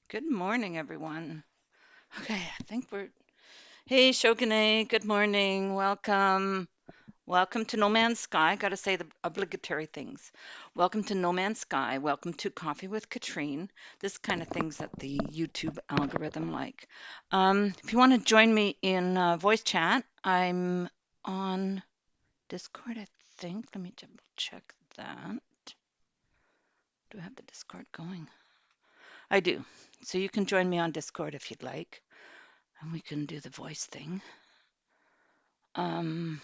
Good morning, everyone. Okay, I think we're. Hey, Shogane, good morning. Welcome. Welcome to No Man's Sky. Got to say the obligatory things. Welcome to No Man's Sky. Welcome to Coffee with Catrien. This kind of things that the YouTube algorithm like. If you want to join me in voice chat, I'm on Discord, I think. Let me double check that. Do I have the Discord going? I do. So you can join me on Discord if you'd like. And we can do the voice thing. Okay,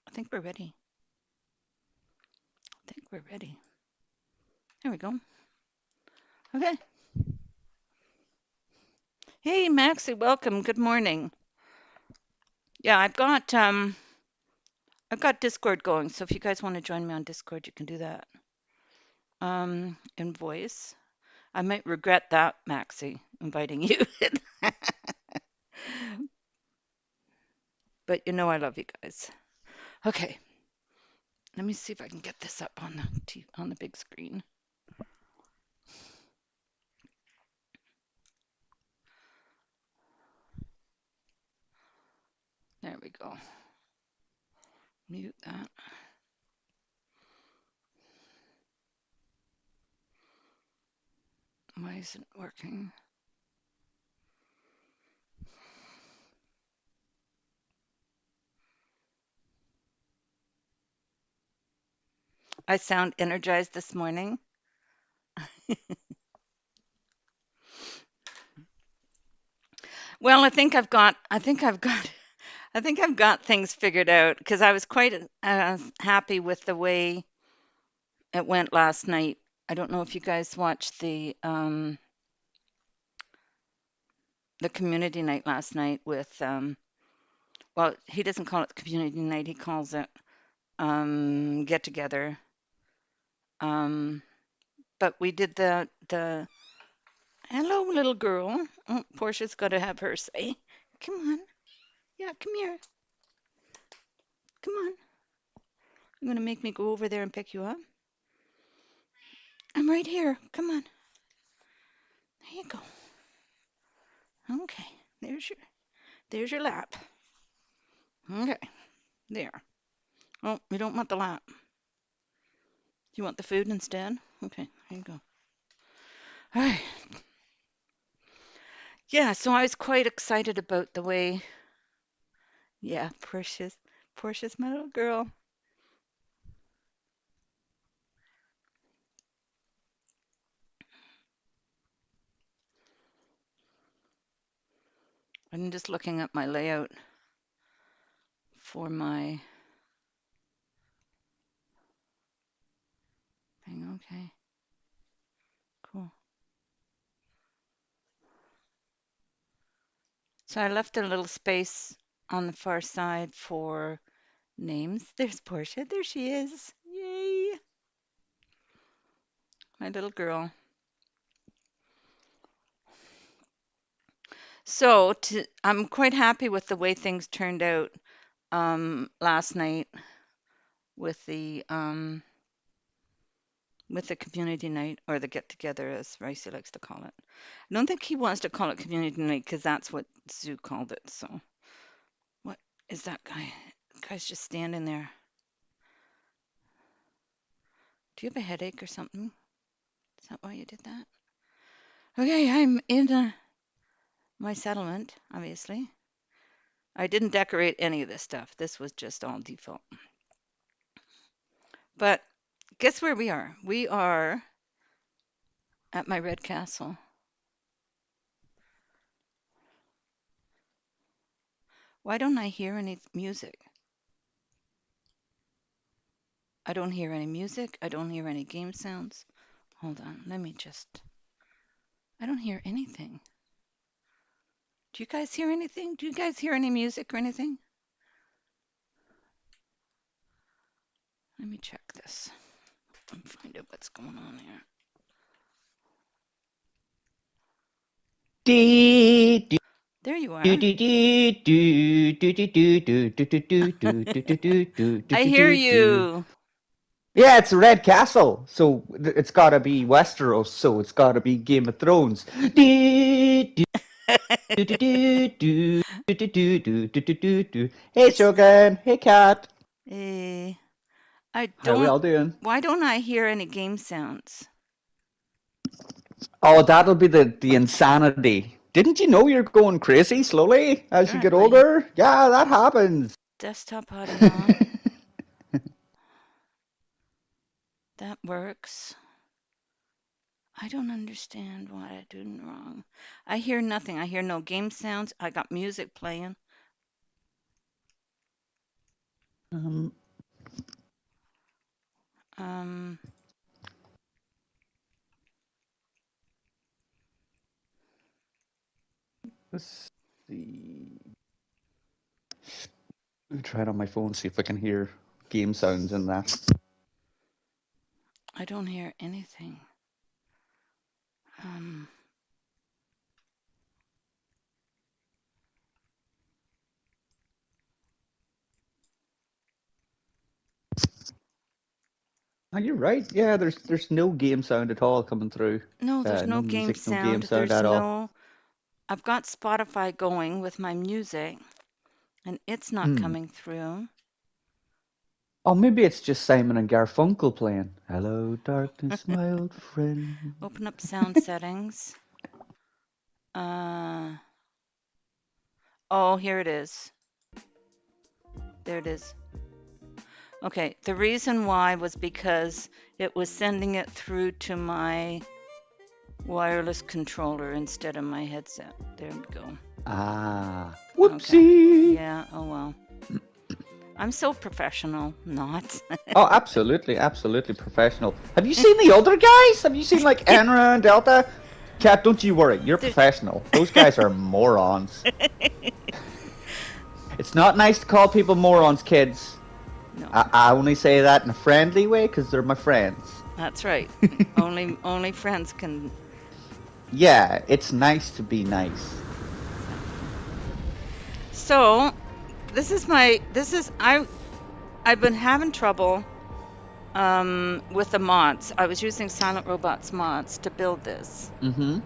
I think we're ready. I think we're ready. There we go. Okay. Hey, Maxie, welcome. Good morning. Yeah, I've got Discord going, so if you guys want to join me on Discord, you can do that. In voice. I might regret that, Maxie, inviting you. But you know I love you guys. Okay. Let me see if I can get this up on the big screen. There we go. Mute that. Why isn't it working? I sound energized this morning. Well, I think I've got things figured out because I was quite happy with the way it went last night. I don't know if you guys watched the community night last night with well, he doesn't call it community night, he calls it get together. But we did the hello little girl. Oh, Portia's got to have her say. Come on. Yeah, come here. Come on. You're gonna make me go over there and pick you up? I'm right here. Come on. There you go. Okay. There's your lap. Okay. There. Oh, you don't want the lap. You want the food instead? Okay, here you go. All right. Yeah, so I was quite excited about the way, yeah, Portia's my little girl. I'm just looking at my layout for my thing. Okay, cool. So I left a little space on the far side for names. There's Portia. There she is. Yay, my little girl. So I'm quite happy with the way things turned out last night with the community night or the get together, as Ricey likes to call it. I don't think he wants to call it community night because that's what Sue called it. So what is that guy? The guy's just standing there. Do you have a headache or something? Is that why you did that? Okay, I'm in my settlement, obviously. I didn't decorate any of this stuff. This was just all default. But guess where we are? We are at my red castle. Why don't I hear any music? I don't hear any music. I don't hear any game sounds. Hold on. Let me just. I don't hear anything. Do you guys hear anything? Do you guys hear any music or anything? Let me check this and find out what's going on here. There you are. I hear you. Yeah, it's a red castle, so it's gotta be Westeros, so it's gotta be Game of Thrones. Hey, It's Shogun. Hey, Cat. eh, I How we don't. all doing? Why don't I hear any game sounds? Oh, that'll be the insanity. Didn't you know you're going crazy slowly as you get Currently, older? Yeah, that happens. desktop audio. That works. I don't understand what I'm doing wrong. I hear nothing. I hear no game sounds. I got music playing. um, Um, let's see. Let me try it on my phone, see if I can hear game sounds in that. I don't hear anything. Um, Oh, you're right. Yeah, there's no game sound at all coming through. no, there's No no game music, no game sound. sound at all. I've got Spotify going with my music, and it's not Hmm. coming through. Oh, maybe it's just Simon and Garfunkel playing. Hello, darkness, my old friend. Open up sound settings. Uh, oh, here it is. There it is. Okay, the reason why was because it was sending it through to my wireless controller instead of my headset. There we go. Ah, Okay. whoopsie. Yeah, oh well. I'm so professional. Not. Oh, absolutely, absolutely professional. Have you seen the other guys? Have you seen like Enra and Delta? Cat, don't you worry, you're There- professional. Those guys are morons. It's not nice to call people morons, kids. No, I only say that in a friendly way because they're my friends. that's right. Only friends can. Yeah, it's nice to be nice. So, I've been having trouble with the mods. I was using Silent Robots mods to build this. Mm-hmm.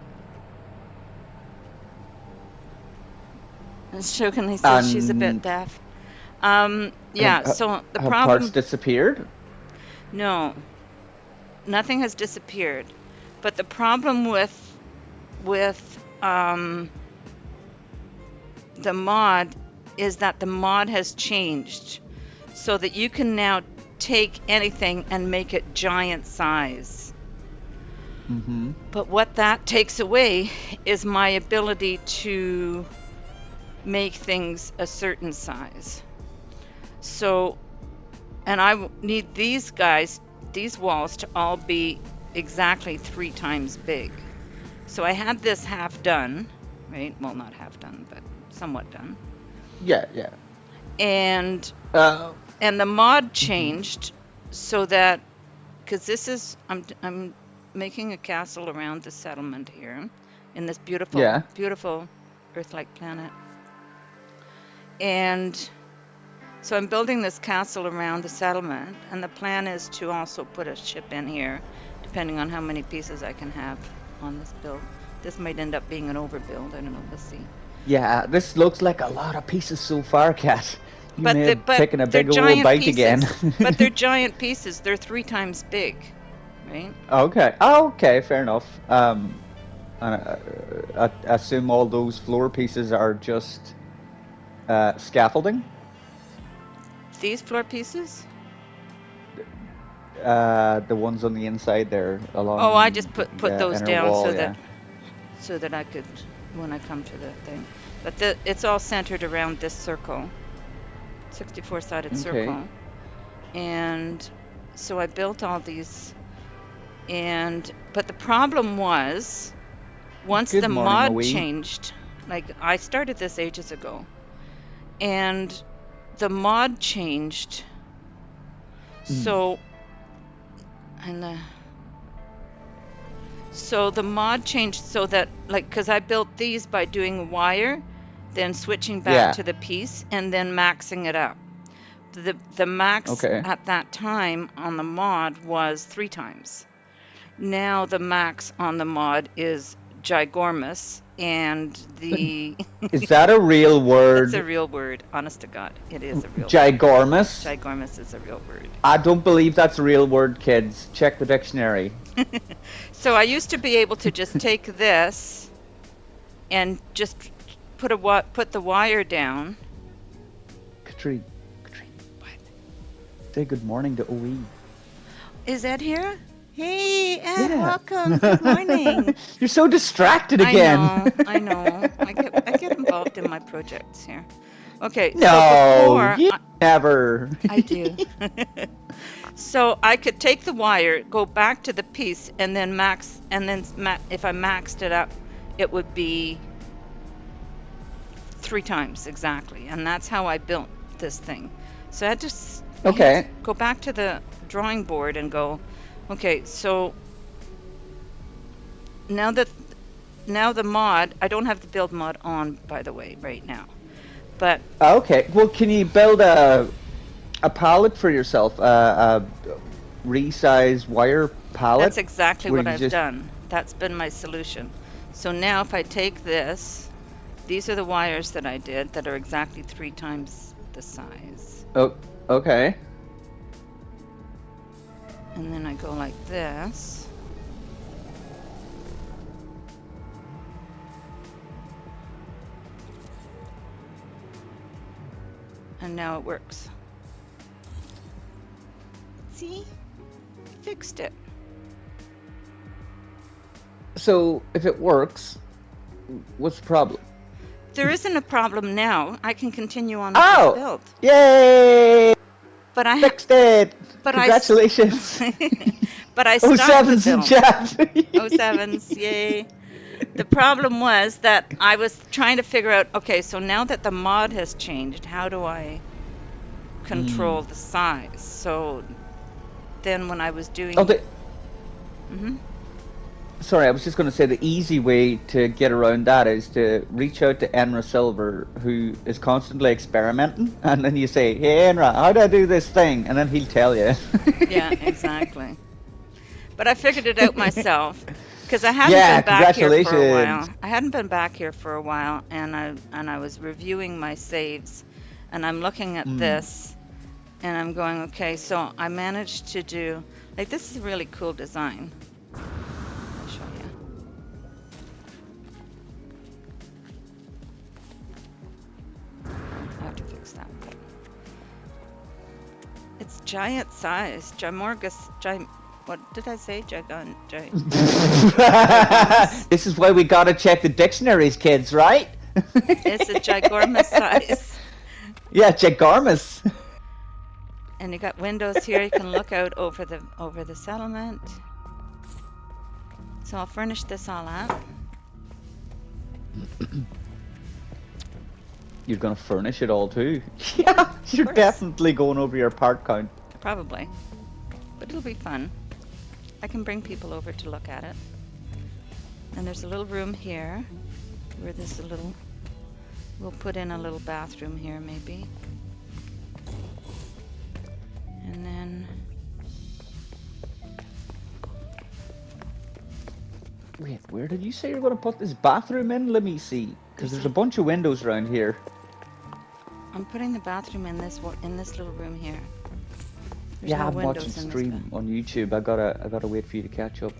And Shogunly says she's a bit And deaf. have, Yeah, so the have parts problem, disappeared? no, nothing has disappeared. But the problem with the mod is that the mod has changed so that you can now take anything and make it giant size. Mm-hmm. But what that takes away is my ability to make things a certain size. So, and I need these walls to all be exactly 3 times big. So I had this half done, right? Well, not half done, but somewhat done. Yeah, yeah. And Uh, the mod mhm. changed so that, because this is, I'm making a castle around the settlement here in this beautiful, Yeah. beautiful Earth-like planet. And so I'm building this castle around the settlement, and the plan is to also put a ship in here, depending on how many pieces I can have on this build. This might end up being an overbuild. I don't know. We'll see. Yeah, this looks like a lot of pieces so far, Cat. You may have But taken a they're big old giant bite again. pieces. But they're giant pieces. They're 3 times big, right? Okay. Oh, okay, fair enough. I assume all those floor pieces are just scaffolding. These floor pieces? The ones on the inside there Oh, I along just put the those inner down wall. Yeah. so that I could when I come to the thing. But it's all centered around this circle, 64-sided Okay. circle. And so I built all these, but the problem was once Good the morning, mod Maui. changed, like I started this ages ago, and the mod changed. Mm. So the mod changed so that, like, because I built these by doing wire, then switching back Yeah. to the piece, and then maxing it up. The max Okay. at that time on the mod was 3 times. Now the max on the mod is gigormous, and the Is that a real it's a word? real word. Honest to God, it is a real word. Gigormous? Gigormous is a real word. I don't believe that's a real word, kids. Check the dictionary. So I used to be able to just take this and just put the wire down. Catrien, Catrien, What? say good morning to OE. Is Ed here? Hey, Ed, Yeah. welcome. Good morning. You're so distracted I again. know, I know. I get involved in my projects here. Okay, so No, before you never. I do. So I could take the wire, go back to the piece, and then if I maxed it up, it would be 3 times exactly, and that's how I built this thing. So I had to Okay. go back to the drawing board and go, okay, so now that now the mod, I don't have the build mod on, by the way, right now, but Okay. Well, can you build a pallet for yourself? A resize wire pallet that's exactly where what you I've just. done. That's been my solution. So now if I take this, these are the wires that I did that are exactly 3 times the size. Oh, okay. And then I go like this. And now it works. See? Fixed it. So if it works, what's the problem? There isn't a problem now. I can continue on with this Oh! build. Yay! But I Fixed it! but I Congratulations! but I Oh stopped the sevens in build. chat! Oh sevens, yay. The problem was that I was trying to figure out, okay, so now that the mod has changed, how do I control the size? So then when I was doing Oh, Mhm. sorry, I was just going to say the easy way to get around that is to reach out to Enra Silver, who is constantly experimenting, and then you say, "Hey, Enra, how do I do this thing?" And then he'll tell you. Yeah, exactly. But I figured it out myself because I hadn't Yeah, been back here for a congratulations. while. I hadn't been back here for a while, and I was reviewing my saves, and I'm looking at this, and I'm going, okay, so I managed to do, like, this is a really cool design. I'll show you. I have to fix that. It's giant size, what did I say? Ginormous. This is why we gotta check the dictionaries, kids, right? It's a gigormous size. Yeah, ginormous. And you got windows here. You can look out over the settlement. So I'll furnish this all up. You're gonna furnish it all too. Yeah, you're course. definitely going over your part count. Probably. But it'll be fun. I can bring people over to look at it. And there's a little room here where there's a little, we'll put in a little bathroom here maybe. And then Wait, where did you say you're gonna put this bathroom in? Let me see, because there's a bunch of windows around here. I'm putting the bathroom in this little room here. There's Yeah, no I'm watching windows in this stream on YouTube. I gotta wait for you to catch up.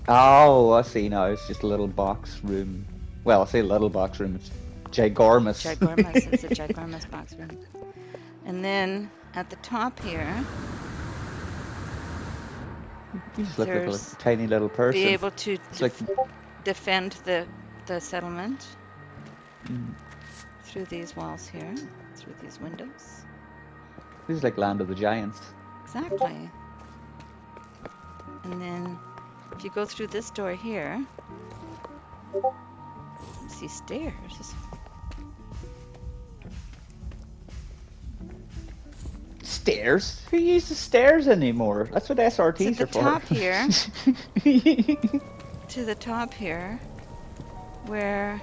Oh, I see now. It's just a little box room. Well, I say little box room. It's ginormous. Gigormous. It's a gigormous box room. And then at the top here, You just look like a there's tiny little person. be able to It's like defend the settlement through these walls here, through these windows. this is like Land of the Giants. Exactly. And then if you go through this door here, you see stairs. Stairs? Who uses stairs anymore? That's what SRTs To are the for. top here, to the top here, where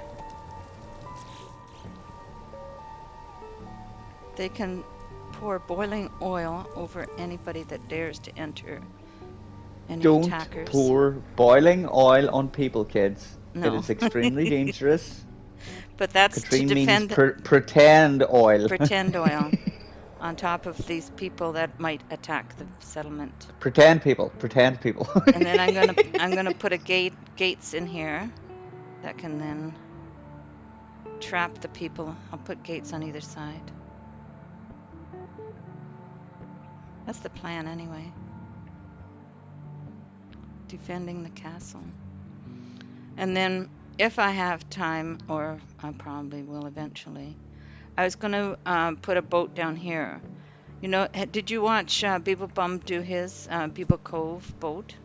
they can pour boiling oil over anybody that dares to enter. Any Don't attackers? pour boiling oil on people, kids. It No. is extremely dangerous. But that's to Catrien means defend pretend oil. pretend oil on top of these people that might attack the settlement. Pretend people. Pretend people. And then I'm gonna put a gates in here that can then trap the people. I'll put gates on either side. That's the plan anyway. Defending the castle. And then if I have time, or I probably will eventually, I was going to put a boat down here. You know, did you watch Beeble Bum do his Beeble Cove boat?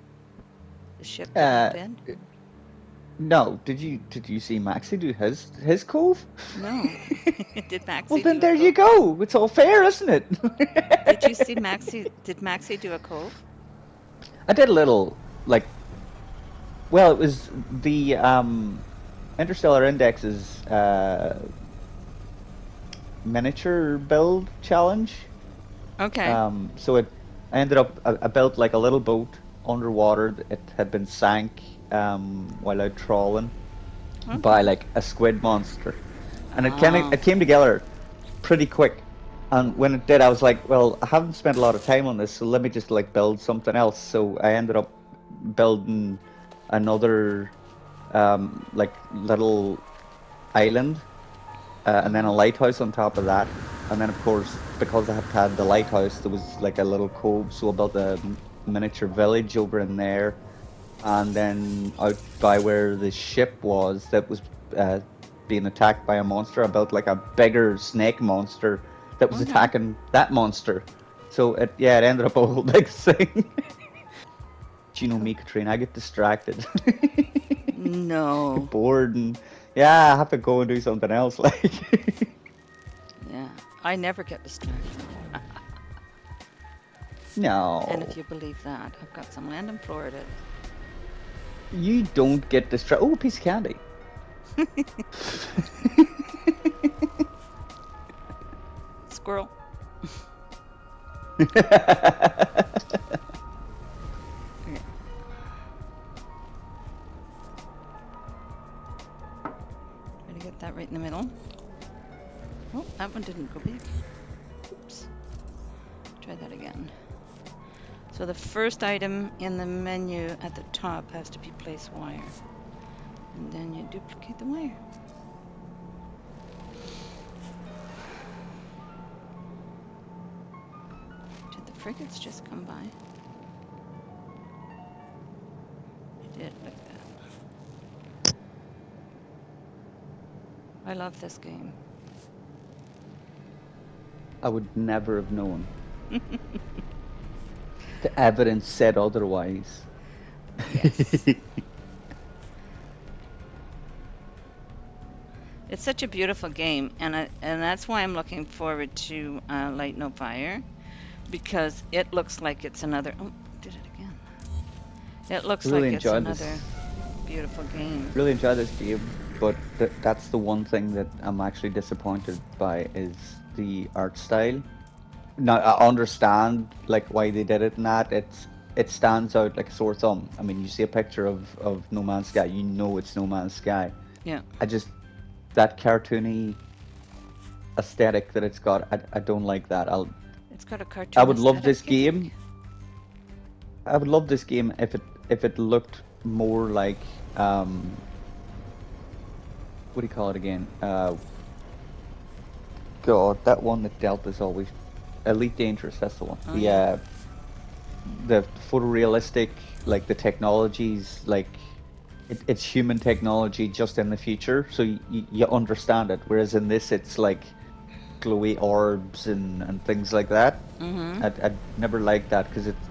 The ship that he uh, built? no, did you see Maxie do his cove? No. Did Well, Maxie then do a there you cove? go. It's all fair, isn't Did you it? see Maxie? Did Maxie do a cove? I did a little, like, well, it was the Interstellar Index's miniature build challenge. Okay. So I ended up, I built like a little boat underwater. It had been sank while out trawling by Okay. like a squid monster, and Oh. it came together pretty quick. And when it did, I was like, well, I haven't spent a lot of time on this, so let me just like build something else. So I ended up building another like little island, and then a Mm-hmm. lighthouse on top of that. And then, of course, because I had the lighthouse, there was like a little cove, so I built a miniature village over in there. And then out by where the ship was that was uh, being attacked by a monster, I built like a bigger snake monster that was Okay. attacking that monster. So it ended up a whole big thing. Do you know Cool. me, Katrina? I get distracted. No. Get bored and yeah, I have to go and do something else. Like, Yeah. I never get distracted. And if no, you believe that, I've got some land in Florida. you don't get distracted. Oh, a piece of candy. Squirrel. Okay. Try to get that right in the middle. Oh, that one didn't go big. Oops. Try that again. So the first item in the menu at the top has to be place wire. And then you duplicate the wire. Did the frigates just come by? They did, like that. I love this game. I would never have known. The evidence said otherwise. Yes. It's such a beautiful game, and that's why I'm looking forward to Light No Fire, because it looks like it's another. Oh, did it again. It I looks really like it's enjoyed another this. beautiful game. Really enjoyed this game, but that's the one thing that I'm actually disappointed by is the art style. Now I understand like why they did it and that it stands out like a sore thumb. I mean, you see a picture of No Man's Sky, you know it's No Man's Sky. Yeah, I just that cartoony aesthetic that it's got, I don't like that. it's got a I cartoon would love aesthetic, this you think? game. I would love this game if it looked more like what do you call it again? God, that one that Delta's always Elite Dangerous. That's the one. Oh yeah. The photorealistic, like the technologies, like it's human technology just in the future, so you understand it. Whereas in this, it's like glowy orbs and things like that. Mm-hmm. I'd never liked that because it's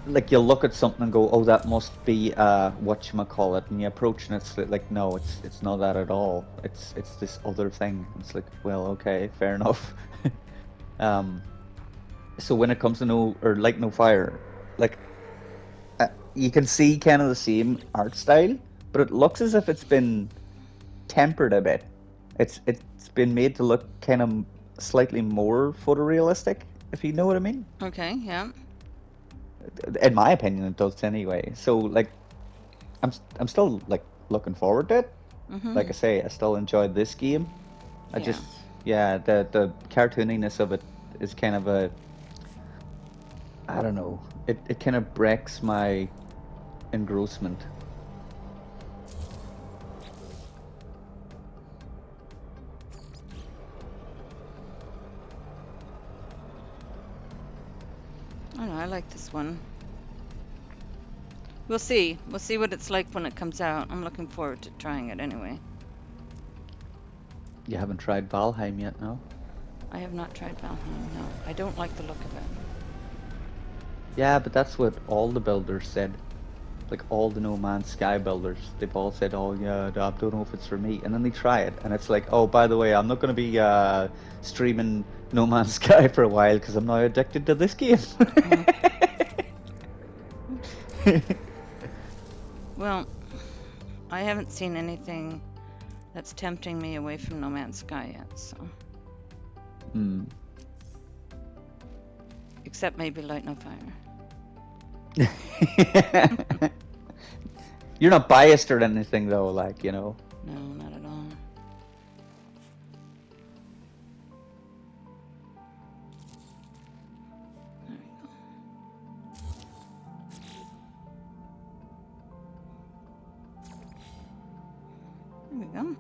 like you look at something and go, "Oh, that must be whatchamacallit," and you approach and it's like, no, it's not that at all. It's this other thing. It's like, well, okay, fair enough. um, so when it comes to No or Like No Fire, like you can see kind of the same art style, but it looks as if it's been tempered a bit. It's been made to look kind of slightly more photorealistic, if you know what I mean. Okay, yeah. In my opinion, it does anyway. So like, I'm still like looking forward to it. Like Mm-hmm. I say, I still enjoyed this game. I Yeah. just, yeah, the cartooniness of it is kind of a, I don't know, it kind of breaks my engrossment. I don't know, I like this one. We'll see. We'll see what it's like when it comes out. I'm looking forward to trying it anyway. You haven't tried Valheim yet, no? I have not tried Valheim, no. I don't like the look of it. Yeah, but that's what all the builders said. Like all the No Man's Sky builders, they've all said, "Oh yeah, I don't know if it's for me," and then they try it, and it's like, "Oh, by the way, I'm not going to be streaming No Man's Sky for a while because I'm now addicted to this game." Mm. Oops. Well, I haven't seen anything that's tempting me away from No Man's Sky yet, so. Hmm. Except maybe Light No Fire. You're not biased or anything though, like, you know. No, not at all. There we go. There we go.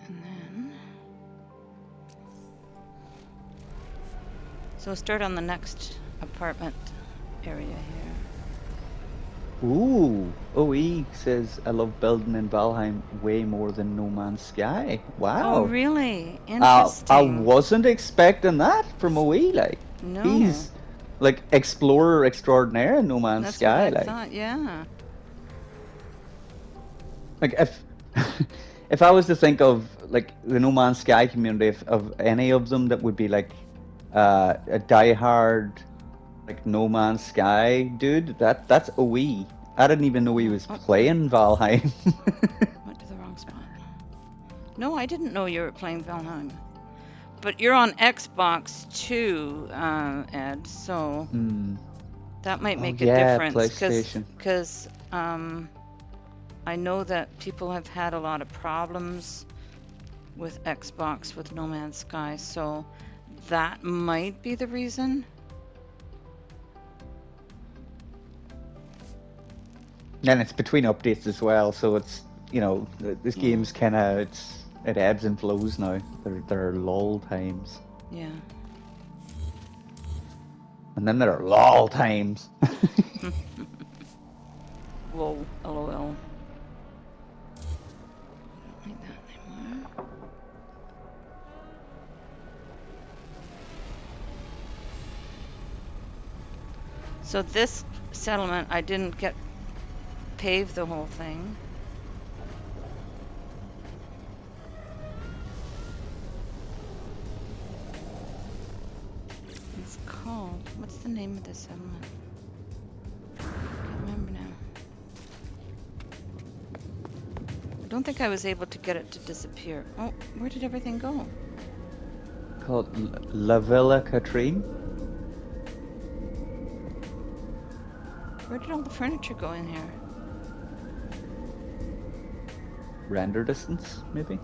And then. So we'll start on the next apartment area here. Ooh, OE says I love building in Valheim way more than No Man's Sky. Oh, Wow. really? I Interesting. wasn't expecting that from OE. Like, No, he's like explorer extraordinaire in No Man's that's what Sky. I Like, thought, yeah. like if if I was to think of like the No Man's Sky community, of any of them that would be like a diehard like No Man's Sky dude, that's OE. I didn't even know he was Oh, playing Valheim. went to the wrong spot. No, I didn't know you were playing Valheim. But you're on Xbox too, Ed, so Hmm. that might Oh make a yeah, difference PlayStation. because I know that people have had a lot of problems with Xbox with No Man's Sky, so that might be the reason. And it's between updates as well, so it's, you know, this Yeah. game's kind of, it ebbs and flows now. There are lull times, Yeah. and then there are lull times. Whoa, LOL. Don't need that anymore. So this settlement, I didn't get paved the whole thing. It's called, what's the name of this settlement? I can't remember now. I don't think I was able to get it to disappear. Oh, where did everything go? Called La Villa Catrien. Where did all the furniture go in here? Render distance, maybe?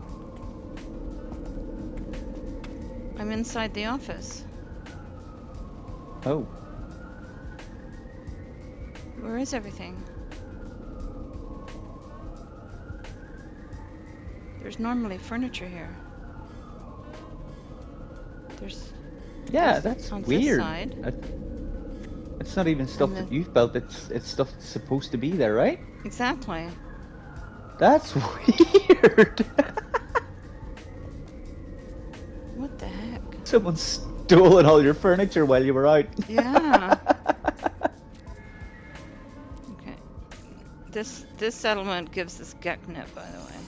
I'm inside the office. Oh. Where is everything? There's normally furniture here. There's Yeah, this that's on this weird. side. It's not even stuff that you've built, it's stuff that's supposed to be there, right? Exactly. That's weird. What the heck? Someone stolen all your furniture while you were out. Yeah. Okay. This settlement gives us Geknit, by the way.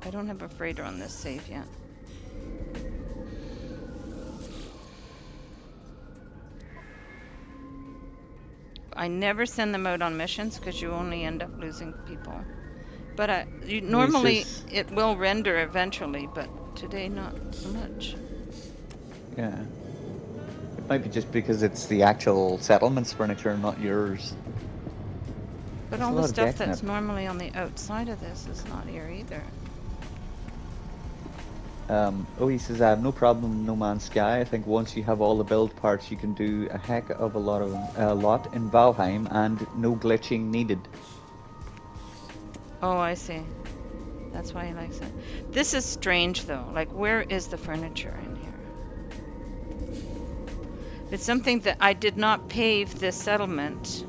I don't have a freighter on this save yet. I never send them out on missions because you only end up losing people. But Oh, he normally says, it will render eventually, but today not so much. yeah. It might be just because it's the actual settlement's furniture, not yours. But There's all a the lot of stuff deck in it. that's normally on the outside of this is not here either. Oh, he says, I have no problem with No Man's Sky. I think once you have all the build parts, you can do a heck of a lot in Valheim, and no glitching needed. Oh, I see. That's why he likes it. This is strange though. Like, where is the furniture in here? It's something that I did not pave this settlement.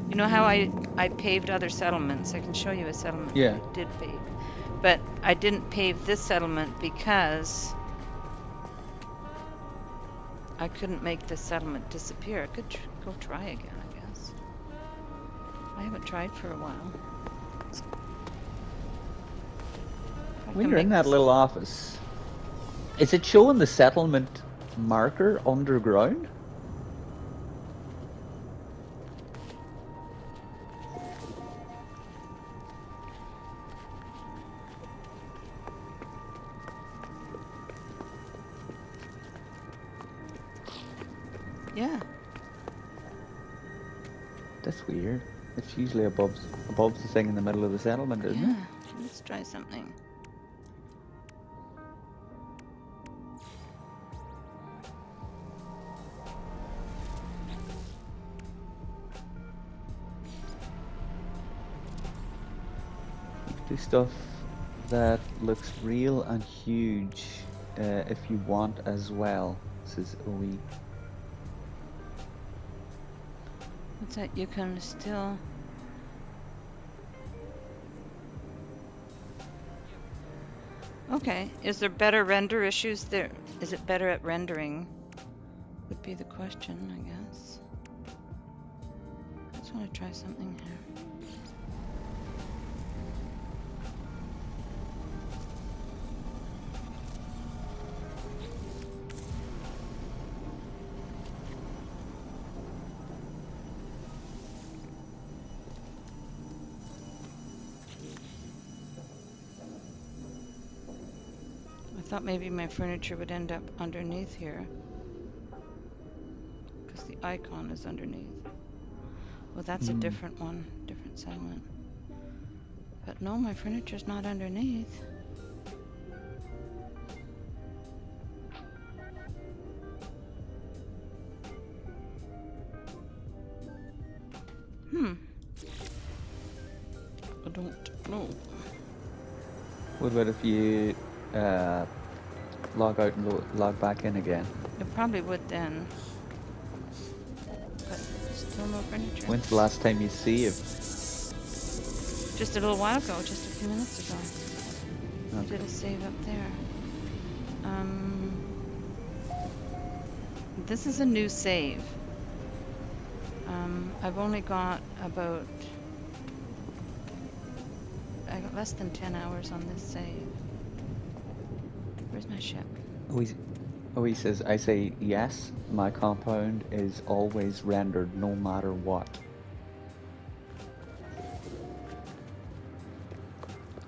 You know how I paved other settlements? I can show you a settlement that Yeah. I did pave. But I didn't pave this settlement because I couldn't make this settlement disappear. I could go try again, I guess. I haven't tried for a while. When you're in that little office, is it showing the settlement marker underground? Yeah. That's weird. It's usually above the thing in the middle of the settlement, isn't it? Yeah. Let's try something. Do stuff that looks real and huge if you want as well, says OE. What's that? You can still... Okay. Is there better render issues there? Is it better at rendering? Would be the question, I guess. I just want to try something here. I thought maybe my furniture would end up underneath here, because the icon is underneath. Well, that's a different one, different settlement. But no, my furniture's not underneath. I don't know. What about if you log out and log back in again? It probably would then. But still no furniture. When's the last time you saved? Just a little while ago, just a few minutes ago. I Okay. did a save up there. This is a new save. I've only got about... I got less than 10 hours on this save. Where's my ship? He says, I say, yes, my compound is always rendered no matter what.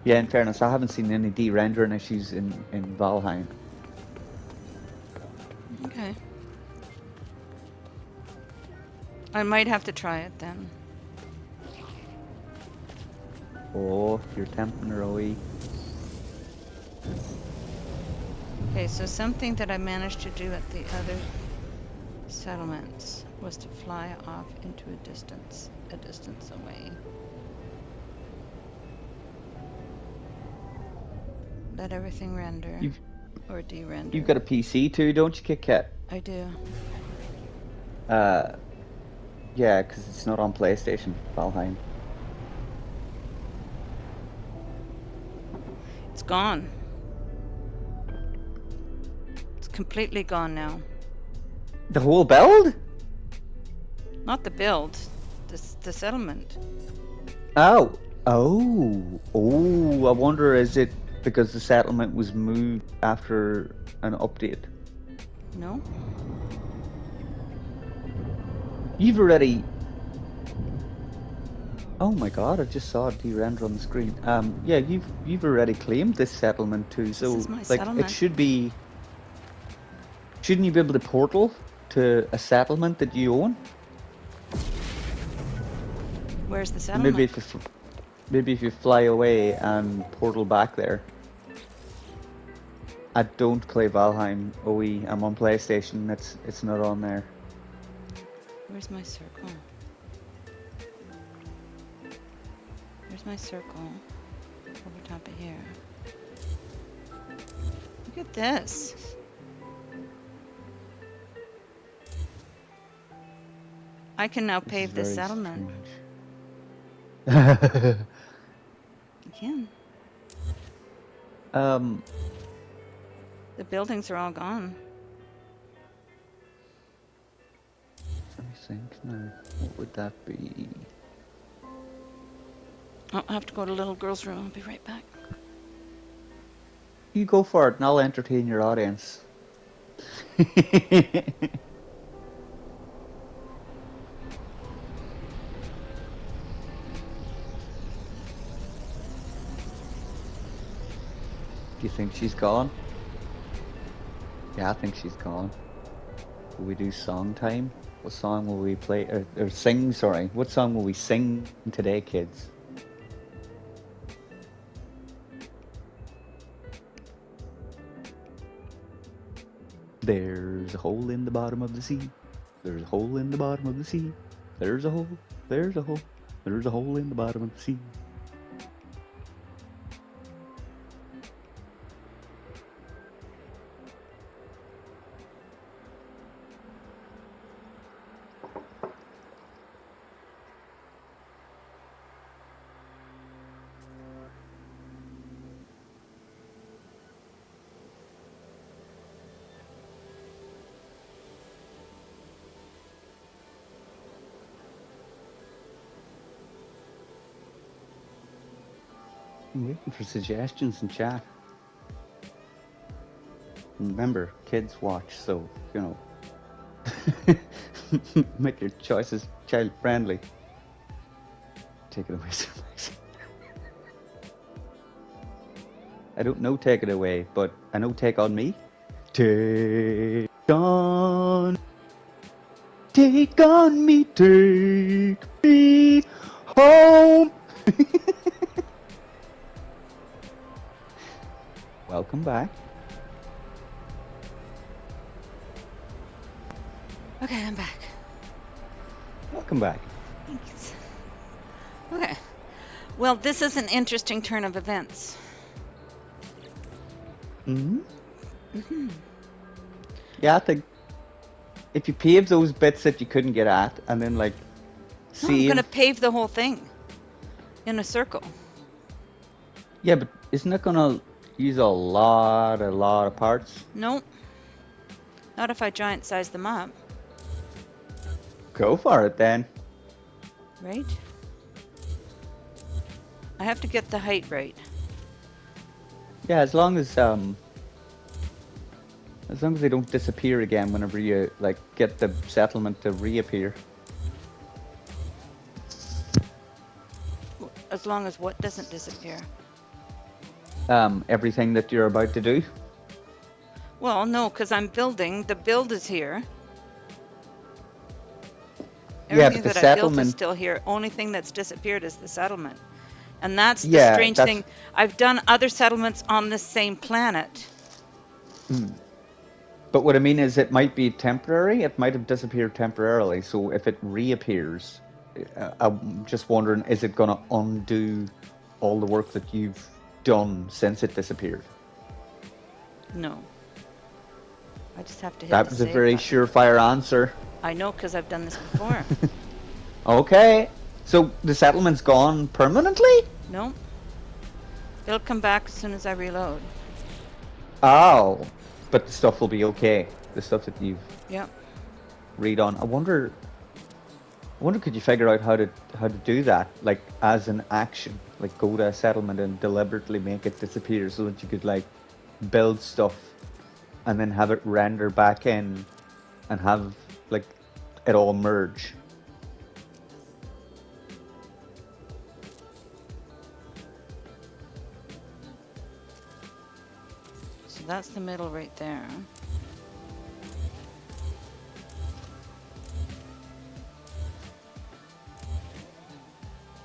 Yeah, in fairness, I haven't seen any de-rendering issues in Valheim. Okay. I might have to try it then. Oh, you're tempting her away. Okay, so something that I managed to do at the other settlements was to fly off into a distance away. Let everything render or de-render. You've got a PC too, don't you, Kit Kat? I do. Yeah, because it's not on PlayStation, Valheim. It's gone. It's completely gone now. The whole build? Not the build, the settlement. Oh. I wonder, is it because the settlement was moved after an update? No? You've already... Oh my god, I just saw it de-render on the screen. Yeah, you've already claimed this settlement too, This is so my like it settlement. should be. Shouldn't you be able to portal to a settlement that you own? Where's the So maybe settlement? maybe if you fly away and portal back there. I don't play Valheim OE. I'm on PlayStation. It's not on there. Where's my circle? Where's my circle? Over top of here. Look at this. I can now This is pave this very settlement. strange. I can. um, The buildings are all gone. let me think now. What would that be? Oh, I have to go to little girl's room. I'll be right back. You go for it, and I'll entertain your audience. Do you think she's gone? Yeah, I think she's gone. Will we do song time? What song will we play? Or sing, sorry. What song will we sing today, kids? There's a hole in the bottom of the sea. There's a hole in the bottom of the sea. There's a hole. There's a hole. There's a hole in the bottom of the sea. I'm waiting for suggestions in chat. Remember, kids watch, so, you know, make your choices child friendly. Take it away, Sir Max. I don't know take it away, but I know take on me. Take on me, take me home. Welcome back. Okay, I'm back. Welcome back. Thanks. Okay. Well, this is an interesting turn of events. Mm-hmm. Mm-hmm. Yeah, I think if you pave those bits that you couldn't get at, and then like No, I'm going to save. pave the whole thing in a circle. Yeah, but isn't it gonna use a lot of parts? Nope. Not if I giant size them up, Go for it then. right? I have to get the height right. Yeah, as long as they don't disappear again whenever you like get the settlement to reappear. As long as what doesn't disappear. Everything that you're about to do. Well, no, because I'm building. The build is here. Yeah, Everything but the that I built is settlement. still here. Only thing that's disappeared is the settlement. And that's the Yeah, strange that's. thing. I've done other settlements on this same planet. Mm. But what I mean is, it might be temporary. It might have disappeared temporarily. So if it reappears, I'm just wondering, is it gonna undo all the work that you've done since it disappeared? No. I just have to hit That the was a save very button. surefire answer. I know because I've done this before. Okay. So the settlement's gone permanently? No. It'll come back as soon as I reload. Oh. But the stuff will be okay. The stuff that you've Yep. read on. I wonder could you figure out how to do that, like as an action, like go to a settlement and deliberately make it disappear so that you could like build stuff and then have it render back in and have like it all merge. So that's the middle right there.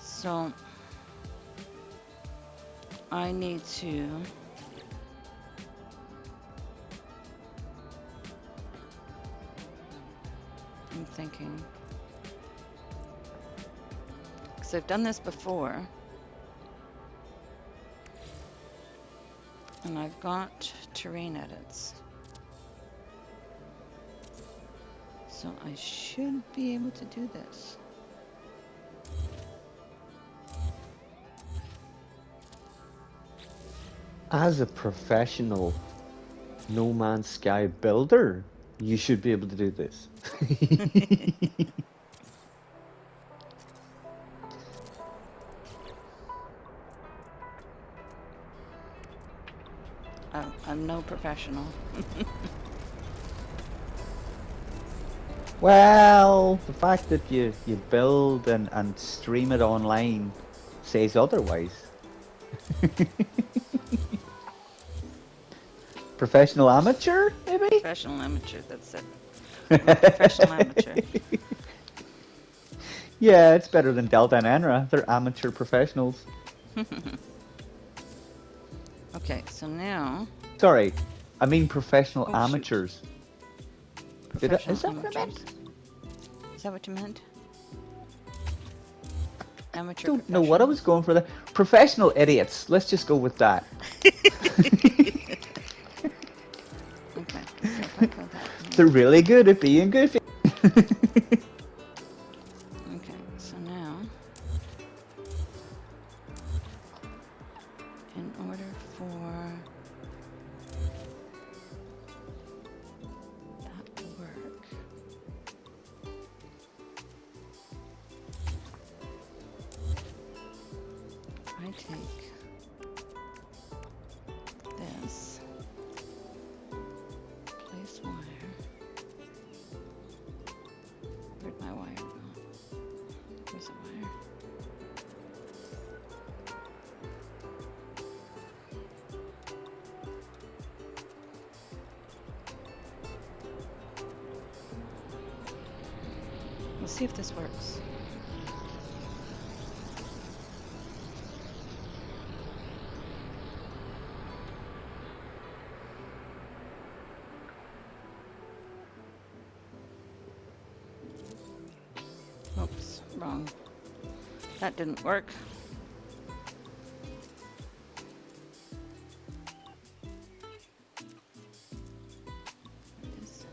So I need to, I'm thinking, because I've done this before, and I've got terrain edits. So I should be able to do this. As a professional No Man's Sky builder, you should be able to do this. I'm no professional. Well, the fact that you build and stream it online says otherwise. Professional amateur, maybe? Professional amateur, that's it. I'm a professional amateur. Yeah, it's better than Delta and Enra. They're amateur professionals. Okay, so now, Sorry, I mean professional oh shoot, amateurs. professional Is that what I amateurs. meant? Is that what you meant? Amateur Don't know what I was going for there. Professional idiots. Let's just go with that. Okay, so if I go that They're way. really good at being goofy. Okay, so now, in order for that to work, I take this, place wire. Where'd my wire go? Where's the wire? Let's see if this works. Oops, wrong. That didn't work. There it is.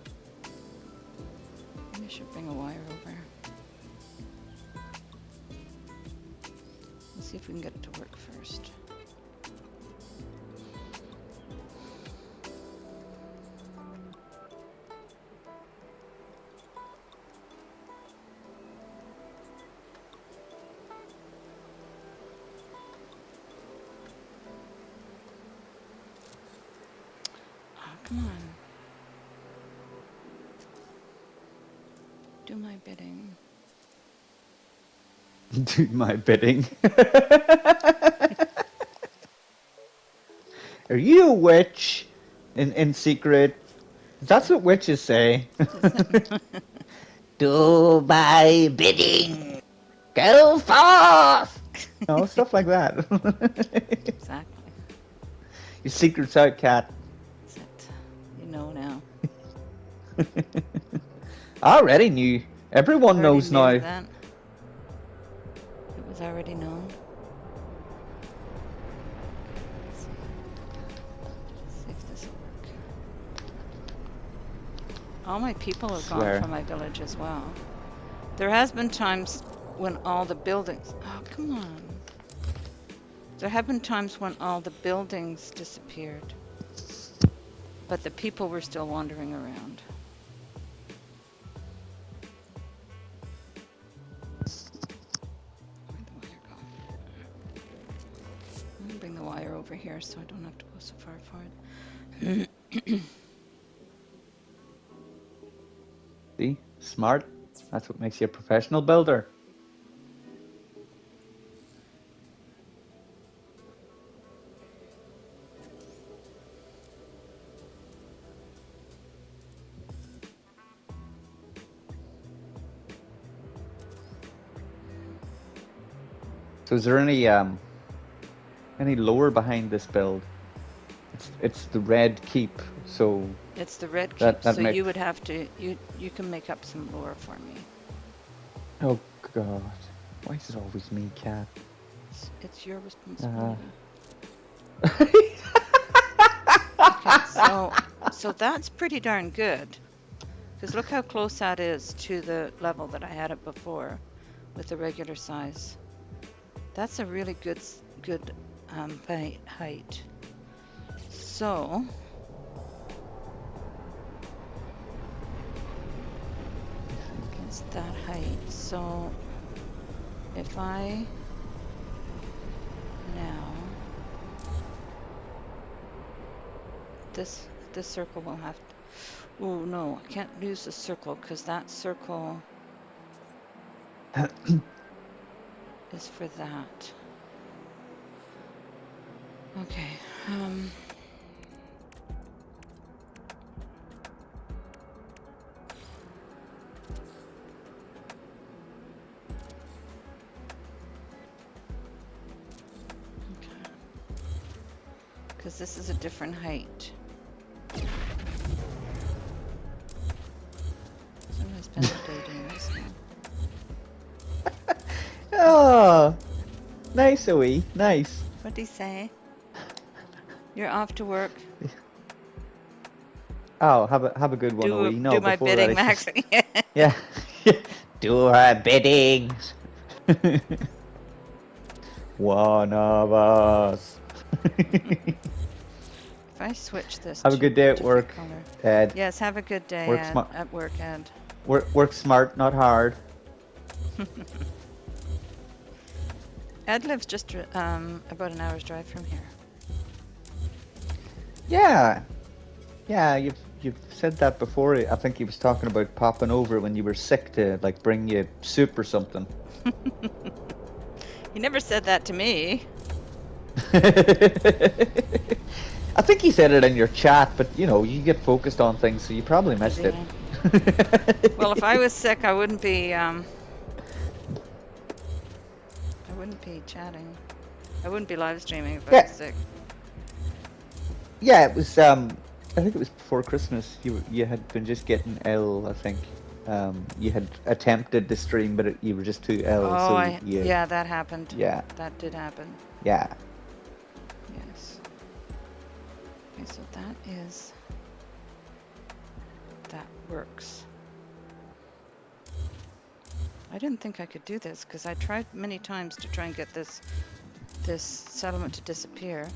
Maybe I should bring a wire over. Let's see if we can get it to work first. Oh, come on. Do my bidding. Do my bidding. Are you a witch? In secret. That's what witches say. Do my bidding. Go forth. No, stuff like that. Exactly. Your secret's out, cat. That's it. You know now. I already knew. Everyone Already knows knew now. that. It was already known. Let's see if this will work. All my people have gone Swear. from my village as well. There has been times when all the buildings... Oh, come on. There have been times when all the buildings disappeared, but the people were still wandering around. Where'd the wire go? I'm gonna bring the wire over here so I don't have to go so far for it. See? Smart. That's what makes you a professional builder. So is there any lore behind this build? It's the red keep, so It's the red keep, that so makes. you would have to you can make up some lore for me. Oh God, why is it always me, cat? It's your Uh, responsibility. Okay, so that's pretty darn good. Because look how close that is to the level that I had it before with the regular size. That's a really good height. So it's that height. So if I now this circle will have to, oh no, I can't use the circle because that circle is for that. Okay. Okay. Because this is a different height. So I'm gonna spend the day doing this now. oh, nice, Owie, nice. What do you say? You're off to work. Oh, have a good one, Owie. Do No, my before that, bidding, it's Max. just yeah. Do her biddings. One of us. If I switch this Have a to good day a at different work, color. Ed. Yes, have a good day Work smart. at work, Ed. Work smart, not hard. Ed lives just about an hour's drive from here. Yeah, yeah. You've said that before. I think he was talking about popping over when you were sick to like bring you soup or something. He never said that to me. I think he said it in your chat, but you know, you get focused on things, so you probably missed it. Well, if I was sick, I wouldn't be chatting. I wouldn't be live streaming if I was sick. Yeah, it was. I think it was before Christmas. You had been just getting ill. I think. You had attempted to stream, but you were just too ill. Oh, so yeah, that happened. Yeah. That did happen. Yeah. Yes. Okay, so that works. I didn't think I could do this because I tried many times to try and get this settlement to disappear.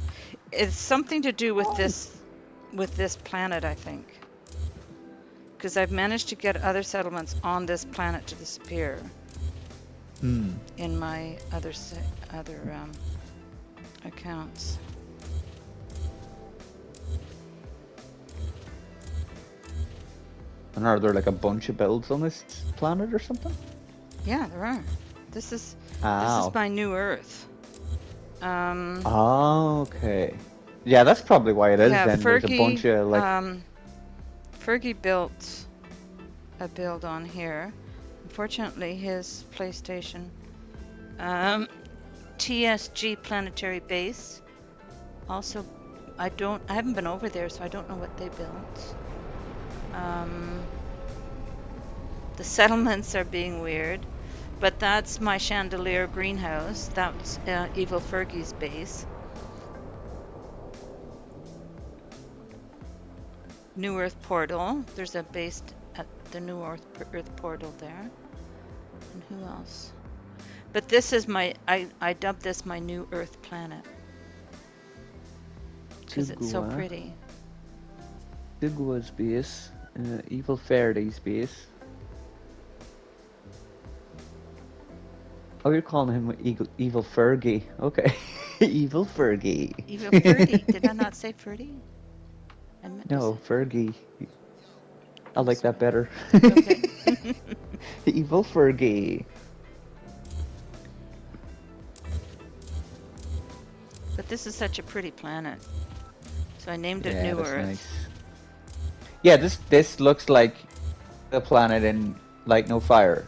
It's something to do with this planet, I think. Because I've managed to get other settlements on this planet to disappear in my other accounts. And are there like a bunch of builds on this planet or something? Yeah, there are. This is Oh. my new Earth. Oh, okay. Yeah, that's probably why it is. Yeah, then there's a bunch of like. Fergie built a build on here. Unfortunately, his PlayStation TSG planetary base. Also, I haven't been over there, so I don't know what they built. The settlements are being weird, but that's my chandelier greenhouse. That's Evil Fergie's base. New Earth portal. There's a base at the New Earth portal there. And who else? But this is I dubbed this my New Earth planet. Because it's so pretty. Sigwa's base. Evil Fairy's base. Oh, you're calling him Evil Fergie. Okay. Evil Fergie. Evil Fergie. Did I not say Fergie? No, Fergie. I like that better. Okay. Evil Fergie. But this is such a pretty planet. So I named it New Earth. Nice. Yeah, this looks like the planet in Light No Fire.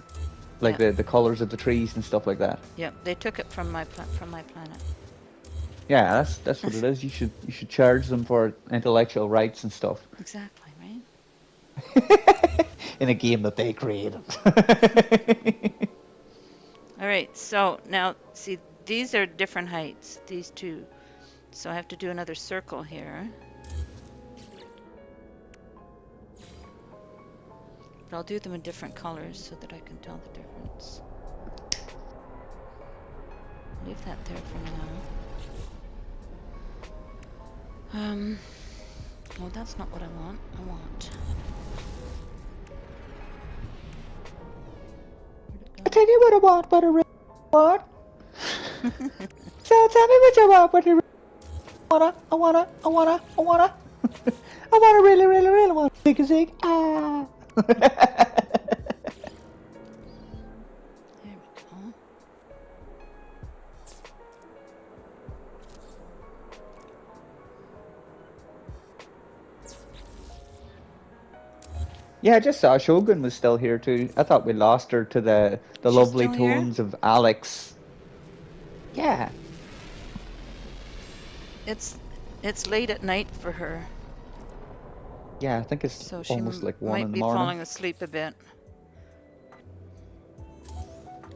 like Yeah. the colors of the trees and stuff like that. Yep. They took it from my planet. Yeah, that's what it is. You should charge them for intellectual rights and stuff Exactly, right? in a game that they created. All right. So now, see, these are different heights. These two. So I have to do another circle here. But I'll do them in different colors so that I can tell the difference. Leave that there for now. Well, that's not what I want. I want. I tell you what I want, what I really want. So tell me what you want, what you really wanna. I wanna really, really, really want. Zig a zig. Ah. There we go. Yeah, I just saw Shogun was still here too. I thought we lost her to the She's lovely still here? tones of Alex. Yeah. It's late at night for her, Yeah, I think it's so she almost like 1 might in the be morning. falling asleep a bit.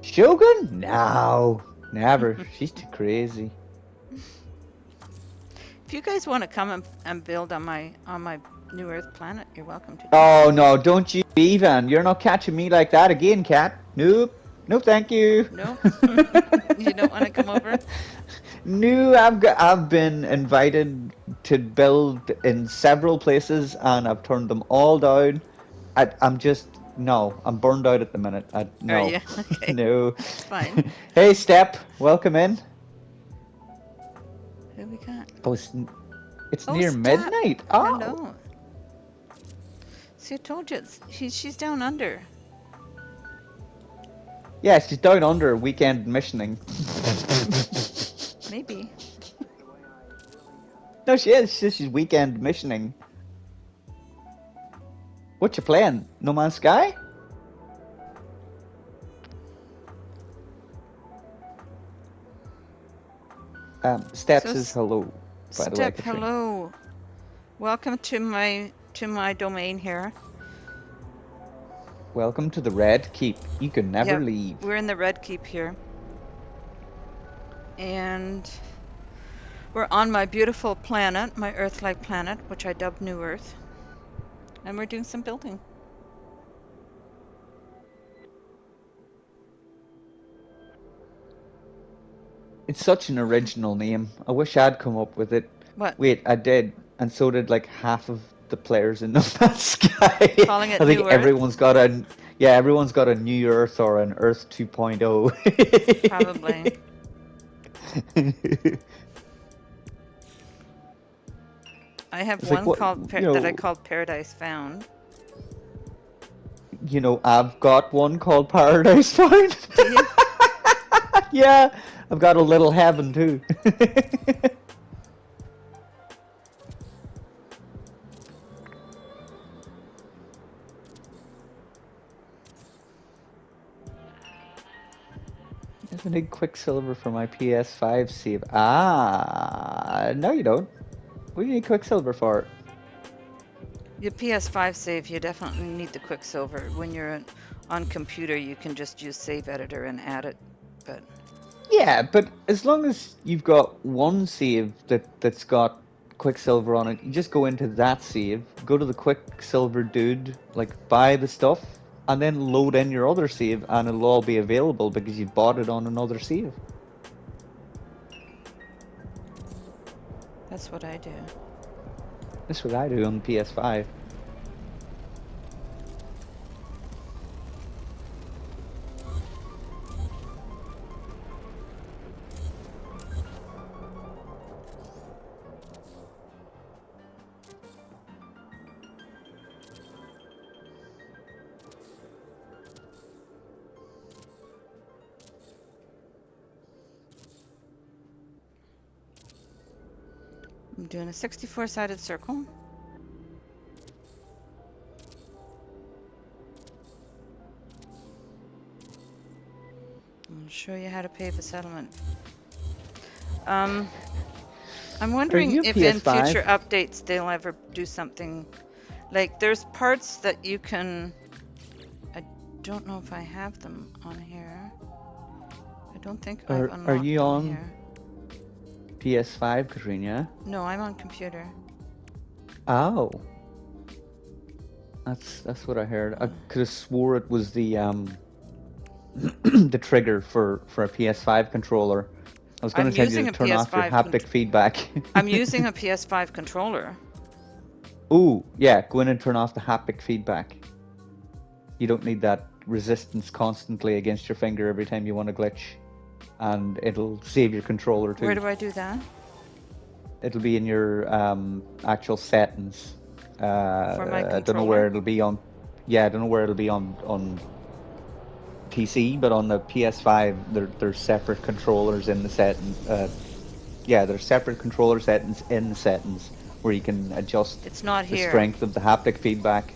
Shogun? No, never. She's too crazy. If you guys want to come and build on my New Earth planet, you're welcome to. Oh no, don't you even. You're not catching me like that again, Cat. Nope. No, thank you. No? You don't want to come over? No, I've been invited to build in several places and I've turned them all down. I'm just no, I'm burned out at the minute. Are No. you? Okay. No. It's fine. Hey, Step, welcome in. Who we got? Oh, it's Oh, near Step. midnight. Oh. Hello. See, I told you, she's down under. Yeah, she's down under weekend missioning. Maybe. No, she is. She's weekend missioning. What you playing? No Man's Sky? Step So says hello. By the way, Step, Catrien. hello. Welcome to my domain here. Welcome to the Red Keep. You can never Yep. leave. We're in the Red Keep here. And we're on my beautiful planet, my Earth-like planet, which I dubbed New Earth. And we're doing some building. It's such an original name. I wish I'd come up with it. What? Wait, I did, and so did like half of the players in No Man's Sky. Calling it I think New Earth? everyone's got a New Earth or an Earth 2.0. Probably. I have It's one like, called that I called Paradise Found. You know, I've got one called Paradise Found. Do you? Yeah, I've got a little heaven too. I need Quicksilver for my PS5 save. Ah, no you don't. What do you need Quicksilver for? Your PS5 save, you definitely need the Quicksilver. When you're on computer, you can just use Save Editor and add it. But Yeah, but as long as you've got one save that's got Quicksilver on it, you just go into that save, go to the Quicksilver dude, like buy the stuff, and then load in your other save, and it'll all be available because you bought it on another save. that's what I do. That's what I do on the PS5. I'm doing a 64-sided circle. I'll show you how to pay the settlement. I'm Are wondering you a if in PS5? future updates they'll ever do something like there's parts that you can. I don't know if I have them on here. I don't think I've Are unlocked you them on here. PS5, Catrien? No, I'm on computer. Oh, that's what I heard. I could have swore it was the the trigger for a PS5 controller. I was going I'm to tell you using to a turn off your PS5. haptic feedback. I'm using a PS5 controller. Ooh, yeah, go in and turn off the haptic feedback. You don't need that resistance constantly against your finger every time you want to glitch. And it'll save your controller Where too. do I do that? It'll be in your actual settings. For my I don't know where controller? it'll be on. Yeah, I don't know where it'll be on PC, but on the PS5, there's separate controllers in the setting. Yeah, there's separate controller settings in the settings where you can adjust It's not the here. strength of the haptic feedback.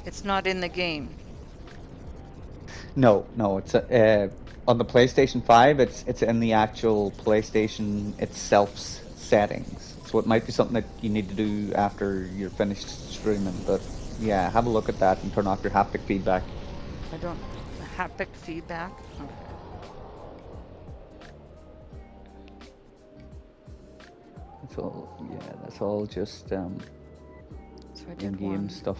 It's not in the game. No, no, it's on the PlayStation 5. It's in the actual PlayStation itself's settings. So it might be something that you need to do after you're finished streaming. But yeah, have a look at that and turn off your haptic feedback. I don't. Haptic feedback. Okay. That's all. Yeah, that's all just So I did in-game one. stuff.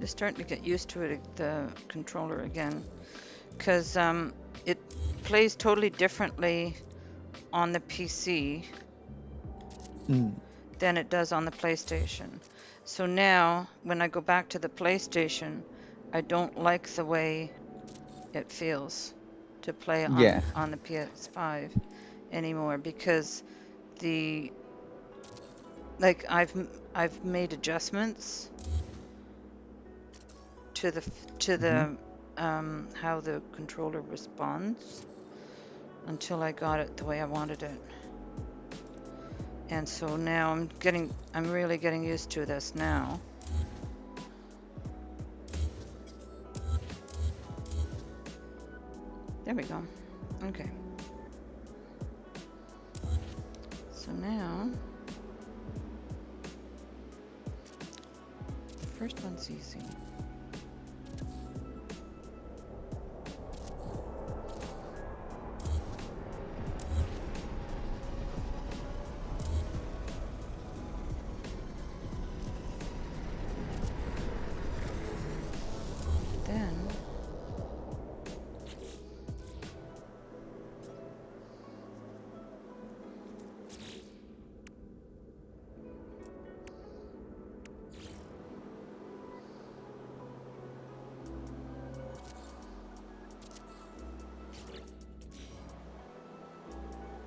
Just starting to get used to it, the controller again, because it plays totally differently on the PC Mm. than it does on the PlayStation. So now, when I go back to the PlayStation, I don't like the way it feels to play Yeah. on the PS5 anymore, because the like I've made adjustments to the how the controller responds until I got it the way I wanted it. And so now I'm really getting used to this now. There we go. Okay. So now the first one's easy. Then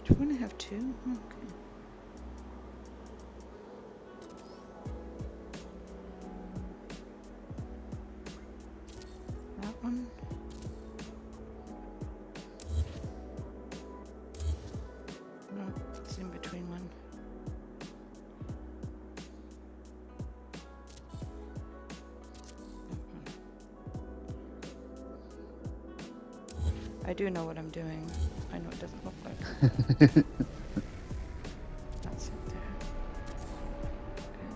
do you want to have two? Okay. That one. No, it's in between one. I do know what I'm doing. I know it doesn't look like it. That's it there. Good.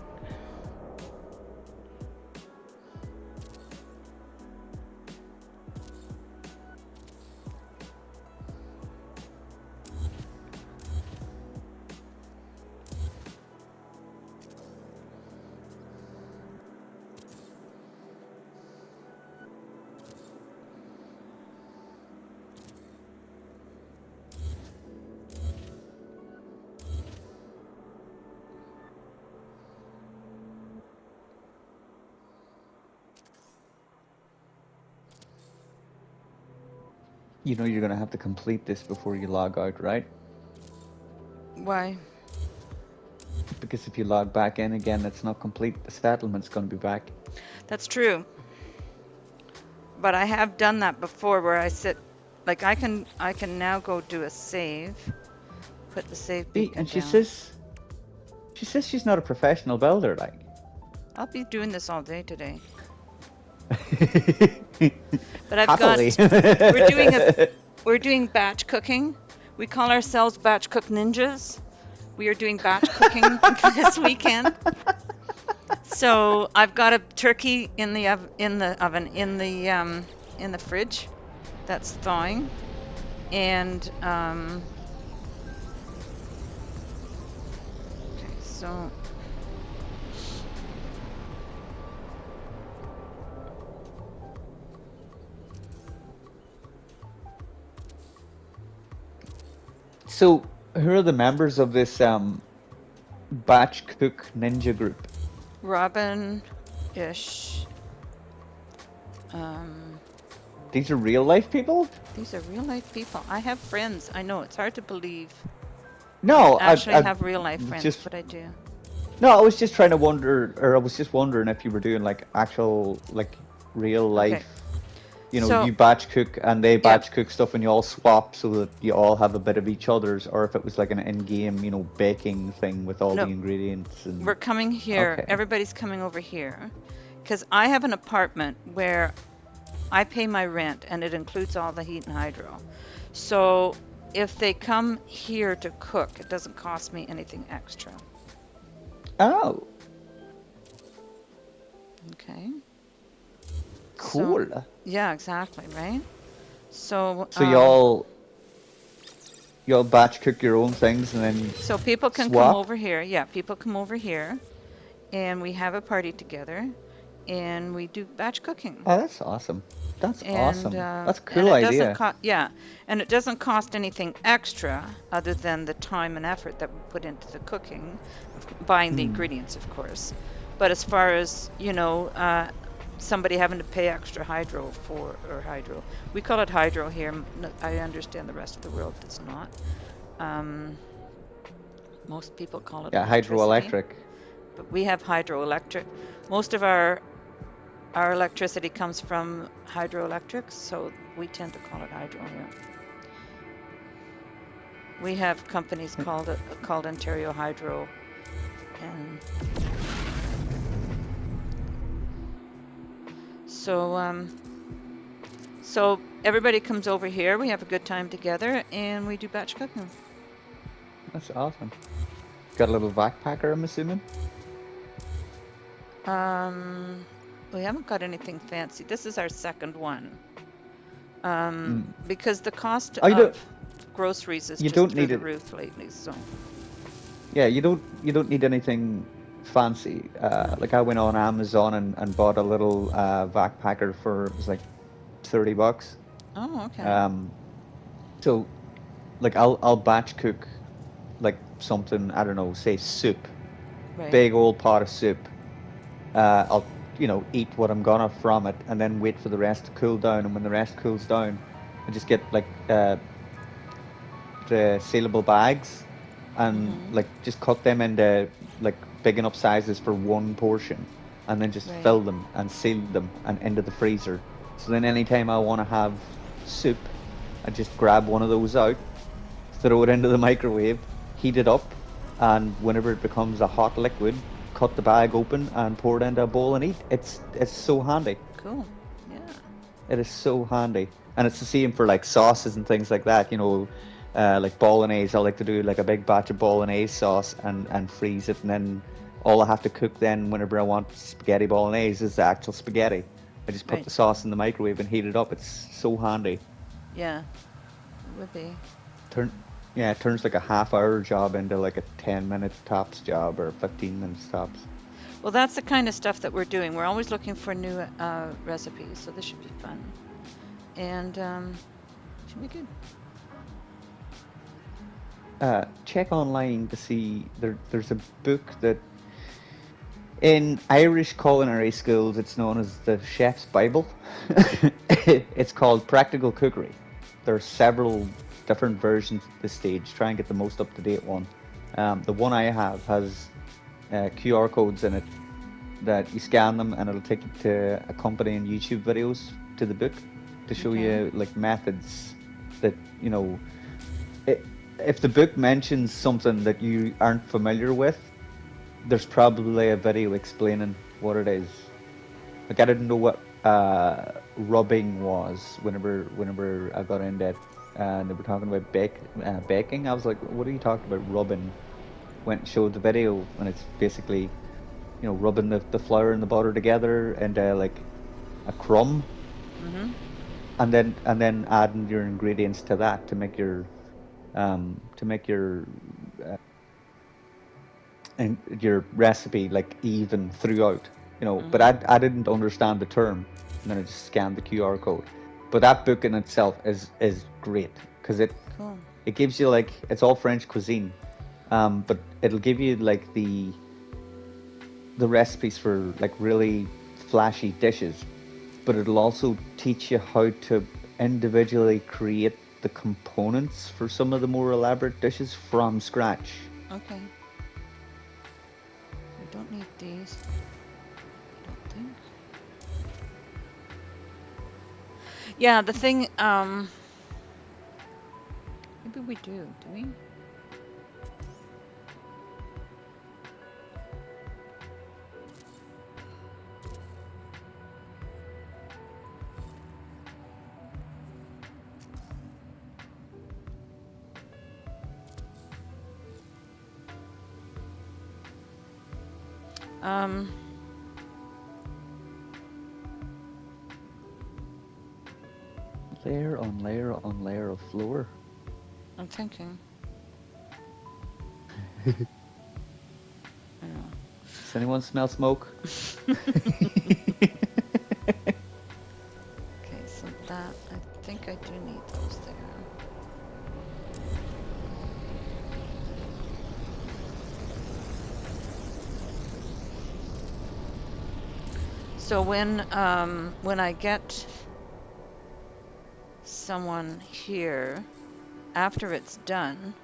You know you're gonna have to complete this before you log out, right? Why? Because if you log back in again, it's not complete. The settlement's gonna be back. That's true. But I have done that before where I sit Like I can now go do a save, put the save See, beacon and down. she says she's not a professional builder, like. I'll be doing this all day today. But I've Happily. got we're doing batch cooking. We call ourselves batch cook ninjas. We are doing batch cooking this weekend. So I've got a turkey in the oven in the fridge that's thawing, and okay, so So, who are the members of this batch cook ninja group? Robin, Ish, um, These are real life people? these are real life people. I have friends. I know it's hard to believe. No, I actually I have real life friends, just but I do. no. I was just trying to wonder, or I was just wondering if you were doing like actual, like real Okay. life. You know, So you batch cook and they yeah, batch cook stuff, and you all swap so that you all have a bit of each other's, or if it was like an in-game, baking thing with all no, the ingredients and. we're coming here. Okay. Everybody's coming over here because I have an apartment where I pay my rent and it includes all the heat and hydro. So if they come here to cook, it doesn't cost me anything extra. Oh, Okay. So cool. yeah, exactly, right? So So y'all batch cook your own things and then so people can come swap? over here. Yeah, people come over here and we have a party together and we do batch cooking. Oh, that's awesome. That's And awesome. That's a and cool it doesn't idea. cost, yeah, and it doesn't cost anything extra other than the time and effort that we put into the cooking, buying the Hmm. ingredients, of course. But as far as somebody having to pay extra hydro for or hydro, we call it hydro here. I understand the rest of the world does not. Um, Most people call it Yeah, electricity, hydroelectric. but we have hydroelectric. Most of our electricity comes from hydroelectrics, so we tend to call it hydro here. We have companies called Ontario Hydro, and so so everybody comes over here. We have a good time together, and we do batch cooking. That's awesome. Got a little backpacker, I'm assuming? Um, we haven't got anything fancy. This is our second one. Hmm. Because the cost Oh, of groceries is you just don't through need the it. roof lately. So Yeah, you don't need anything fancy. Like I went on Amazon and bought a little backpacker for it was like $30. oh, okay, Um, so like I'll batch cook like something, I don't know, say soup, right, big old pot of soup. I'll eat what I'm gonna from it, and then wait for the rest to cool down. And when the rest cools down, I just get like the sealable bags, and mm-hmm, like just cut them into like big enough sizes for one portion, and then just right, fill them and seal them and into the freezer. So then anytime I want to have soup, I just grab one of those out, throw it into the microwave, heat it up, and whenever it becomes a hot liquid, cut the bag open and pour it into a bowl and eat. It's so handy. cool, yeah, It is so handy, and it's the same for like sauces and things like that. Like bolognese. I like to do like a big batch of bolognese sauce and freeze it, and then all I have to cook then whenever I want spaghetti bolognese is the actual spaghetti. I just put right, the sauce in the microwave and heat it up. It's so handy. yeah, it would be. Turn Yeah, it turns like a half-hour job into like a 10-minute tops job or 15 minutes tops. Well, that's the kind of stuff that we're doing. We're always looking for new recipes, so this should be fun, and should be good. Check online to see there's a book that in Irish culinary schools it's known as the Chef's Bible. It's called Practical Cookery. There are several different versions at this stage. Try and get the most up-to-date one. The one I have has QR codes in it that you scan them and it'll take you to accompanying YouTube videos to the book to show Okay. you like methods you know, it, if the book mentions something that you aren't familiar with, there's probably a video explaining what it is. Like I didn't know what rubbing was whenever I got into it, and they were talking about baking. I was like, "What are you talking about rubbing?" Went and showed the video, and it's basically, rubbing the flour and the butter together into like a crumb, Mm-hmm. and then adding your ingredients to that to make your and your recipe like even throughout, but Mm-hmm. I didn't understand the term, and then I just scanned the QR code. But that book in itself is great because Cool. it gives you like it's all French cuisine, but it'll give you like the recipes for like really flashy dishes, but it'll also teach you how to individually create the components for some of the more elaborate dishes from scratch. Okay. We don't need these, I don't think. Yeah, the thing, maybe we do we? Um, Layer on layer on layer of flour. I'm thinking, yeah. Does anyone smell smoke? Okay, so that, I think I do need those there. So when I get someone here, after it's done,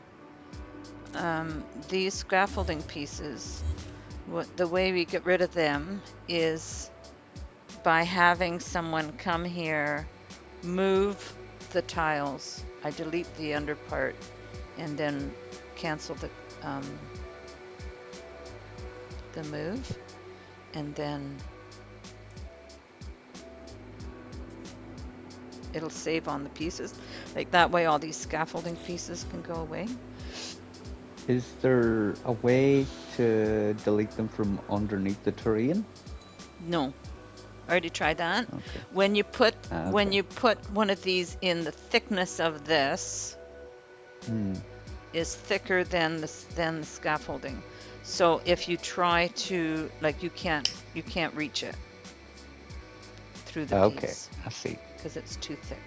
these scaffolding pieces, the way we get rid of them is by having someone come here, move the tiles. I delete the under part and then cancel the move, and then it'll save on the pieces. Like that way all these scaffolding pieces can go away. Is there a way to delete them from underneath the terrain? No, I already tried that. Okay. When you put when Okay. you put one of these in, the thickness of this Hmm. is thicker than the scaffolding. So if you try to, like, you can't reach it through the Okay. piece I see. because it's too thick.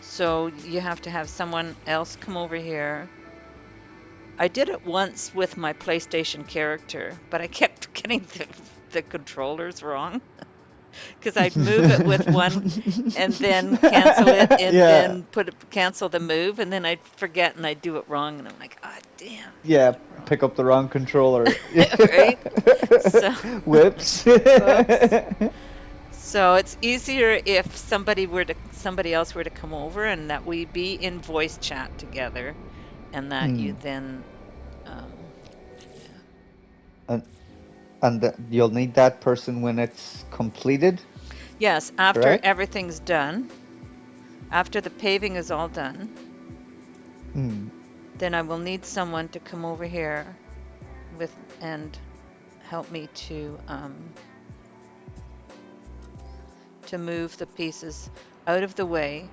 So you have to have someone else come over here. I did it once with my PlayStation character, but I kept getting the controllers wrong because I'd move it with one and then cancel it and Yeah. then cancel the move, and then I'd forget and I'd do it wrong, and I'm like, ah, damn, Yeah. did it wrong. Pick up the wrong controller. Right? So, Whoops. whoops. So it's easier if somebody else were to come over and that we be in voice chat together, and that you Hmm. then, um, And you'll need that person when it's completed, yes, after correct? everything's done, after the paving is all done, Hmm. then I will need someone to come over here with and help me to move the pieces out of the way,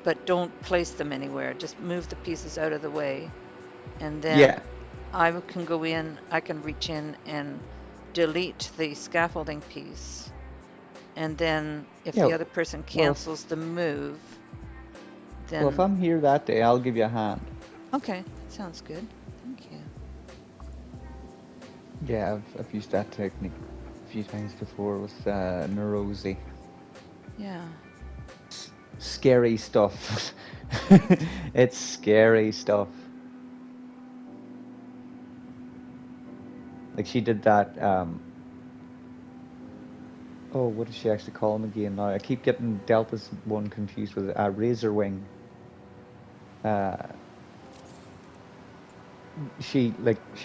but don't place them anywhere. Just move the pieces out of the way, and then Yeah. I can go in, I can reach in and delete the scaffolding piece. And then if Yeah. the other person Well, cancels the move, if then I'm here that day, I'll give you a hand. okay, sounds good. Thank you. Yeah, I've used that technique a few times before with Neurosi. Yeah, Scary stuff. right? It's scary stuff. Like she did that. oh, what does she actually call him again now? I keep getting Delta's one confused with Razor Wing. Uh, she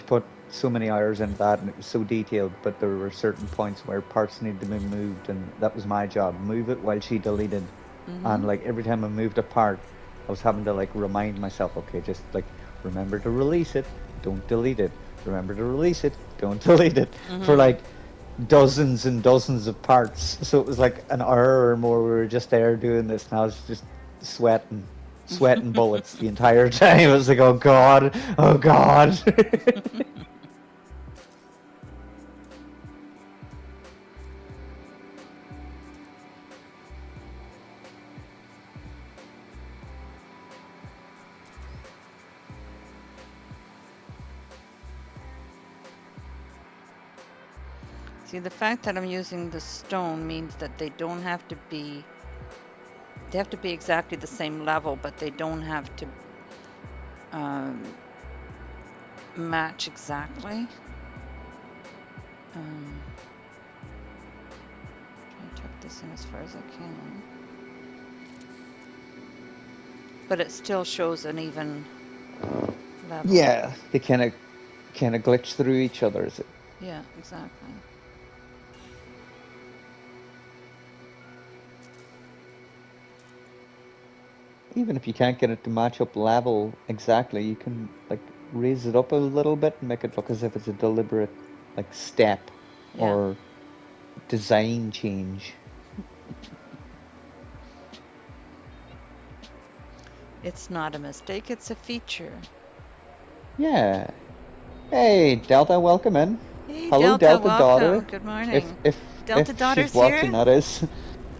put so many hours into that, and it was so detailed, but there were certain points where parts needed to be moved, and that was my job, move it while she deleted. Mm-hmm. And like every time I moved a part, I was having to like remind myself, okay, just like remember to release it, don't delete it, remember to release it, don't delete it, for Mm-hmm. like dozens and dozens of parts. So it was like an hour or more we were just there doing this, and I was just sweating bullets the entire time. I was like, oh god, oh god. See, the fact that I'm using the stone means that they have to be exactly the same level, but they don't have to um, match exactly. Try to tuck this in as far as I can. But it still shows an even level. Yeah, they kind of glitch through each other. Is it? Yeah, exactly. Even if you can't get it to match up level exactly, you can like raise it up a little bit and make it look as if it's a deliberate like step Yeah. or design change. It's not a mistake, it's a feature. Yeah. Hey, Delta, welcome in. Hey, Hello, Delta, Delta welcome. daughter. Good If morning. if Delta if she's daughter's watching, here? that is.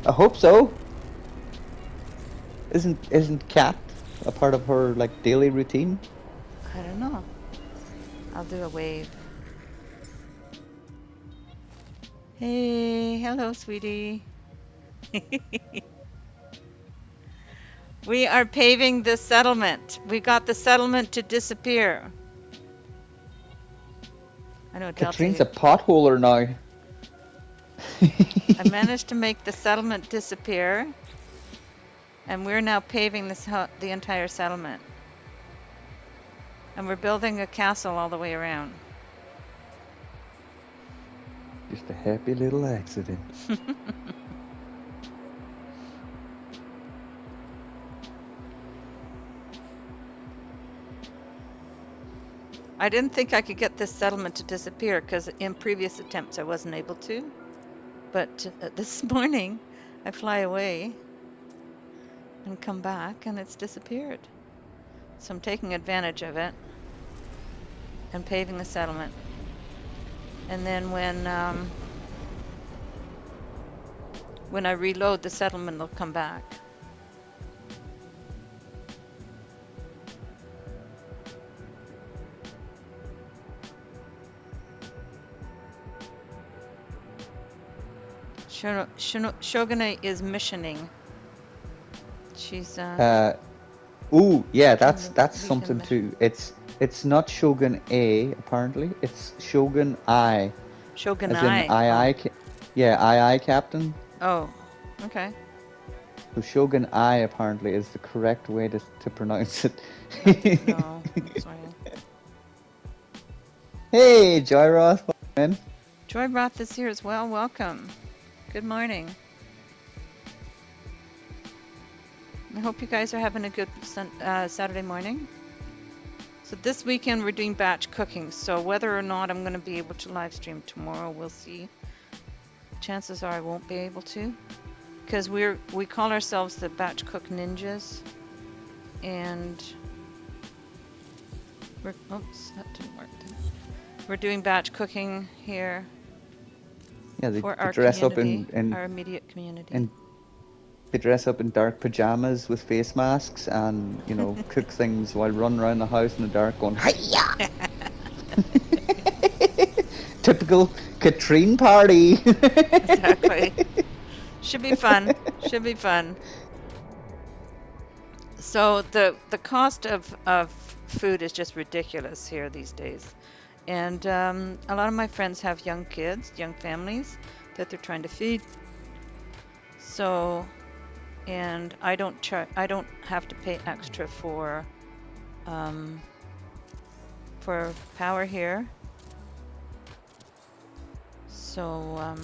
I hope so. Isn't cat a part of her like daily routine? I don't know. I'll do a wave. Hey, hello, sweetie. We are paving the settlement. We got the settlement to disappear. I know, Catrien's Delta. a potholer now. I managed to make the settlement disappear, and we're now paving the entire settlement. And we're building a castle all the way around. Just a happy little accident. I didn't think I could get this settlement to disappear because in previous attempts I wasn't able to. But this morning I fly away and come back and it's disappeared. So I'm taking advantage of it and paving the settlement. And then when I reload, the settlement will come back. Shogune is missioning. She's Ooh, yeah, doing that's the that's weekend something mission. too. It's not Shogun A apparently. It's Shogun I, as in Shogunai. II. Yeah, II captain. Oh, okay. So Shogun I apparently is the correct way to pronounce it. I didn't know. I'm sorry. Hey, Joyroth, welcome in. Joy Roth is here as well. Welcome. Good morning. I hope you guys are having a good Saturday morning. So this weekend we're doing batch cooking. So whether or not I'm going to be able to live stream tomorrow, we'll see. Chances are I won't be able to, because we call ourselves the Batch Cook Ninjas, and oops, that didn't work. We're doing batch cooking here. Yeah, for they our dress up community, in our immediate community. in they dress up in dark pajamas with face masks and cook things while running around the house in the dark going hiya. Typical Catrien party. Exactly. Should be fun. Should be fun. So the cost of food is just ridiculous here these days, and a lot of my friends have young kids, young families that they're trying to feed. So, and I don't have to pay extra for power here. So I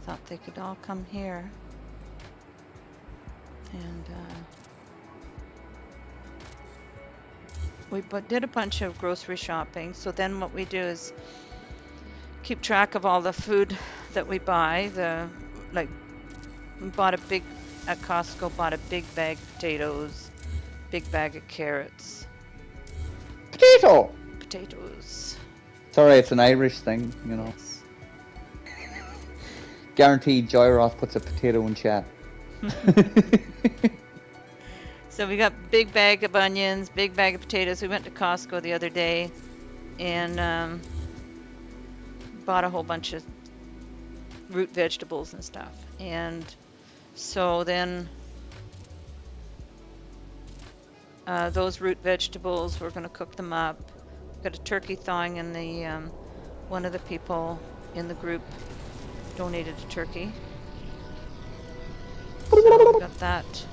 thought they could all come here. And we did a bunch of grocery shopping. So then what we do is keep track of all the food that we buy. We bought at Costco, bought a big bag of potatoes, big bag of carrots, Potato! potatoes. Sorry, it's an Irish thing, you know. Yes. Guaranteed Joy Roth puts a potato in chat. So we got big bag of onions, big bag of potatoes. We went to Costco the other day and bought a whole bunch of root vegetables and stuff. And so then those root vegetables, we're going to cook them up. Got a turkey thawing in the one of the people in the group donated a turkey. So we got that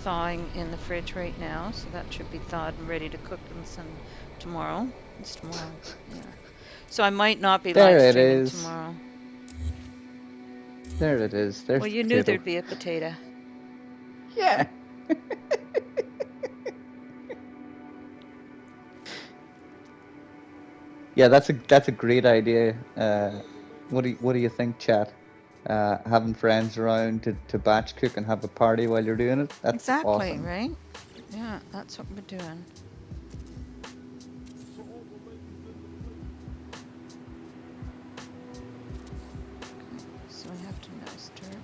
thawing in the fridge right now, so that should be thawed and ready to cook and send tomorrow. It's tomorrow. Yeah. So I might not be There live it streaming is. tomorrow. There it is. There's Well, the you knew potato. there'd be a potato. Yeah. Yeah, that's a great idea. What do you think, chat? Having friends around to batch cook and have a party while you're doing it. That's Exactly, awesome. right? Yeah, that's what we're doing. So we have to now start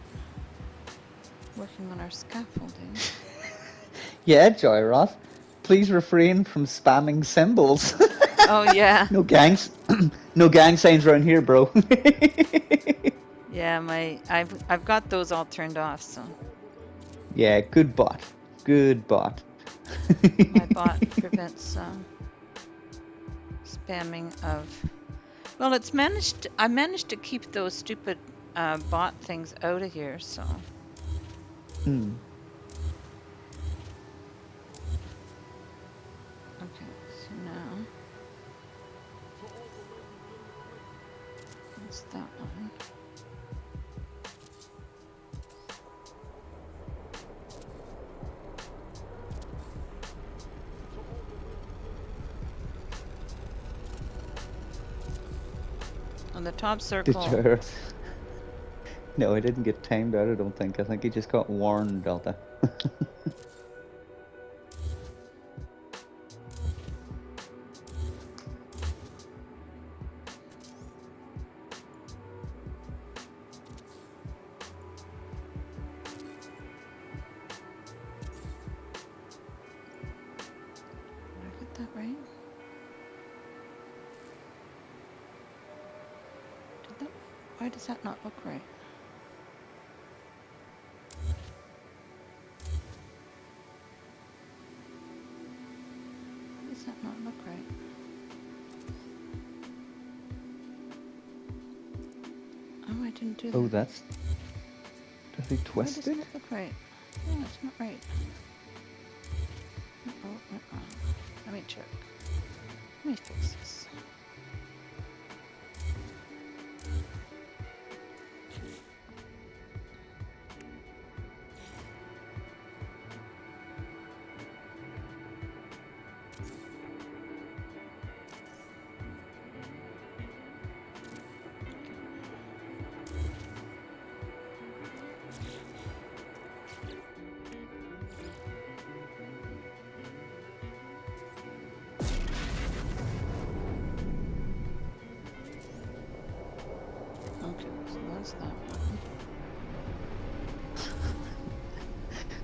working on our scaffolding. Yeah, Joy Roth. Please refrain from spamming symbols. Oh yeah. No gangs, no gang signs around here, bro. Yeah, I've got those all turned off, so Yeah, good bot. Good bot. my bot prevents spamming of. Well, I managed to keep those stupid bot things out of here, so. Hmm. Okay, so now that's that one. On the top Did circle. you? No, he didn't get timed out, I don't think. I think he just got warned, Delta. Did I get that right? Why does that not look right? Why does that not look right? Oh, I didn't do that. Oh, that's... Did he Why twist doesn't it? it look right? No, it's not right. Uh-oh. Let me check. Let me fix this. Okay, so that's that one.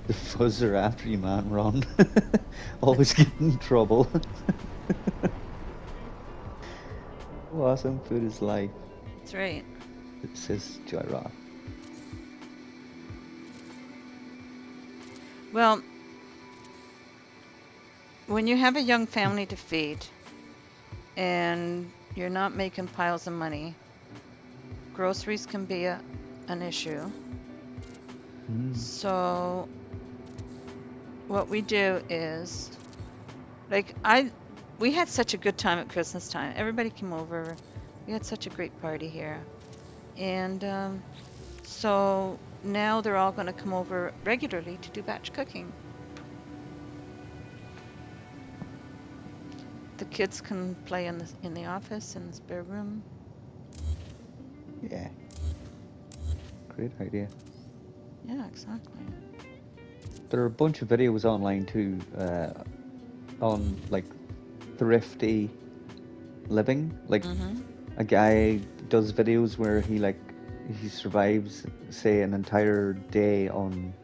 The fuzz are after you, man, Ron. Always getting in trouble. Awesome food is life. That's right. It says Joy Roth. Well, when you have a young family to feed and you're not making piles of money, groceries can be a an issue. Mm. So what we do is, like, we had such a good time at Christmas time. Everybody came over. We had such a great party here. And so now they're all going to come over regularly to do batch cooking. The kids can play in the office in the spare room. Yeah, great idea. Yeah, exactly. There are a bunch of videos online too, on like thrifty living. Like Mm-hmm. a guy does videos where he survives, say, an entire day on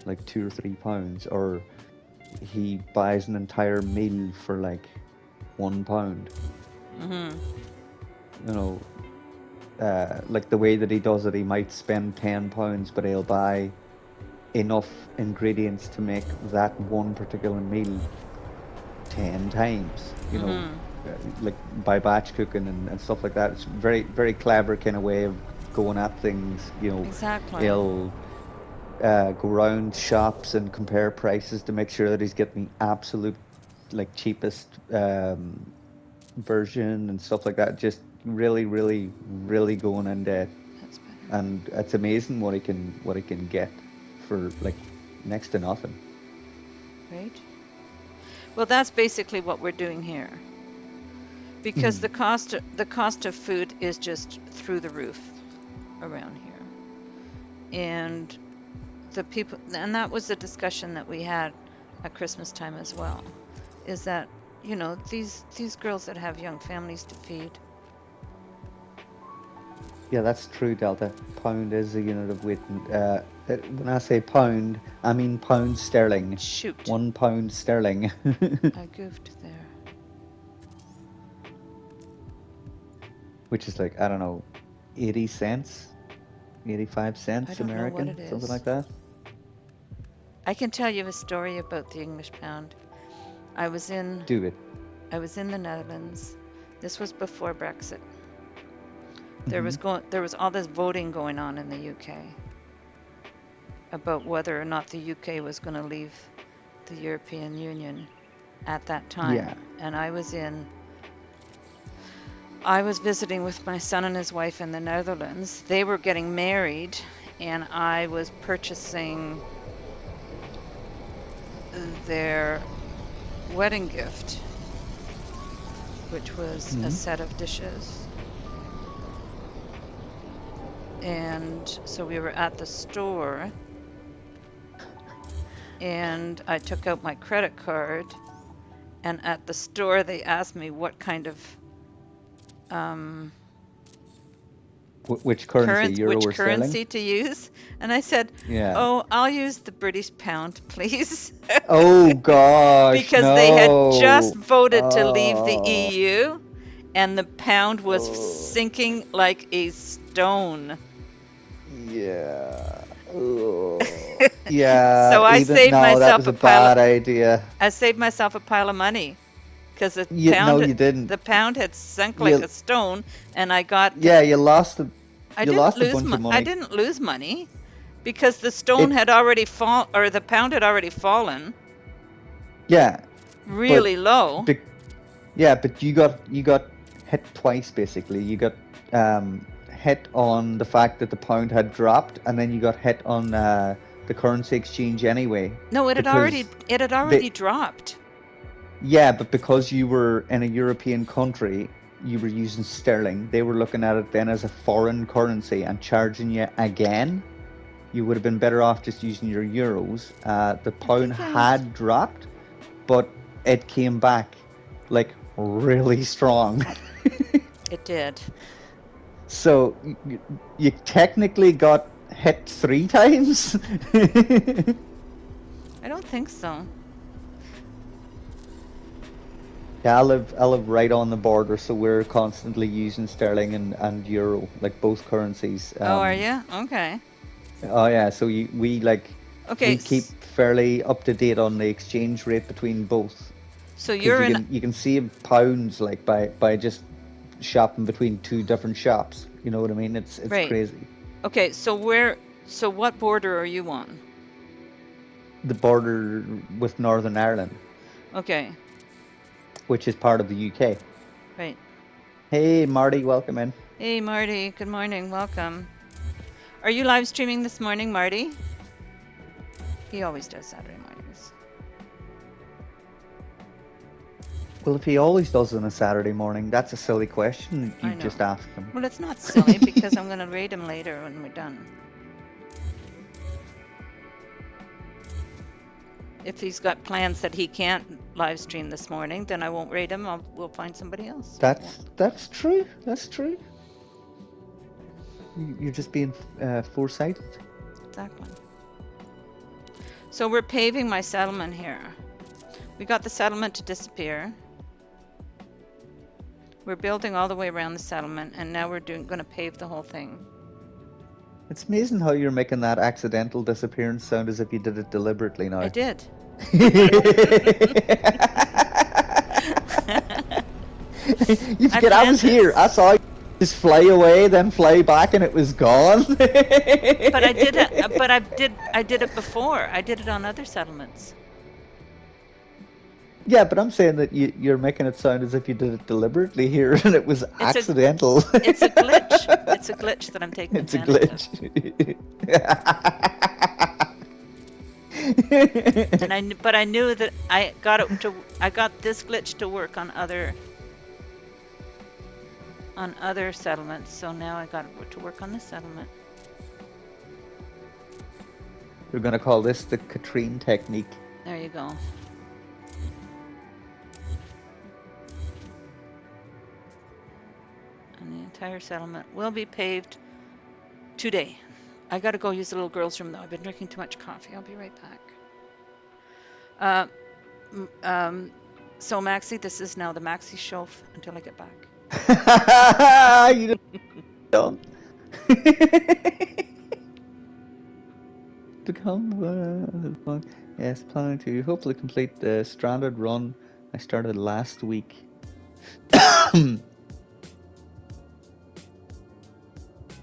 like £2 or £3, or he buys an entire meal for like £1. Mm-hmm. You know, like the way that he does it, he might spend £10, but he'll buy enough ingredients to make that one particular meal 10 times. Mm-hmm. Like by batch cooking and stuff like that. It's very, very clever kind of way of going at things. Exactly. He'll go around shops and compare prices to make sure that he's getting the absolute like cheapest version and stuff like that. Just really, really, really going in depth, That's better. and it's amazing what he can get for like next to nothing. Right? Well, that's basically what we're doing here. Because Mhm. the cost of food is just through the roof around here. And that was the discussion that we had at Christmas time as well, is that, these girls that have young families to feed. Yeah, that's true, Delta. Pound is a unit of weight. When I say pound, I mean pound sterling. Shoot, £1 sterling. I goofed there. Which is like, I don't know, 80 cents, 85 I cents don't know what American, it something is. like that. I can tell you a story about the English pound. I was in Do it. I was in the Netherlands. This was before Brexit. Hmm. There was all this voting going on in the UK about whether or not the UK was going to leave the European Union at that Yeah. time. And I was visiting with my son and his wife in the Netherlands. They were getting married, and I was purchasing their wedding gift, which was a Hmm. set of dishes. And so we were at the store, and I took out my credit card, and at the store they asked me what kind of um, Which currency, euro which or sterling? currency to use, and I said, Yeah. "Oh, I'll use the British pound, please," Oh gosh, because they had just no. voted to leave the Oh. EU, and the pound was Oh. sinking like a stone. Yeah. Oh. Yeah, So even no, that was a bad idea. I saved myself a pile of money because No, you didn't. the pound had sunk like You a stone, and I got Yeah, you lost you lost a bunch of I money. didn't lose money because the stone It had already or the pound had already fallen Yeah, but really low. be, yeah, but you got hit twice basically. You got hit on the fact that the pound had dropped, and then you got hit on the currency exchange anyway, No, because it had they already dropped. yeah, but because you were in a European country, you were using sterling. They were looking at it then as a foreign currency and charging you again. You would have been better off just using your euros. The I pound think I had dropped, but it came back like really strong. it did. So you technically got hit 3 times. I don't think so. Yeah, I live right on the border, so we're constantly using sterling and euro, like both currencies. Oh, are you? Okay. Oh yeah, so we Okay. keep fairly up to date on the exchange rate between both, So because you're you in can save pounds by just shopping between two different shops. You know what I mean? It's right. crazy. Okay, so what border are you on? The border with Northern Ireland, Okay, which is part of the UK. right. Hey, Marty, welcome in. Hey, Marty. Good morning. Welcome. Are you live streaming this morning, Marty? He always does Saturday mornings. Well, if he always does it on a Saturday morning, that's a silly question I you've know. just asked him. Well, it's not silly because I'm going to rate him later when we're done. If he's got plans that he can't live stream this morning, then I won't rate him. We'll find somebody else. That's true. That's true. You're just being foresighted. Exactly. So we're paving my settlement here. We got the settlement to disappear. We're building all the way around the settlement, and now we're going to pave the whole thing. It's amazing how you're making that accidental disappearance sound as if you did it deliberately now. I did. You forget I was here. I saw you just fly away, then fly back, and it was gone. But I did it. But I did it before. I did it on other settlements. Yeah, but I'm saying that you're making it sound as if you did it deliberately here, and it was accidental. It's a glitch. It's a glitch that I'm taking It's a advantage glitch. of. But I knew that I got this glitch to work on other settlements. So now I got it to work on this settlement. We're gonna call this the Catrien technique. There you go. And the entire settlement will be paved today. I got to go use the little girl's room, though. I've been drinking too much coffee. I'll be right back. So, Maxie, this is now the Maxie show until I get back. You don't. To come, yes, planning to hopefully complete the stranded run I started last week.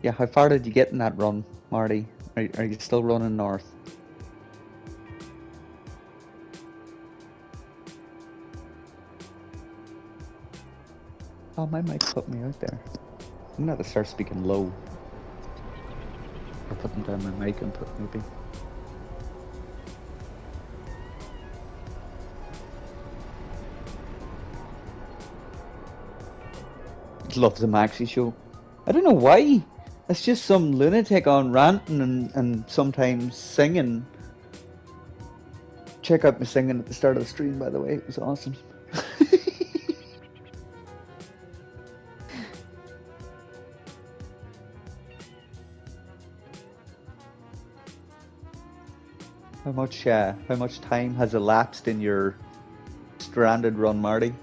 Yeah, how far did you get in that run, Marty? Are you still running north? Oh, my mic put me out there. I'm gonna have to start speaking low. Or putting down my mic input, maybe. Love the Maxi show. I don't know why. It's just some lunatic on ranting and sometimes singing. Check out me singing at the start of the stream, by the way. It was awesome. How much time has elapsed in your stranded run, Marty?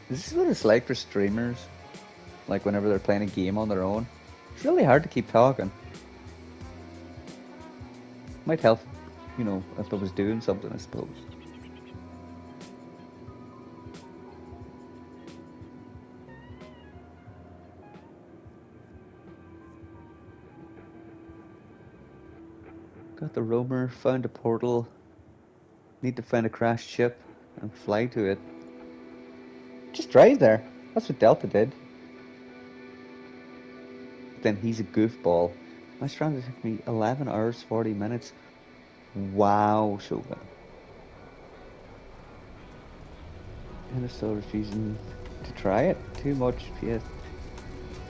This is what it's like for streamers. Like whenever they're playing a game on their own. It's really hard to keep talking. Might help, you know, if I was doing something, I suppose. Got the roamer, found a portal. Need to find a crashed ship and fly to it. Just drive there. That's what Delta did. Then he's a goofball. My stranded took me 11 hours, 40 minutes. Wow, Shogun. And it's still refusing to try it. Too much PS.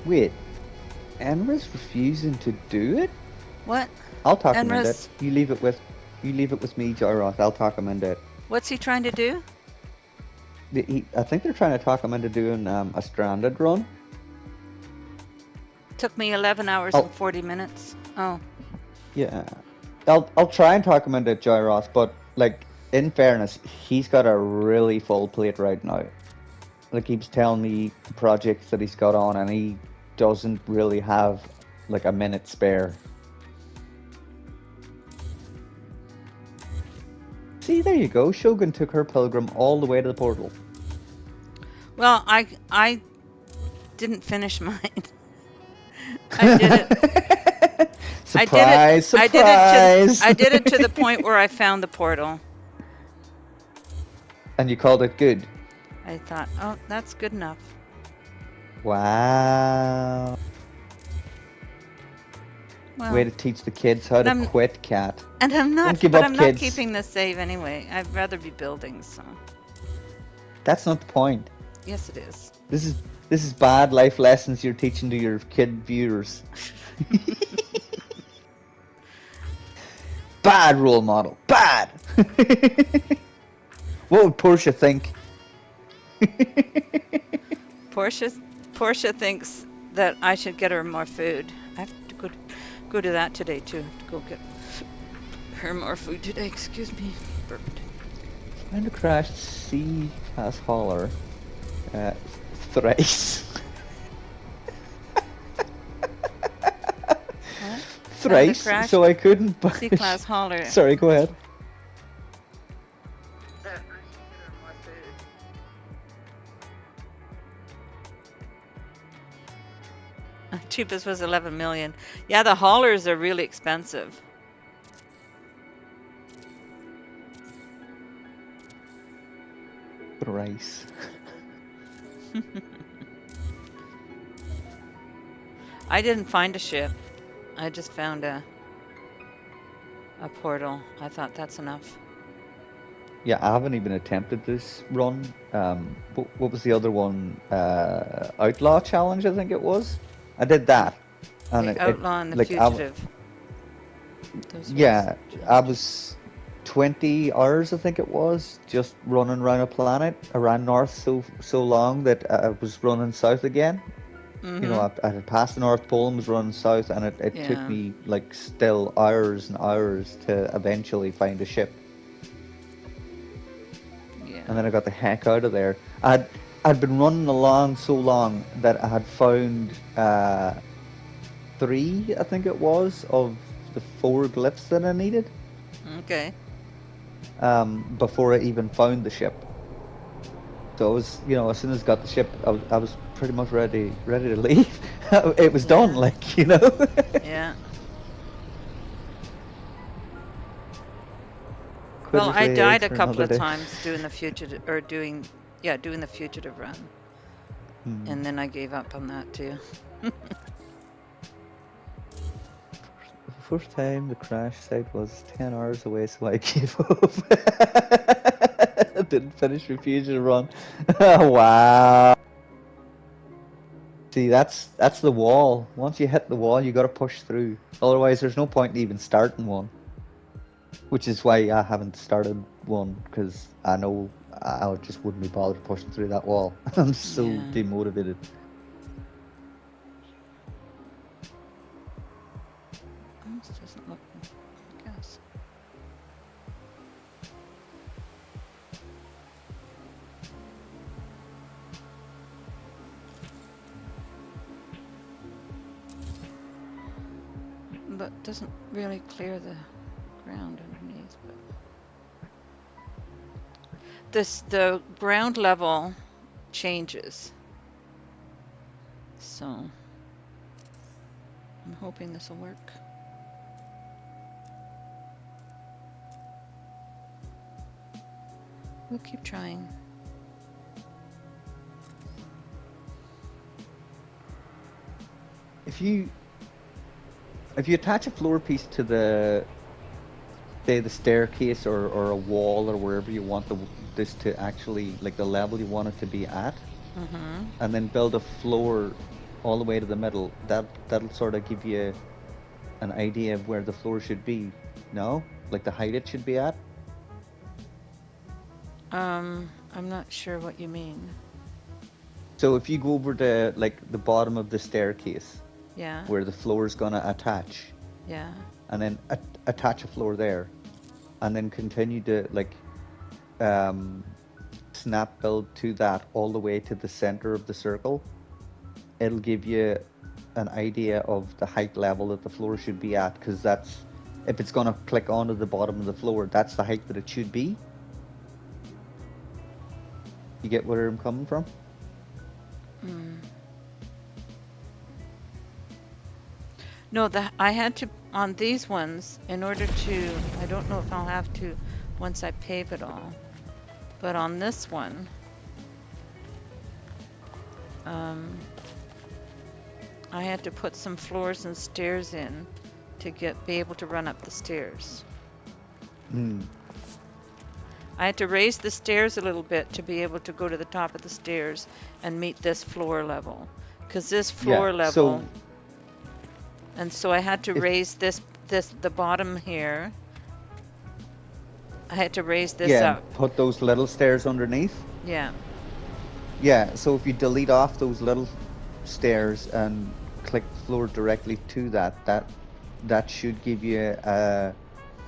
Wait, Enra's refusing to do it? What? I'll talk him into Enra's- it. You leave it with me, Joyroth. I'll talk him into it. What's he trying to do? I think they're trying to talk him into doing a stranded run. Took me 11 hours and 40 minutes. Oh. Yeah. I'll try and talk him into it, Joyroth, but like in fairness, he's got a really full plate right now. Like he was telling me the projects that he's got on, and he doesn't really have like a minute spare. See, there you go. Shogun took her pilgrim all the way to the portal. Well, I didn't finish mine. I did it. I did it. Surprise, I did it to. surprise! I did it to the point where I found the portal. And you called it good. I thought, oh, that's good enough. Wow. Well, Way to teach the kids how to I'm- quit, Cat. and I'm not. Don't give But up, I'm not kids. keeping this save anyway. I'd rather be building. So That's not the point. yes, it is. This is bad life lessons you're teaching to your kid viewers. Bad role model. Bad. What would Portia think? Portia thinks that I should get her more food. I have to go to that today too. To go get her more food today. Excuse me. Burped. Found a crashed C-class hauler. Thrice. What? Thrice. crashed So I couldn't buy. C-class hauler. Sorry, go ahead. That I should get her more food. Cheapest was 11 million. Yeah, the haulers are really expensive. Thrice. I didn't find a ship. I just found a portal. I thought that's enough. Yeah, I haven't even attempted this run. What was the other one? Outlaw Challenge, I think it was. I did that, and The Outlaw and the like, Fugitive. Those yeah, ones. I was 20 hours, I think it was, just running around a planet. I ran north so long that I was running south again. You know, I had passed the North Pole and was running south, and it Yeah. took me like still hours and hours to eventually find a ship. Yeah. And then I got the heck out of there. I'd been running along so long that I had found 3, I think it was, of the 4 glyphs that I needed Okay. before I even found the ship. So I was, you know, as soon as I got the ship, I was pretty much ready to leave. It was done, Yeah. like, you know. Yeah. Quit Well, as I late died a for couple another of day. times doing the fugitive, or doing the fugitive run, and then I gave up on that too. First time the crash site was 10 hours away, so I gave up. Didn't finish my fugitive run. Wow. See, that's the wall. Once you hit the wall, you got to push through. Otherwise, there's no point in even starting one. Which is why I haven't started one, because I know I just wouldn't be bothered pushing through that wall. I'm so Yeah. demotivated. This doesn't look. I guess. But doesn't really clear the ground underneath. But the ground level changes. So I'm hoping this will work. We'll keep trying. If you attach a floor piece to the, say, the staircase or a wall or wherever you want this to actually, like the level you want it to be at, and then build a floor all the way to the middle, that'll sort of give you an idea of where the floor should be. No? Like the height it should be at? I'm not sure what you mean. So if you go over to like the bottom of the staircase Yeah. where the floor is gonna attach, Yeah. and then attach a floor there, and then continue to like snap build to that all the way to the center of the circle, it'll give you an idea of the height level that the floor should be at, because that's, if it's going to click onto the bottom of the floor, that's the height that it should be. You get where I'm coming from? Mm. No, I had to, on these ones, in order to, I don't know if I'll have to once I pave it all, but on this one, I had to put some floors and stairs in to be able to run up the stairs. Mm. I had to raise the stairs a little bit to be able to go to the top of the stairs and meet this floor level, because this Yeah. floor level, So and so I had to if raise the bottom here. I had to raise this yeah, up. and put those little stairs underneath. Yeah. Yeah. So if you delete off those little stairs and click floor directly to that, that should give you the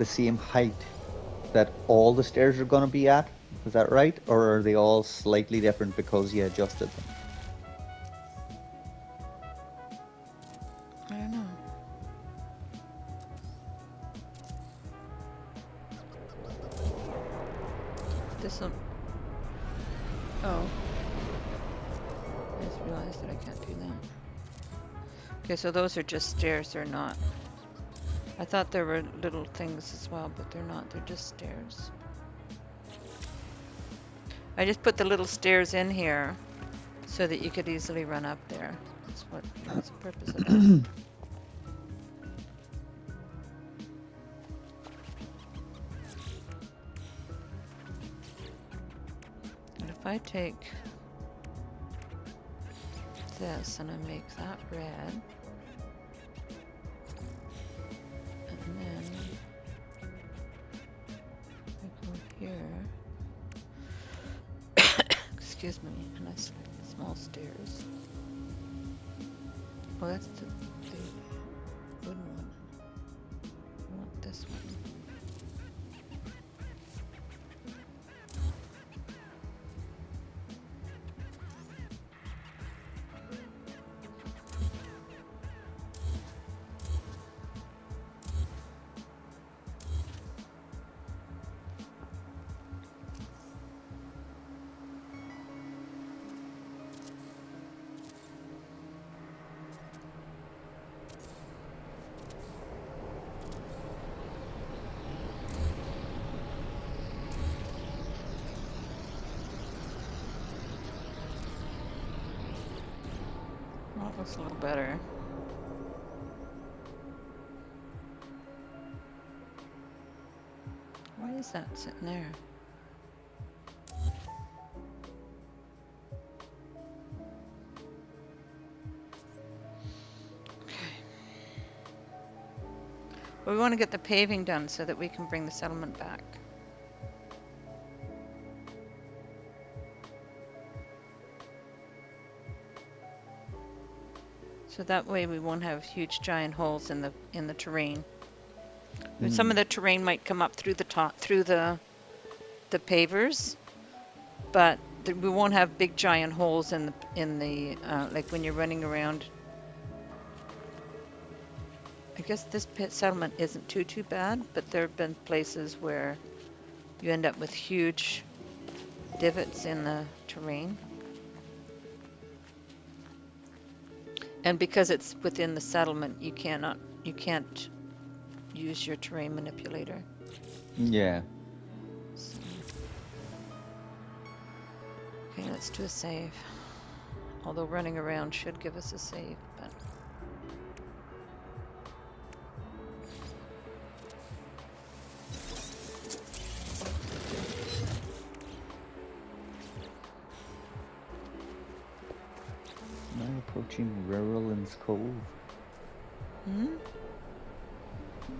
same height that all the stairs are going to be at. Is that right? Or are they all slightly different because you adjusted them? I don't know. This will. Oh. I just realized that I can't do that. Okay, so those are just stairs, they're not. I thought there were little things as well, but they're not, they're just stairs. I just put the little stairs in here so that you could easily run up there. That's the purpose of that. And if I take this and I make that red, and then I go here, excuse me, and I select the small stairs. Oh, that's the wooden one. I want this one. Well, that looks a little better. Why is that sitting there? Okay. Well, we want to get the paving done so that we can bring the settlement back. So that way we won't have huge giant holes in the terrain. Some of the terrain might come up through the top, through the pavers, but we won't have big giant holes in the like when you're running around. I guess this pit settlement isn't too bad, but there have been places where you end up with huge divots in the terrain. And because it's within the settlement, you can't use your terrain manipulator. Yeah. So. Okay, let's do a save. Although running around should give us a save, but Now approaching Ruralins Cove.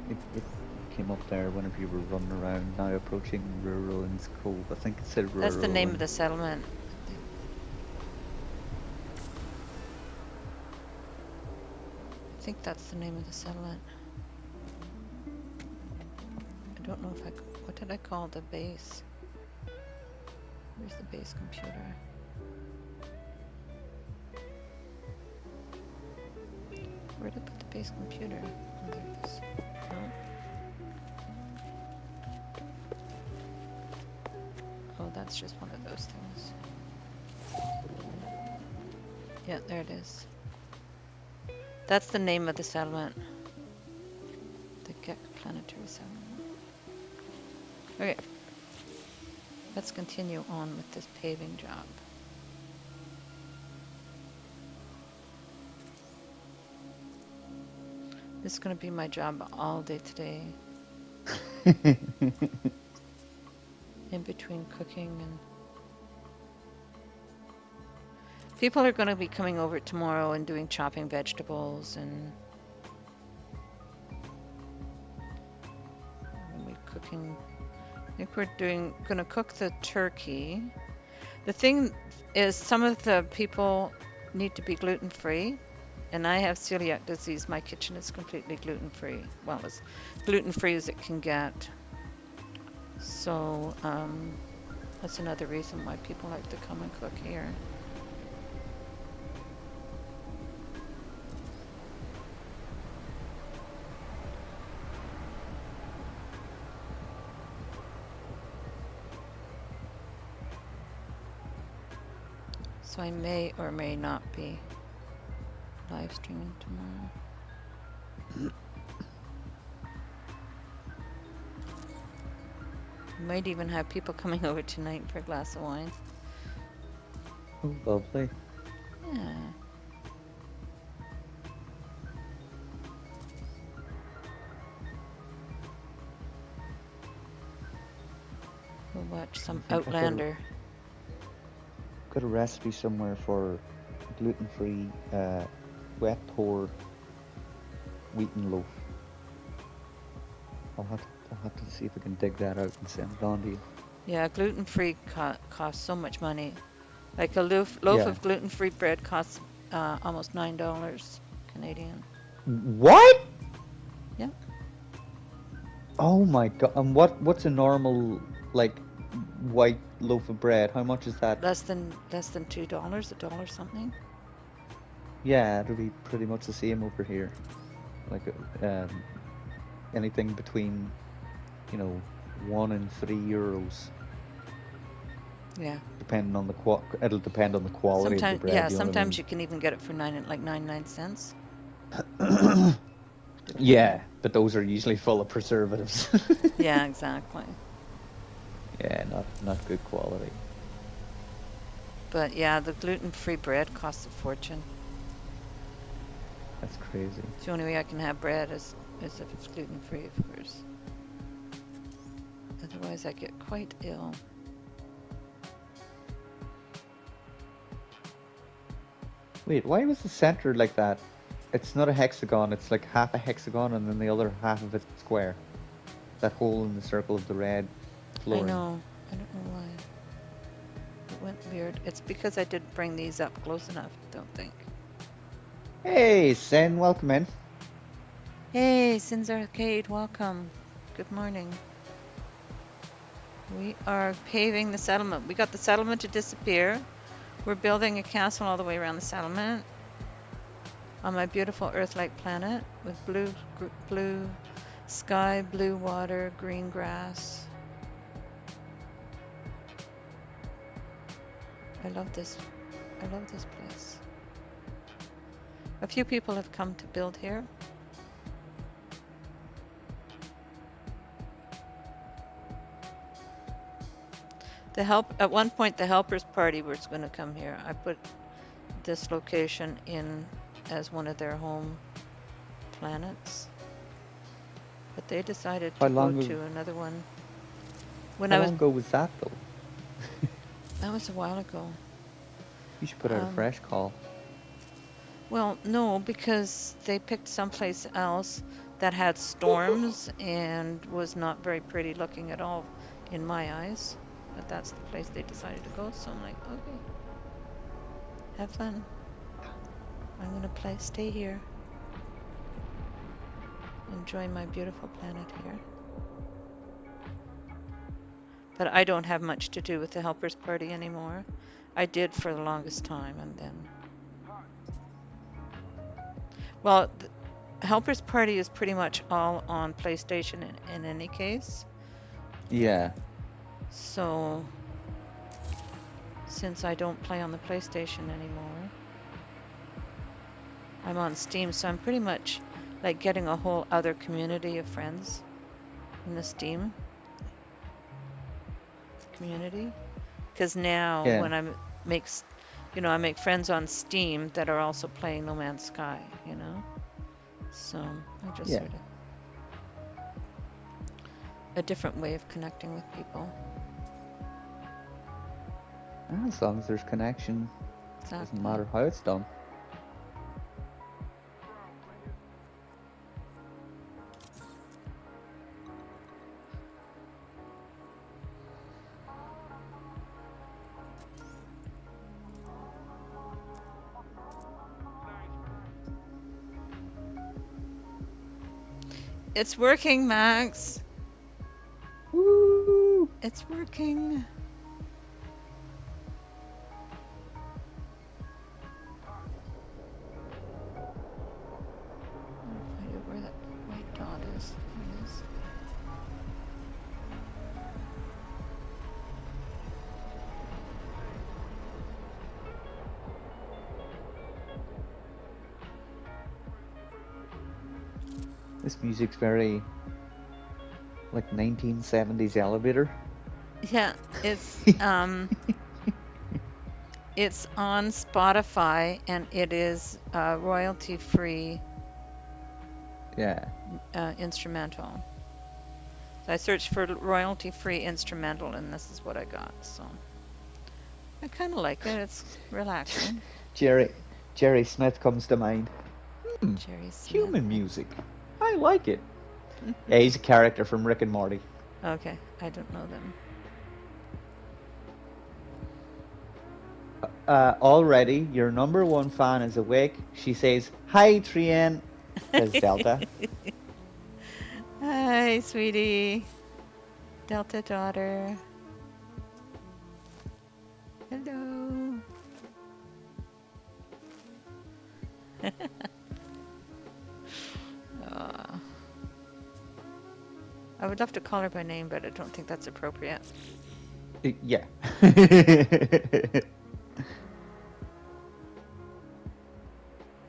It came up there whenever you were running around. Now approaching Ruralins Cove. I think it said Ruralins. That's the name of the settlement. I think that's the name of the settlement. I don't know if what did I call the base? Where's the base computer? Where did I put the base computer? Oh, there it is. No. Oh, that's just one of those things. Yeah, there it is. That's the name of the settlement. The Gek Planetary Settlement. Okay. Let's continue on with this paving job. This is going to be my job all day today, in between cooking and... People are going to be coming over tomorrow and doing chopping vegetables and we'll be cooking. I think we're going to cook the turkey. The thing is, some of the people need to be gluten-free, and I have celiac disease. My kitchen is completely gluten-free. Well, as gluten-free as it can get. So that's another reason why people like to come and cook here. So I may or may not be live streaming tomorrow. Might even have people coming over tonight for a glass of wine. Oh, lovely. Yeah. We'll watch some I think Outlander. got a recipe somewhere for gluten-free wet pour wheaten loaf. I'll have to see if I can dig that out and send it on to you. Yeah, gluten-free costs so much money. Like a loaf Yeah. of gluten-free bread costs almost $9 Canadian. What? Yeah. Oh my god! And what's a normal like white loaf of bread? How much is that? Less than $2, $1 something. Yeah, it'll be pretty much the same over here. Like anything between, you know, €1 and €3. Yeah. Depending on it'll depend on the quality of the Sometimes, bread. yeah, You know what I sometimes mean? you can even get it for 99 cents. Yeah, but those are usually full of preservatives. Yeah, exactly. Yeah, not good quality. But yeah, the gluten-free bread costs a fortune. That's crazy. The only way I can have bread is if it's gluten-free, of course. Otherwise, I get quite ill. Wait, why was the center like that? It's not a hexagon, it's like half a hexagon and then the other half of it's square. That hole in the circle of the red flooring. I know. I don't know why. It went weird. It's because I didn't bring these up close enough, I don't think. Hey, Sen, welcome in. Hey, Sins Arcade, welcome. Good morning. We are paving the settlement. We got the settlement to disappear. We're building a castle all the way around the settlement on my beautiful Earth-like planet with blue sky, blue water, green grass. I love this place. A few people have come to build here. At one point, the Helpers Party was going to come here. I put this location in as one of their home planets, but they decided to go to another one. How long ago was that though? That was a while ago. You should put out a fresh call. Well, no, because they picked someplace else that had storms and was not very pretty looking at all in my eyes. But that's the place they decided to go, so I'm like, okay, have fun. I'm gonna stay here. Enjoy my beautiful planet here. But I don't have much to do with the Helpers Party anymore. I did for the longest time, and then... Well, Helper's Party is pretty much all on PlayStation in any case. Yeah. So since I don't play on the PlayStation anymore, I'm on Steam, so I'm pretty much like getting a whole other community of friends in the Steam community. Because now Yeah. when makes, I make friends on Steam that are also playing No Man's Sky, So I just Yeah. sort of a different way of connecting with people. As long as there's connection, doesn't Exactly. matter how it's done. It's working, Max. Woo! It's working. I'll find out where that white dot is. There it is. This music's very like 1970s elevator. Yeah, it's on Spotify and it is royalty-free Yeah. instrumental. So I searched for royalty-free instrumental and this is what I got. So I kind of like it. It's relaxing. Jerry Smith comes to mind. Jerry Smith. Human music. I like it. Yeah, he's a character from Rick and Morty. Okay, I don't know them. Already, your number one fan is awake. She says, "Hi, Trien," says Delta. Hi, sweetie. Delta daughter. Hello. Aw. I would love to call her by name, but I don't think that's appropriate. Yeah.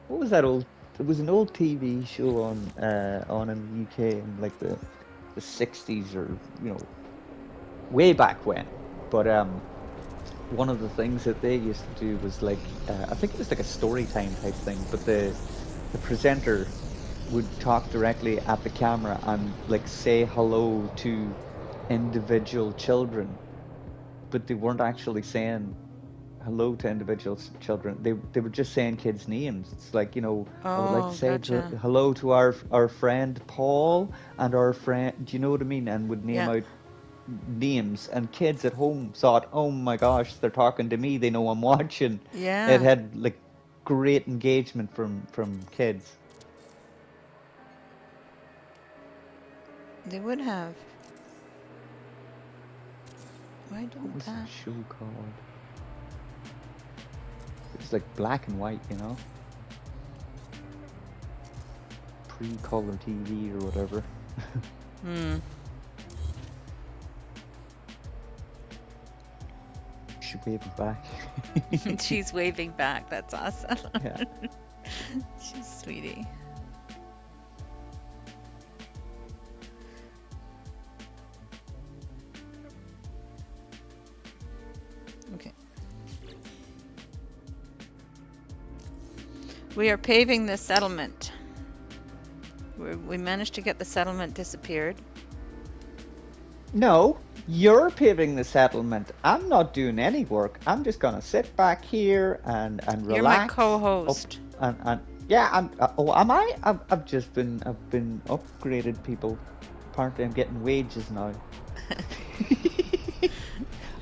What was that old? It was an old TV show on in the UK in like the 60s or way back when. But one of the things that they used to do was like I think it was like a story time type thing, but the presenter would talk directly at the camera and like say hello to individual children, but they weren't actually saying hello to individual children. They were just saying kids' names. It's like, I would like to Oh, say gotcha. hello to our friend Paul and our friend, do you know what I mean? And would name Yeah. out names, and kids at home thought, oh my gosh, they're talking to me. They know I'm watching. It Yeah, had like great engagement from kids. they would have. Why What don't was that that? show called? It's like black and white, pre-color TV or whatever. Hmm. She waving back. She's waving back. That's awesome. Yeah. She's sweetie. Okay. We are paving the settlement. We managed to get the settlement disappeared. No, you're paving the settlement. I'm not doing any work. I'm just gonna sit back here and You're my relax. co-host. And yeah, oh, am I? I've been upgraded, people. Apparently, I'm getting wages now.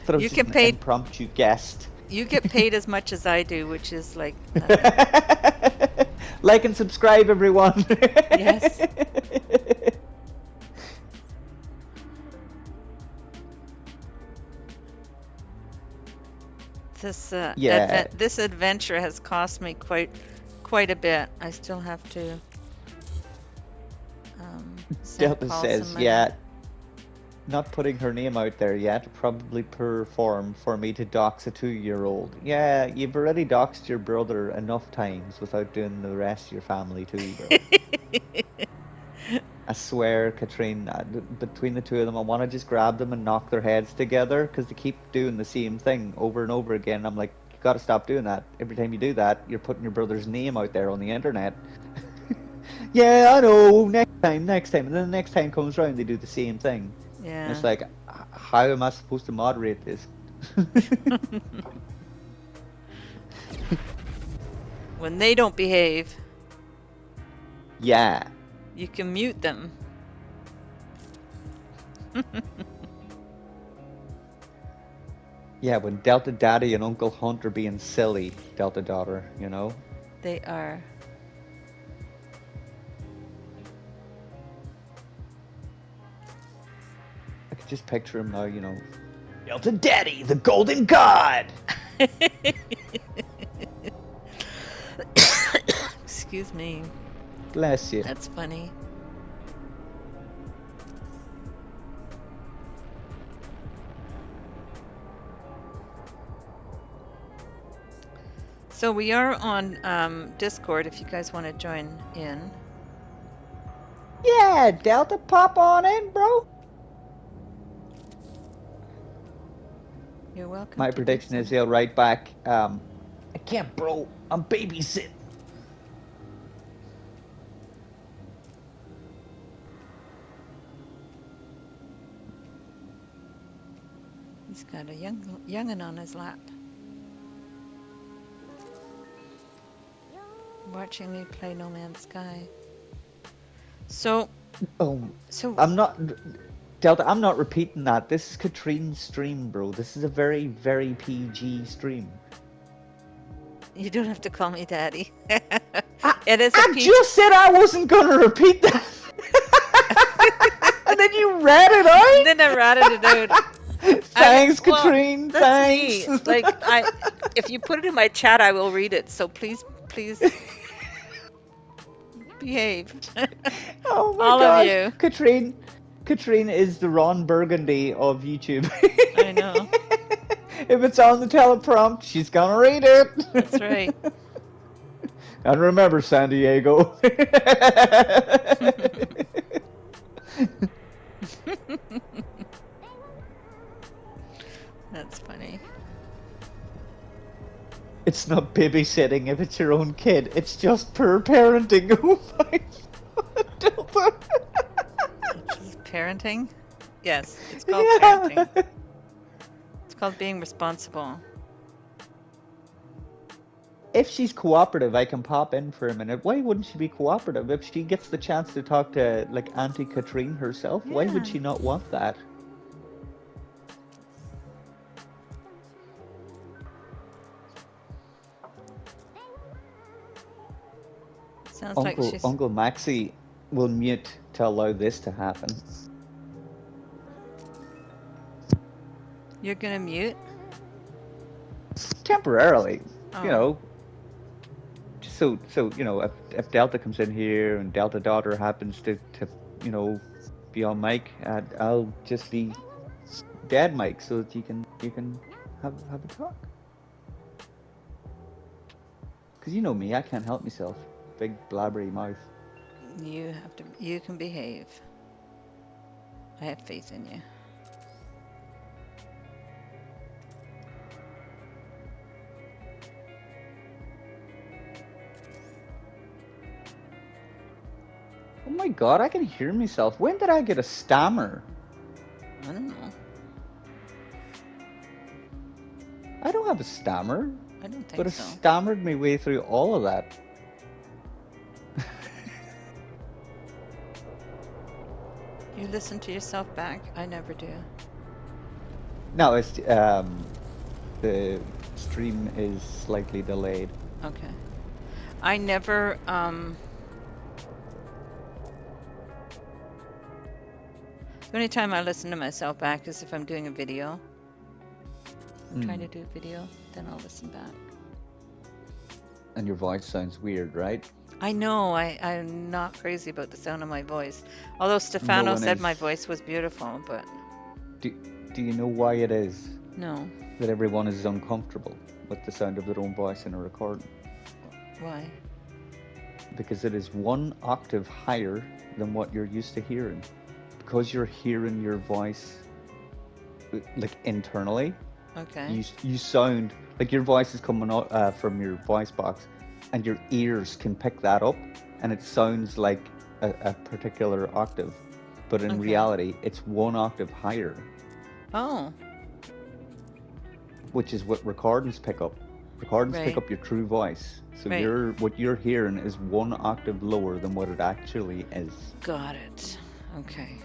Thought I was You just get an paid. impromptu guest. You get paid as much as I do, which is like nothing. Like and subscribe, everyone. Yes. This Yeah. this adventure has cost me quite quite a bit. I still have to send Delta Paul some says, money. yeah, not putting her name out there yet, probably per form for me to dox a 2-year-old. Yeah, you've already doxed your brother enough times without doing the rest of your family too, bro. I swear, Catrien, between the two of them, I want to just grab them and knock their heads together because they keep doing the same thing over and over again. I'm like, you got to stop doing that. Every time you do that, you're putting your brother's name out there on the internet. Yeah, I know. Next time. And then the next time comes around, they do the same thing. And it's Yeah. like, how am I supposed to moderate this? When they don't behave, Yeah. you can mute them. Yeah, when Delta Daddy and Uncle Hunt are being silly, Delta Daughter, you know? They are. I could just picture him now, Delta Daddy, the Golden God! Excuse me. Bless you. That's funny. So we are on Discord if you guys want to join in. Yeah, Delta, pop on in, bro. You're welcome My to do prediction so. is he'll write back, I can't, bro. I'm babysitting. He's got a young'un on his lap. Watching me play No Man's Sky. So Oh, I'm not, Delta, I'm not repeating that. This is Catrien's stream, bro. This is a very, very PG stream. you don't have to call me daddy. I, It is a I peach. just said I wasn't going to repeat that. And then you read it out? Then I ratted it out. Thanks, Well, Catrien. that's Thanks. me. Like if you put it in my chat, I will read it. So please behave. Oh my All of gosh. you. Catrien is the Ron Burgundy of YouTube. I know. If it's on the teleprompt, she's gonna read it. That's right. And remember, San Diego. That's funny. It's not babysitting if it's your own kid. It's just poor parenting. Oh my God. Which is parenting? Yes, it's called Yeah. parenting. It's called being responsible. If she's cooperative, I can pop in for a minute. Why wouldn't she be cooperative? If she gets the chance to talk to, like, Auntie Catrien herself, why would Yeah. she not want that? Sounds like she's. Uncle Maxie will mute to allow this to happen. You're gonna mute? Temporarily, Oh. you know. Just so if Delta comes in here and Delta Daughter happens to be on mic, I'll just be dead mic so that you can have a talk. Because you know me, I can't help myself. Big blabbery mouth. You can behave. I have faith in you. Oh my god, I can hear myself. When did I get a stammer? I don't know. I don't have a stammer, I don't think but I so. stammered my way through all of that. You listen to yourself back? I never do. No, it's the stream is slightly delayed. Okay. I never the only time I listen to myself back is if I'm doing a video. Trying to do a video, then I'll listen back. and your voice sounds weird, right? I know I'm not crazy about the sound of my voice. Although No Stefano one said is. my voice was beautiful, but Do, do you know why it is no. that everyone is uncomfortable with the sound of their own voice in a recording? Why? Because it is one octave higher than what you're used to hearing. Because you're hearing your voice like internally, Okay. you sound like your voice is coming out from your voice box, and your ears can pick that up, and it sounds like a particular octave, but in Okay. reality, it's one octave higher, Oh, which is what recordings pick up. Recordings pick right. up your true voice, so Right. what you're hearing is one octave lower than what it actually is. Got it. Okay.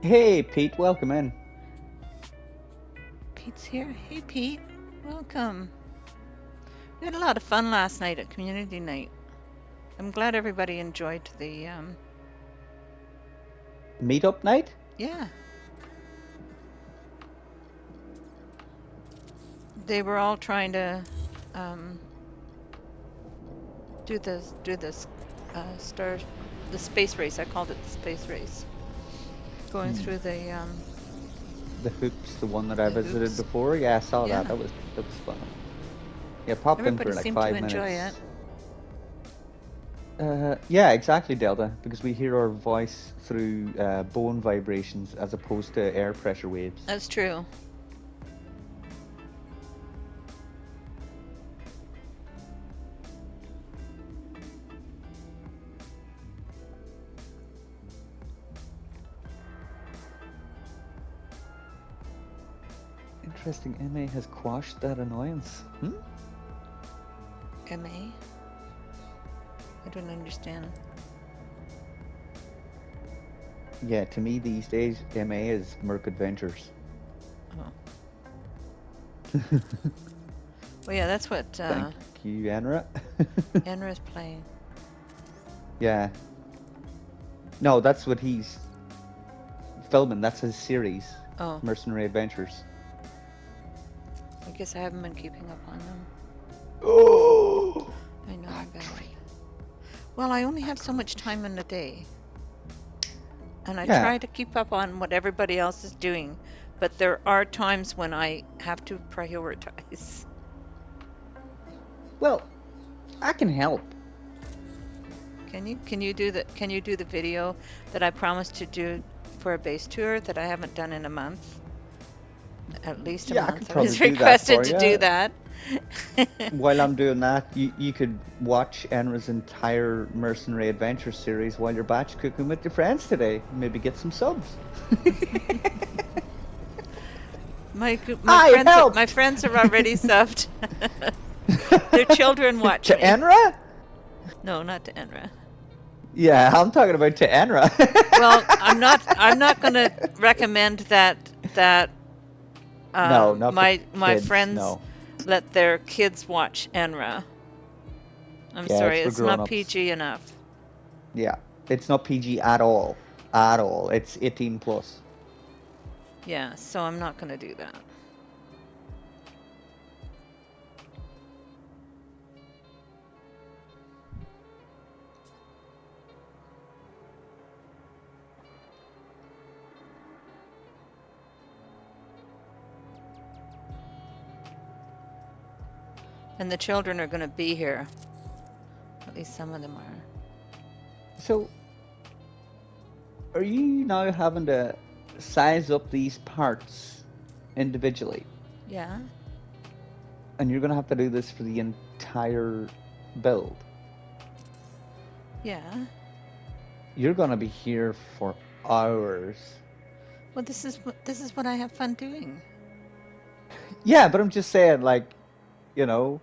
Hey, Pete, welcome in. Pete's here. Hey, Pete. Welcome. We had a lot of fun last night at community night. I'm glad everybody enjoyed the Meetup night? yeah. They were all trying to um do this star the space race. I called it the space race. Going Hmm. through The hoops, the one that I the visited hoops. before. Yeah, I saw that. Yeah. That was fun. Yeah, popped in Everybody for like seemed to five enjoy it. minutes. Yeah, exactly, Delta. Because we hear our voice through bone vibrations as opposed to air pressure waves. That's true. Interesting. MA has quashed that annoyance. Hmm? MA? I don't understand. Yeah, to me these days, MA is Merc Adventures. Oh. Well, yeah, that's what Thank you, Enra. Enra's playing. Yeah. No, that's what he's filming. That's his series, Oh, Mercenary Adventures. I guess I haven't been keeping up on them. Oh, I know, I bet. Catrien. Well, I only have so much time in a day, and I Yeah. try to keep up on what everybody else is doing, but there are times when I have to prioritize. Well, I can help. Can you do the video that I promised to do for a base tour that I haven't done in a month? At least a Yeah, I could month. I probably was do that requested for to do you. that. While I'm doing that, you could watch Enra's entire Mercenary Adventure series while you're batch cooking with your friends today. Maybe get some subs. I My helped! friends are already subbed. Their children watch To me. Enra? No, not to Enra. Yeah, I'm talking about to Enra. Well, I'm not going to recommend that No, not for my kids, friends no. let their kids watch Enra. I'm Yeah, sorry, it's for it's not grown-ups. PG enough. Yeah, it's not PG at all. At all. It's 18 plus. Yeah, so I'm not going to do that. And the children are going to be here. At least some of them are. So, are you now having to size up these parts individually? Yeah. And you're going to have to do this for the entire build. Yeah. You're going to be here for hours. Well, this is what I have fun doing. Yeah, but I'm just saying, like, you know,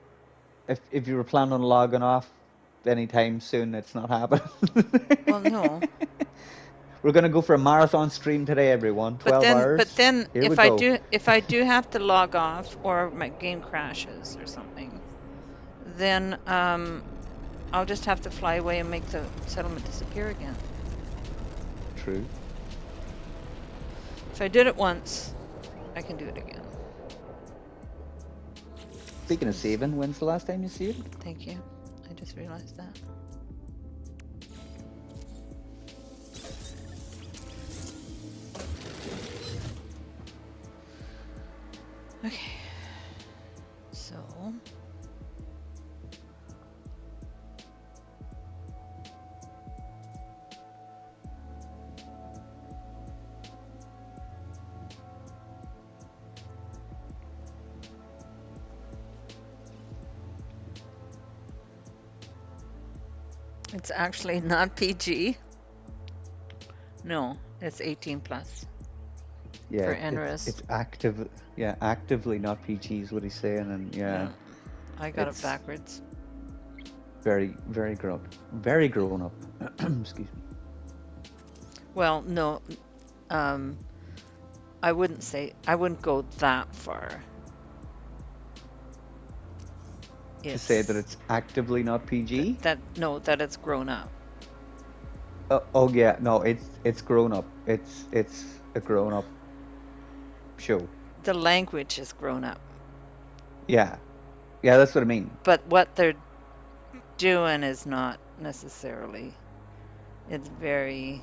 if you were planning on logging off anytime soon, it's not happening. Well, no. We're going to go for a marathon stream today, everyone. 12 But hours. then Here we go. if I do have to log off or my game crashes or something, then I'll just have to fly away and make the settlement disappear again. True. If I did it once, I can do it again. Speaking of Yes. saving, when's the last time you saved? Thank you. I just realized that. Okay. So, it's actually not PG. No, it's 18 plus for Yeah, NRS. it's active. Yeah, actively not PG is what he's saying, and yeah, Yeah, I got it it's backwards. very grown up. Excuse me. Well, no, um, I wouldn't go that far. To say that It's it's actively not PG. no, that it's grown up. Oh yeah, no, it's grown up. It's a grown up show. The language is grown up, Yeah, yeah, that's what I mean. but what they're doing is not necessarily. It's very,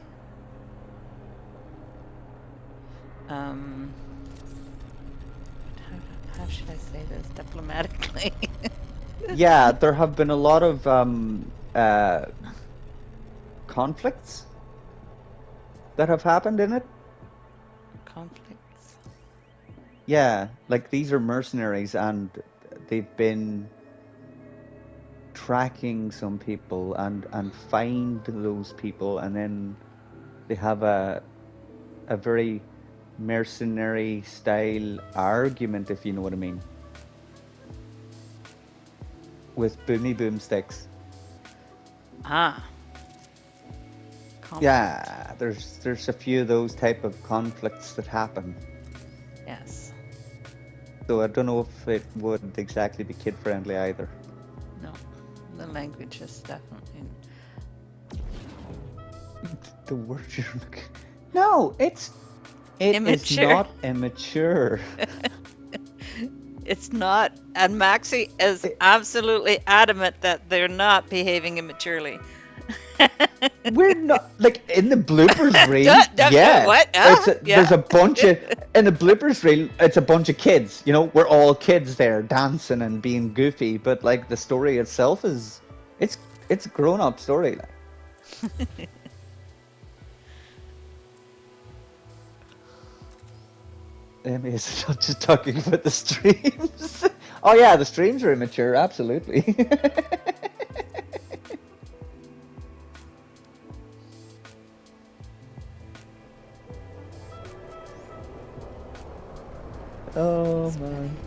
um, how should I say this diplomatically? Yeah, there have been a lot of conflicts that have happened in it. Conflicts. Yeah, like these are mercenaries and they've been tracking some people and find those people, and then they have a very mercenary style argument, if you know what I mean, with boomy boomsticks. Ah, conflict. Yeah, there's a few of those type of conflicts that happen. Yes. So I don't know if it would exactly be kid friendly either. No. The language is definitely. The word you're looking. No, it is Immature. not immature. It's not. And Maxie is It- absolutely adamant that they're not behaving immaturely. We're not like in the bloopers reel. Yeah, What? there's Yeah. a bunch of in the bloopers reel. It's a bunch of kids. You know, we're all kids there dancing and being goofy. But like the story itself is, it's a grown up story. Like. Emmy is not just talking about the streams. Oh yeah, the streams are immature. Absolutely. Oh That's funny. man.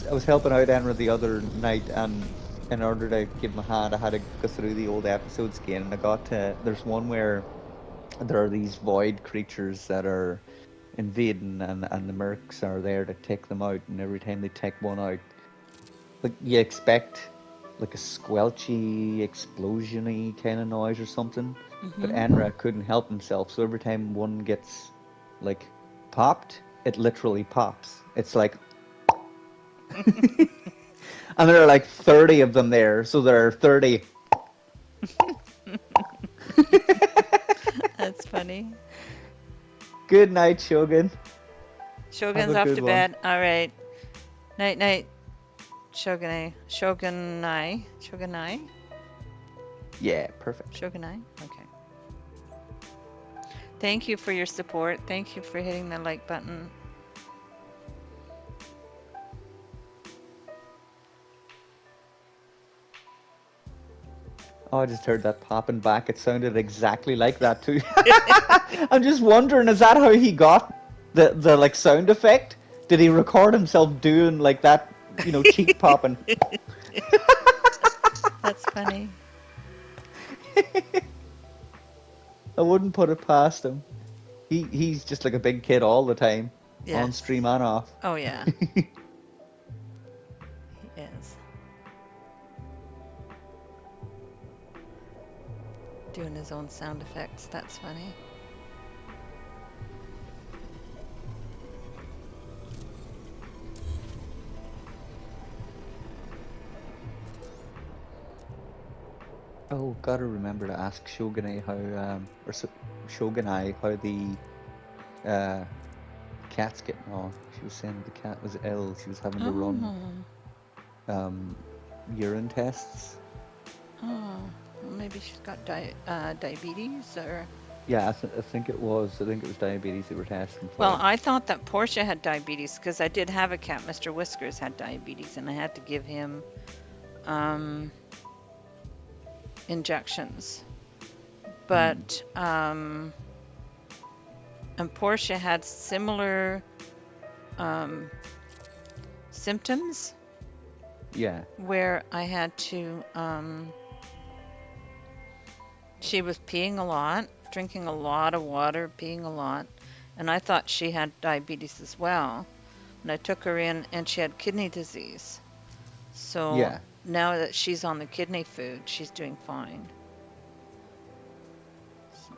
I was helping out Enra the other night, and in order to give him a hand, I had to go through the old episodes again, and I got to. There's one where there are these void creatures that are invading, and the mercs are there to take them out, and every time they take one out, like you expect like a squelchy, explosion-y kind of noise or something, but Hmm. Enra couldn't help himself, so every time one gets like popped, it literally pops. It's like and there are like 30 of them there, so there are 30. That's funny. Good night, Shogun. Have Shogun's a off good to one. bed. All right. Night, night. Shogunai. Shogunai. Shogunai. Yeah, perfect. Shogunai. Okay. Thank you for your support. Thank you for hitting the like button. Oh, I just heard that popping back. It sounded exactly like that too. I'm just wondering, is that how he got the like sound effect? Did he record himself doing like that, cheek popping? That's funny. I wouldn't put it past him. He's just like a big kid all the time, on Yes. stream and off. Oh, yeah. He is. Doing his own sound effects. That's funny. Oh, gotta remember to ask Shogunai how, Shogunai how the uh, cat's getting on. She was saying the cat was ill. She was having to run Oh, um, urine tests. oh, well, maybe she's got diabetes or. Yeah, I think it was. I think it was diabetes they were testing Well, for. I thought that Portia had diabetes because I did have a cat. Mr. Whiskers had diabetes, and I had to give him um, injections. Hmm. But and Portia had similar um, symptoms Yeah, where I had to. She was peeing a lot, drinking a lot of water, peeing a lot, and I thought she had diabetes as well. And I took her in, and she had kidney disease. So yeah. now that she's on the kidney food, she's doing fine. So,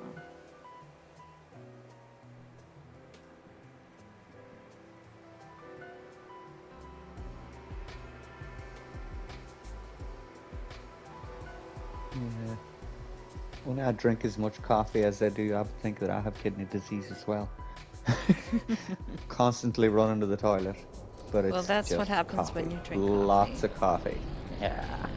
Yeah. When I drink as much coffee as I do, I would think that I have kidney disease as well. Constantly running to the toilet, but well, it's that's what just happens when coffee. you drink Lots coffee. of coffee. Yeah.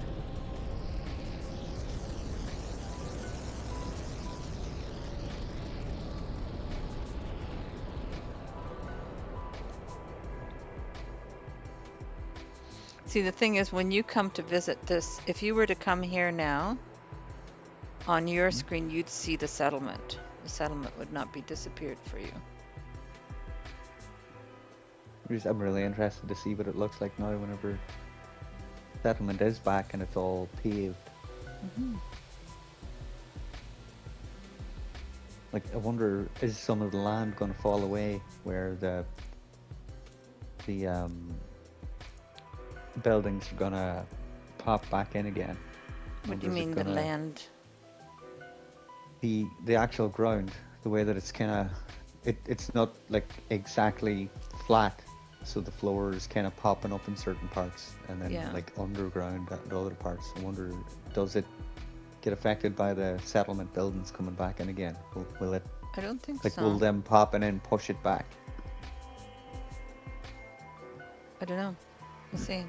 See, the thing is, when you come to visit this, if you were to come here now, on your screen, you'd see the settlement. The settlement would not be disappeared for you. I'm really interested to see what it looks like now whenever settlement is back and it's all paved. Hmm. Like, I wonder, is some of the land going to fall away where the buildings are going to pop back in again? I What do wonder, you is it mean the going to land? the actual ground, the way that it's kind of it's not like exactly flat, so the floor is kind of popping up in certain parts and then Yeah, like underground at other parts. I wonder, does it get affected by the settlement buildings coming back in again? Will it, I don't think like, will so. them popping in push it back? I don't know. We'll see.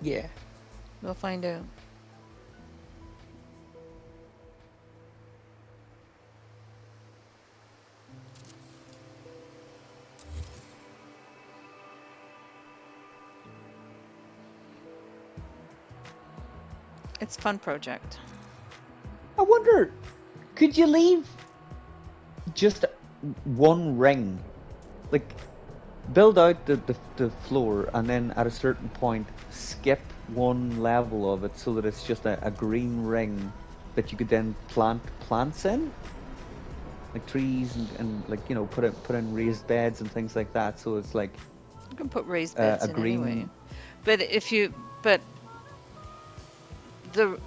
Yeah. We'll find out. It's a fun project. I wonder, could you leave just one ring, like build out the floor and then at a certain point skip one level of it so that it's just a green ring that you could then plant plants in, like trees and like, you know, put in raised beds and things like that, so it's like You can put raised a beds in anyway. green. But if you, but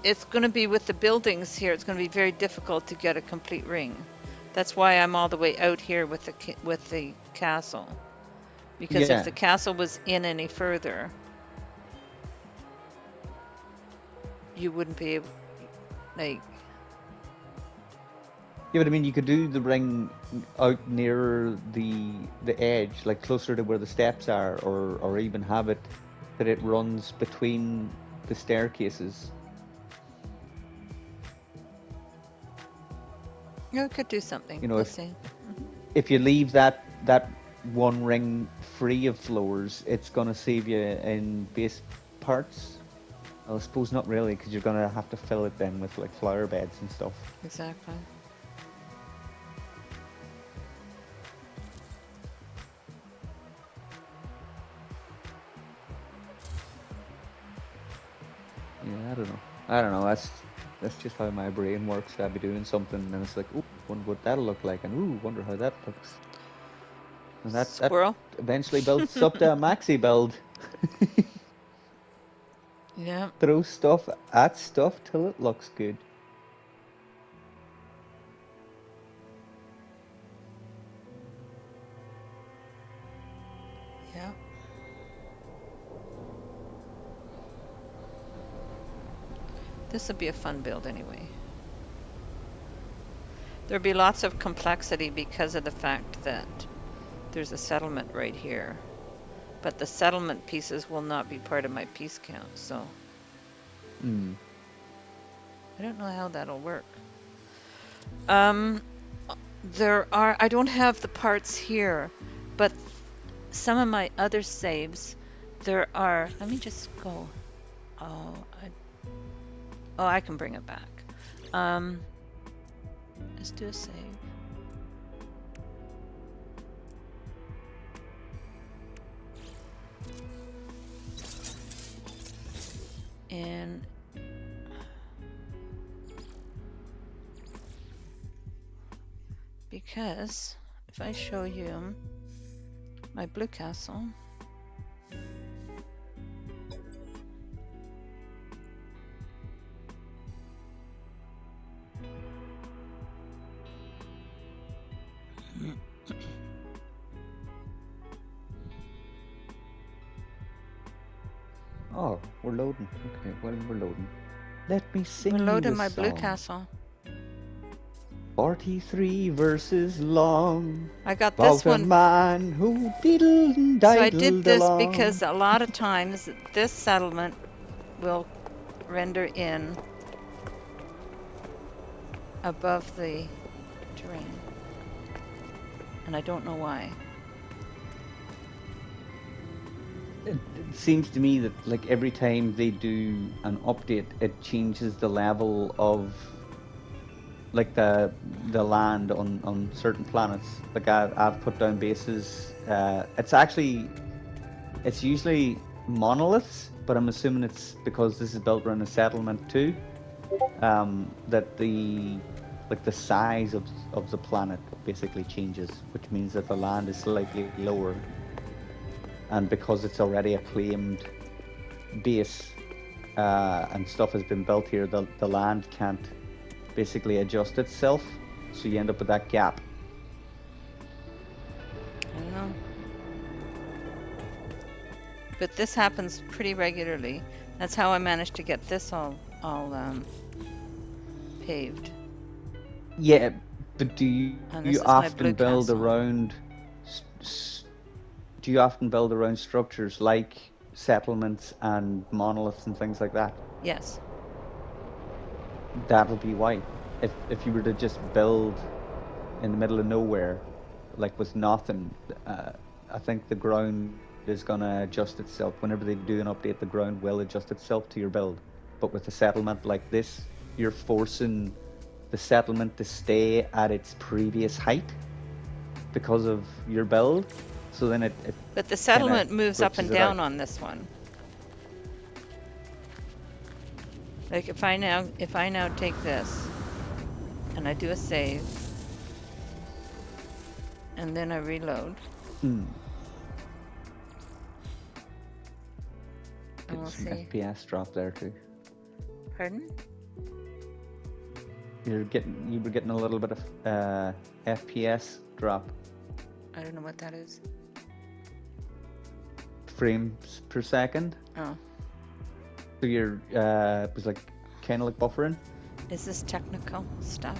it's going to be with the buildings here. It's going to be very difficult to get a complete ring. That's why I'm all the way out here with the castle. Because if Yeah, the castle was in any further, you wouldn't be able, like, yeah, but I mean, you could do the ring out near the edge, like closer to where the steps are, or even have it that it runs between the staircases. you could do something. You know, We'll see. if you leave that one ring free of floors, it's gonna save you in base parts. Well, I suppose not really, because you're gonna have to fill it then with like flower beds and stuff. Exactly. Yeah, I don't know. I don't know. That's just how my brain works. I'll be doing something, and it's like, ooh, wonder what that'll look like, and ooh, wonder how that looks, and that Squirrel. eventually builds up to a maxi build. Yeah. Throw stuff at stuff till it looks good. Yeah. This would be a fun build anyway. There'd be lots of complexity because of the fact that there's a settlement right here. But the settlement pieces will not be part of my piece count, so Hmm. I don't know how that'll work. I don't have the parts here, but some of my other saves, let me just go. Oh, I can bring it back. Let's do a save. And because if I show you my blue castle, Oh, we're loading. Okay, well, we're loading. Let me we're sing you loading a my blue song. castle. 43 verses long. I got this About a one. man who diddled and So I did diddled this along. because a lot of times this settlement will render in above the terrain. And I don't know why. It seems to me that like every time they do an update, it changes the level of like the land on certain planets. Like I've put down bases. It's usually monoliths, but I'm assuming it's because this is built around a settlement too. That the size of the planet basically changes, which means that the land is slightly lower, and because it's already a claimed base and stuff has been built here, the land can't basically adjust itself, so you end up with that gap. I don't know. But this happens pretty regularly. That's how I managed to get this all paved. Yeah, but And you this is my blue often build castle. around do you often build around structures like settlements and monoliths and things like that? Yes. That'll be why. If you were to just build in the middle of nowhere, like with nothing, I think the ground is gonna adjust itself. Whenever they do an update, the ground will adjust itself to your build. But with a settlement like this, you're forcing the settlement to stay at its previous height because of your build. So then it But the kind of settlement moves up and glitches it out. down on this one. Like if I now take this and I do a save and then I reload, Hmm. and Getting we'll some see. FPS drop there too. Pardon? You were getting a little bit of FPS drop, I don't know what that is. frames per second. Oh. So you're it was like kind of like buffering. Is this technical stuff?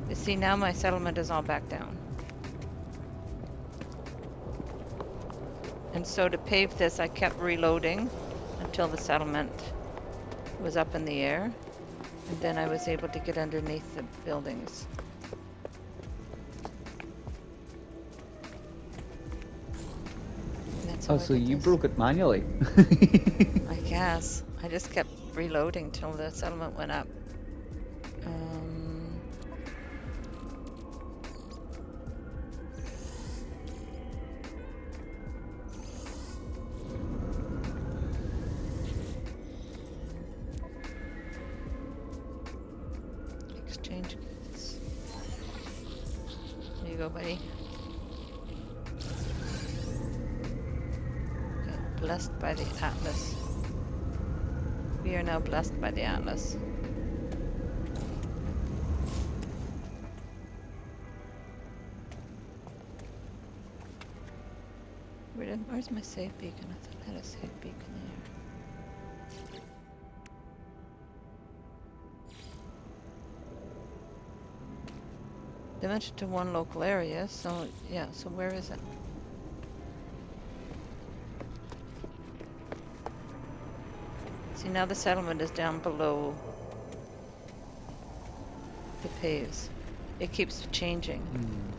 You see, now my settlement is all back down. And so to pave this, I kept reloading until the settlement was up in the air. And then I was able to get underneath the buildings. That's how Oh, I so did you this. broke it manually. I guess. I just kept reloading till the settlement went up. Exchange goods. There you go, buddy. Okay, blessed by the Atlas. We are now blessed by the Atlas. Where's my save beacon? I thought I had a save beacon there. Limited to one local area, so yeah, so where is it? See, now the settlement is down below the paves. It keeps changing. Hmm.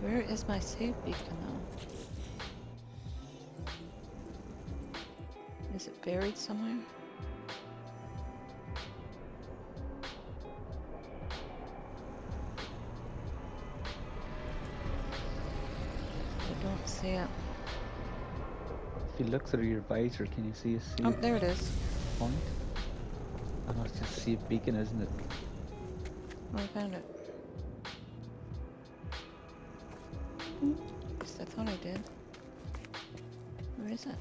Where is my save beacon though? Is it buried somewhere? I don't see it. If you look through your visor, can you see a Oh, save there it is. point? Oh, no, it's just save beacon, isn't it? Oh, I found it. At least I thought I did. Where is it?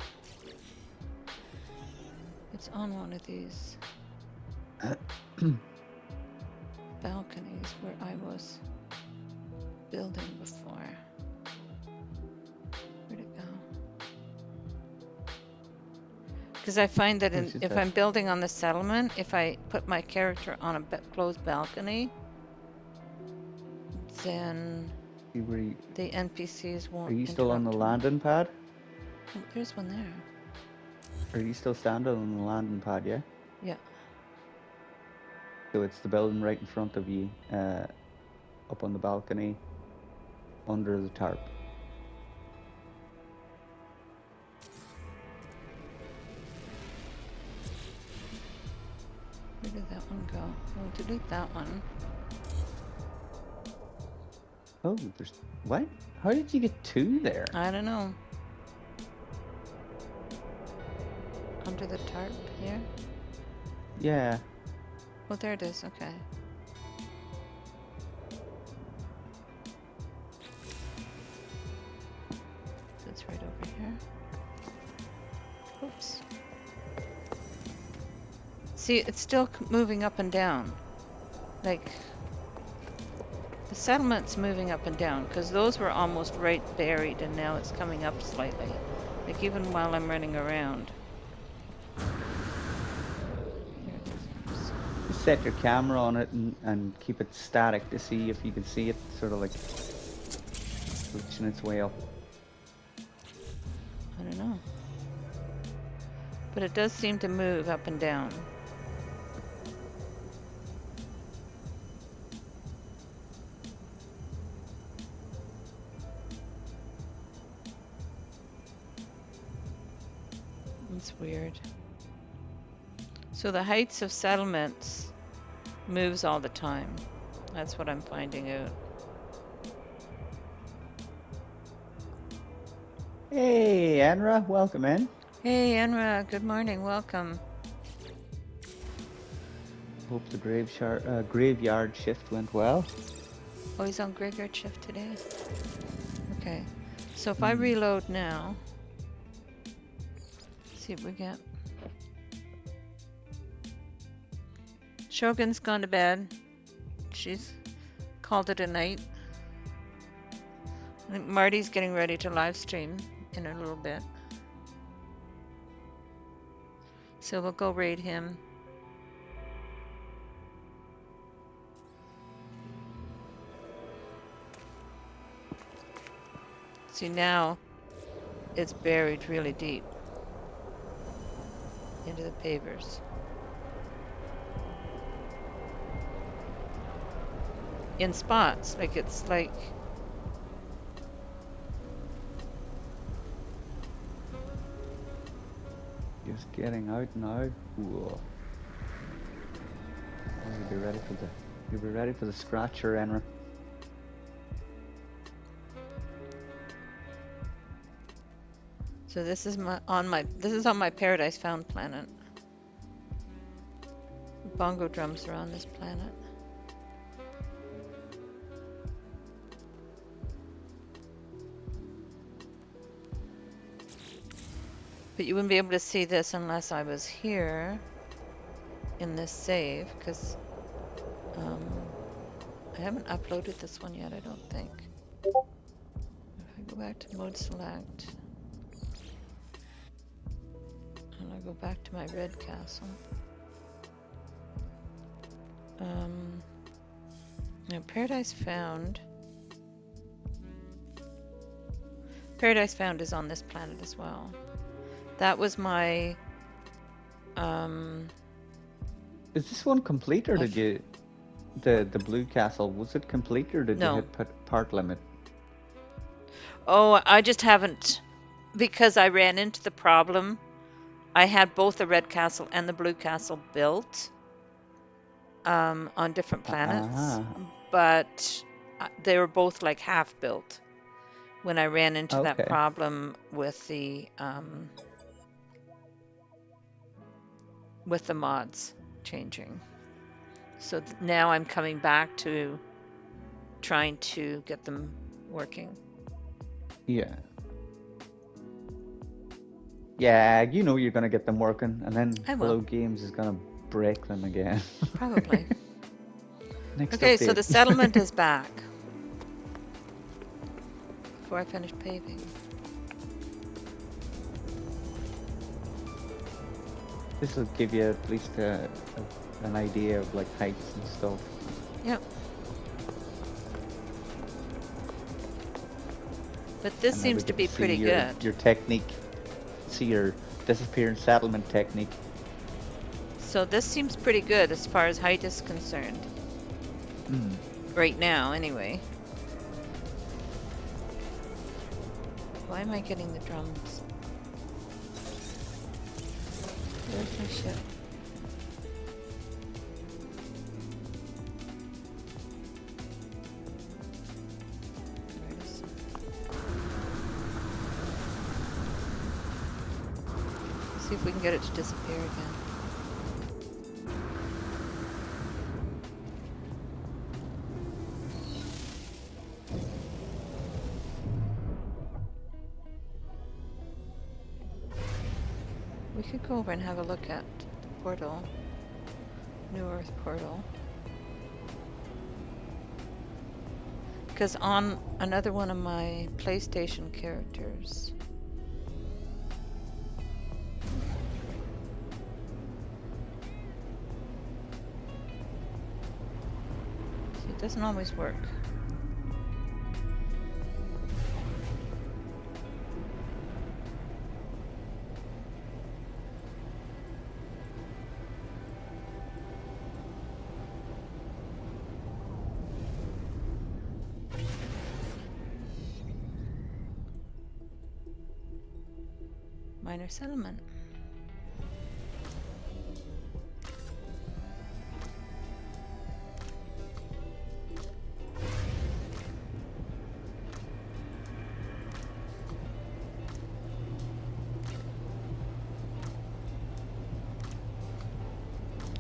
It's on one of these balconies where I was building before. Where'd it go? Because I find that It's just if that. I'm building on the settlement, if I put my character on a closed balcony, then See where you, the NPCs are won't you still on the interrupt me. landing pad? Oh, there's one there. Are you still standing on the landing pad, yeah? Yeah. So it's the building right in front of you, up on the balcony, under the tarp. Where did that one go? Oh, delete that one. Oh, there's what? How did you get two there? I don't know. Under the tarp here? Yeah. Oh, there it is. Okay. So it's right over here. Oops. See, it's still moving up and down. Like, the settlement's moving up and down because those were almost right buried and now it's coming up slightly. Like, even while I'm running around. Here it is. Just set your camera on it and keep it static to see if you can see it sort of like switching its way up. I don't know. But it does seem to move up and down. It's weird. So the heights of settlements moves all the time. That's what I'm finding out. Hey, Anra, welcome in. Hey, Enra, good morning, welcome. Hope the graveyard shift went well. Oh, he's on graveyard shift today? Okay. So if I reload now, see what we get. Shogun's gone to bed. She's called it a night. I think Marty's getting ready to live stream in a little bit. So we'll go raid him. See, now it's buried really deep into the pavers. In spots, like it's like Just getting out now. Whoa. Oh, you'll be ready for the scratcher, Anra. so. This is on my Paradise Found planet. Bongo drums are on this planet. But you wouldn't be able to see this unless I was here in this save, because I haven't uploaded this one yet, I don't think. If I go back to mode select, and I go back to my red castle. Now, Paradise Found. Paradise Found is on this planet as well. That was my Is this one complete, or my did you the blue castle? Was it complete, or did you no. hit part limit? Oh, I just haven't because I ran into the problem. I had both the red castle and the blue castle built on different planets, Ah, but they were both like half built when I ran into that okay. problem with the mods changing. So now I'm coming back to trying to get them working. Yeah. Yeah, you know you're gonna get them working, and then I will, Hello Games is gonna break them again. probably. Next Okay, so update. the settlement is back before I finish paving. This will give you at least an idea of like heights and stuff. Yep. But this And now we seems to get be see pretty good. your technique, see your disappearance settlement technique. So this seems pretty good as far as height is concerned. Mm. Right now, anyway. Why am I getting the drums? Where's my ship? There it is. See if we can get it to disappear again. We could go over and have a look at the portal. New Earth portal. Because on another one of my PlayStation characters, see, it doesn't always work. Minor settlement.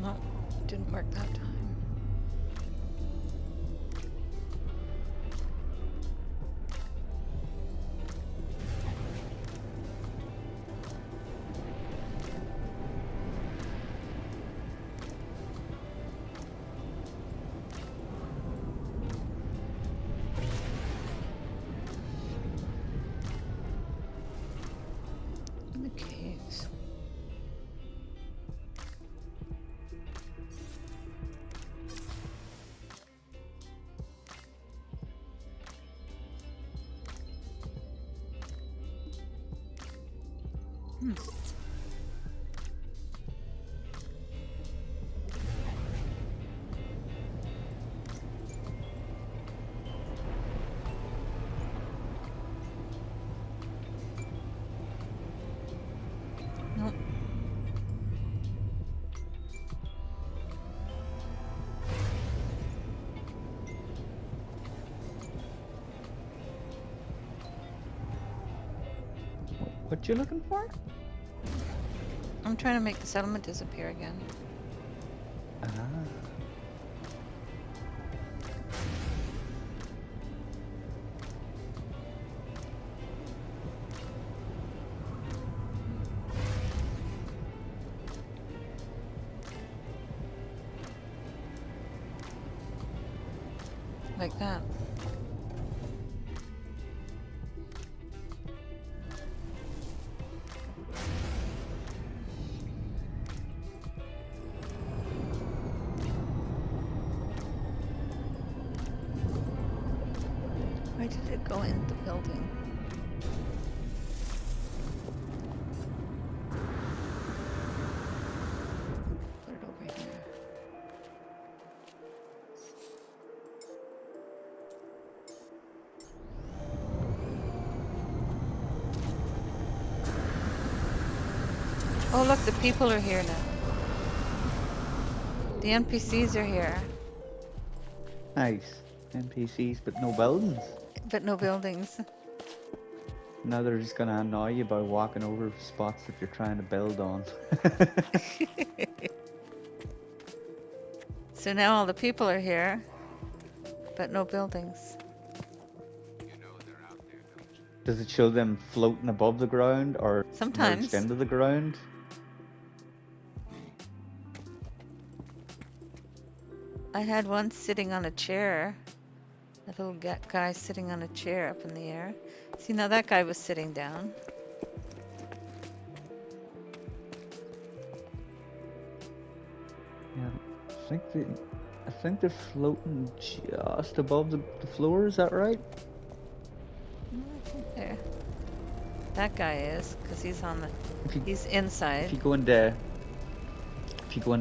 No, it didn't work that time. In the caves. Hmm. Nope. What you looking for? I'm trying to make the settlement disappear again. Ah. Like that. Why did it go in the building? Put it over here. Oh, look, the people are here now. The NPCs are here, Nice. NPCs, but no buildings. but no buildings. Now they're just gonna annoy you by walking over spots that you're trying to build on. So now all the people are here, but no buildings. Does it show them floating above the ground or merged Sometimes. into the ground? I had one sitting on a chair. That little guy sitting on a chair up in the air. See, now that guy was sitting down. Yeah, I think they're floating just above the floor. Is that right? I think there. That guy is, because he's on the. If you He's if inside. you go into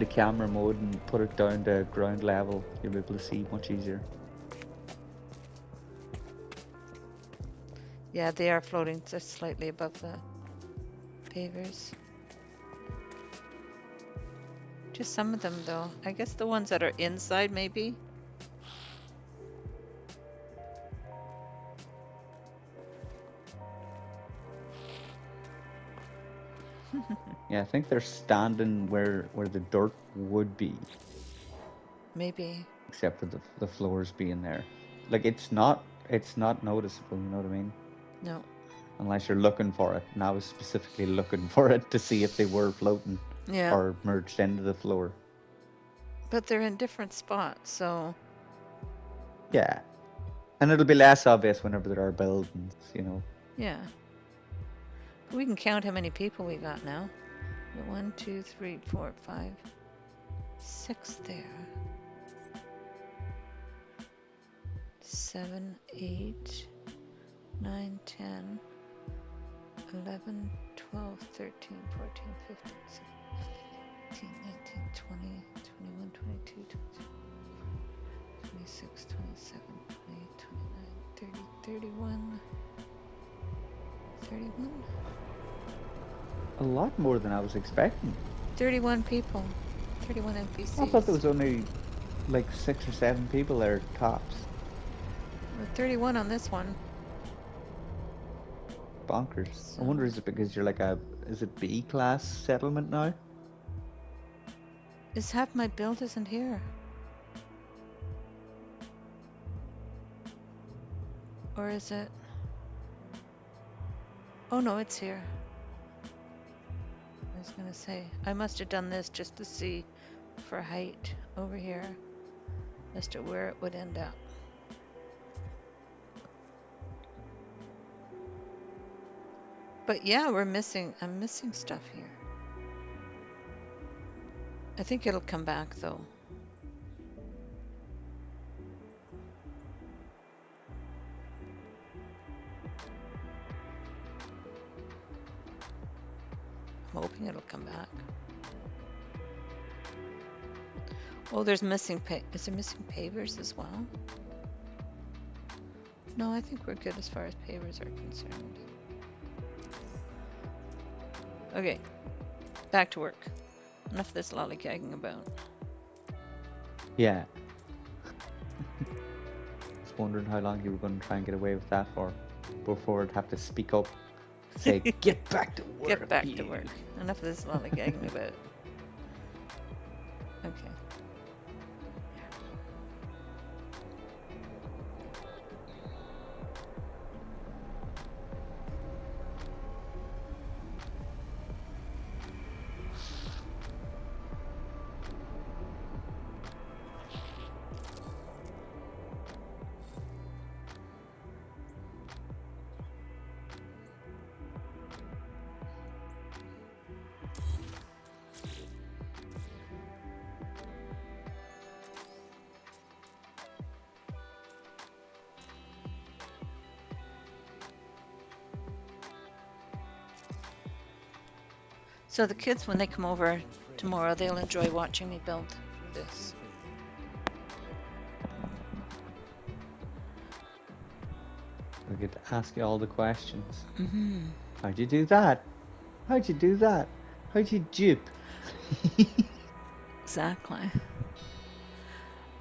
camera mode and put it down to ground level, you'll be able to see much easier. Yeah, they are floating just slightly above the pavers. Just some of them, though. I guess the ones that are inside, maybe. Yeah, I think they're standing where the dirt would be, Maybe. except for the floors being there. Like it's not noticeable. You know what I mean? No. Unless you're looking for it. And I was specifically looking for it to see if they were floating Yeah. or merged into the floor. But they're in different spots, so. Yeah. And it'll be less obvious whenever there are buildings, you know. Yeah. We can count how many people we got now. 1, 2, 3, 4, 5, 6 there. 7, 8, 9, 10, 11, 12, 13, 14, 15, 16, 18, 20, 21, 22, 23, 26, 27, 28, 29, 30, 31. 31? A lot more than I was expecting. 31 people. 31 I thought there NPCs. was only like 6 or 7 people there tops. 31 on this one. Bonkers. So, I wonder, is it because you're like is it B class settlement now? is half my build isn't here? Or is it? Oh no, it's here. I was gonna say, I must have done this just to see for height over here as to where it would end up. But yeah, I'm missing stuff here. I think it'll come back though. I'm hoping it'll come back. Oh, there's missing is there missing pavers as well? No, I think we're good as far as pavers are concerned. Okay, back to work. Enough of this lollygagging about. Yeah. I was wondering how long you were going to try and get away with that for before I'd have to speak up, say, get back to work. Get back to work. Enough of this lollygagging about. Okay. So the kids, when they come over tomorrow, they'll enjoy watching me build this. We get to ask you all the questions. Mm-hmm. How'd you do that? How'd you do that? How'd you dupe? Exactly.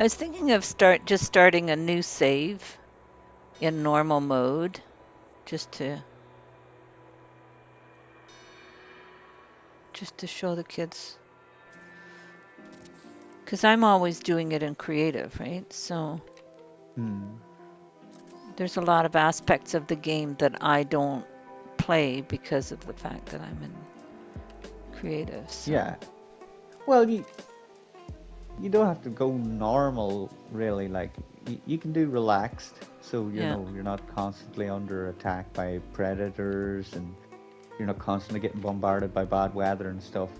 I was thinking of just starting a new save in normal mode, just to show the kids, because I'm always doing it in creative, right? So Hmm. there's a lot of aspects of the game that I don't play because of the fact that I'm in creative. So Yeah. Well, you don't have to go normal, really. Like you can do relaxed, so yeah, you're not constantly under attack by predators, and you're not constantly getting bombarded by bad weather and stuff,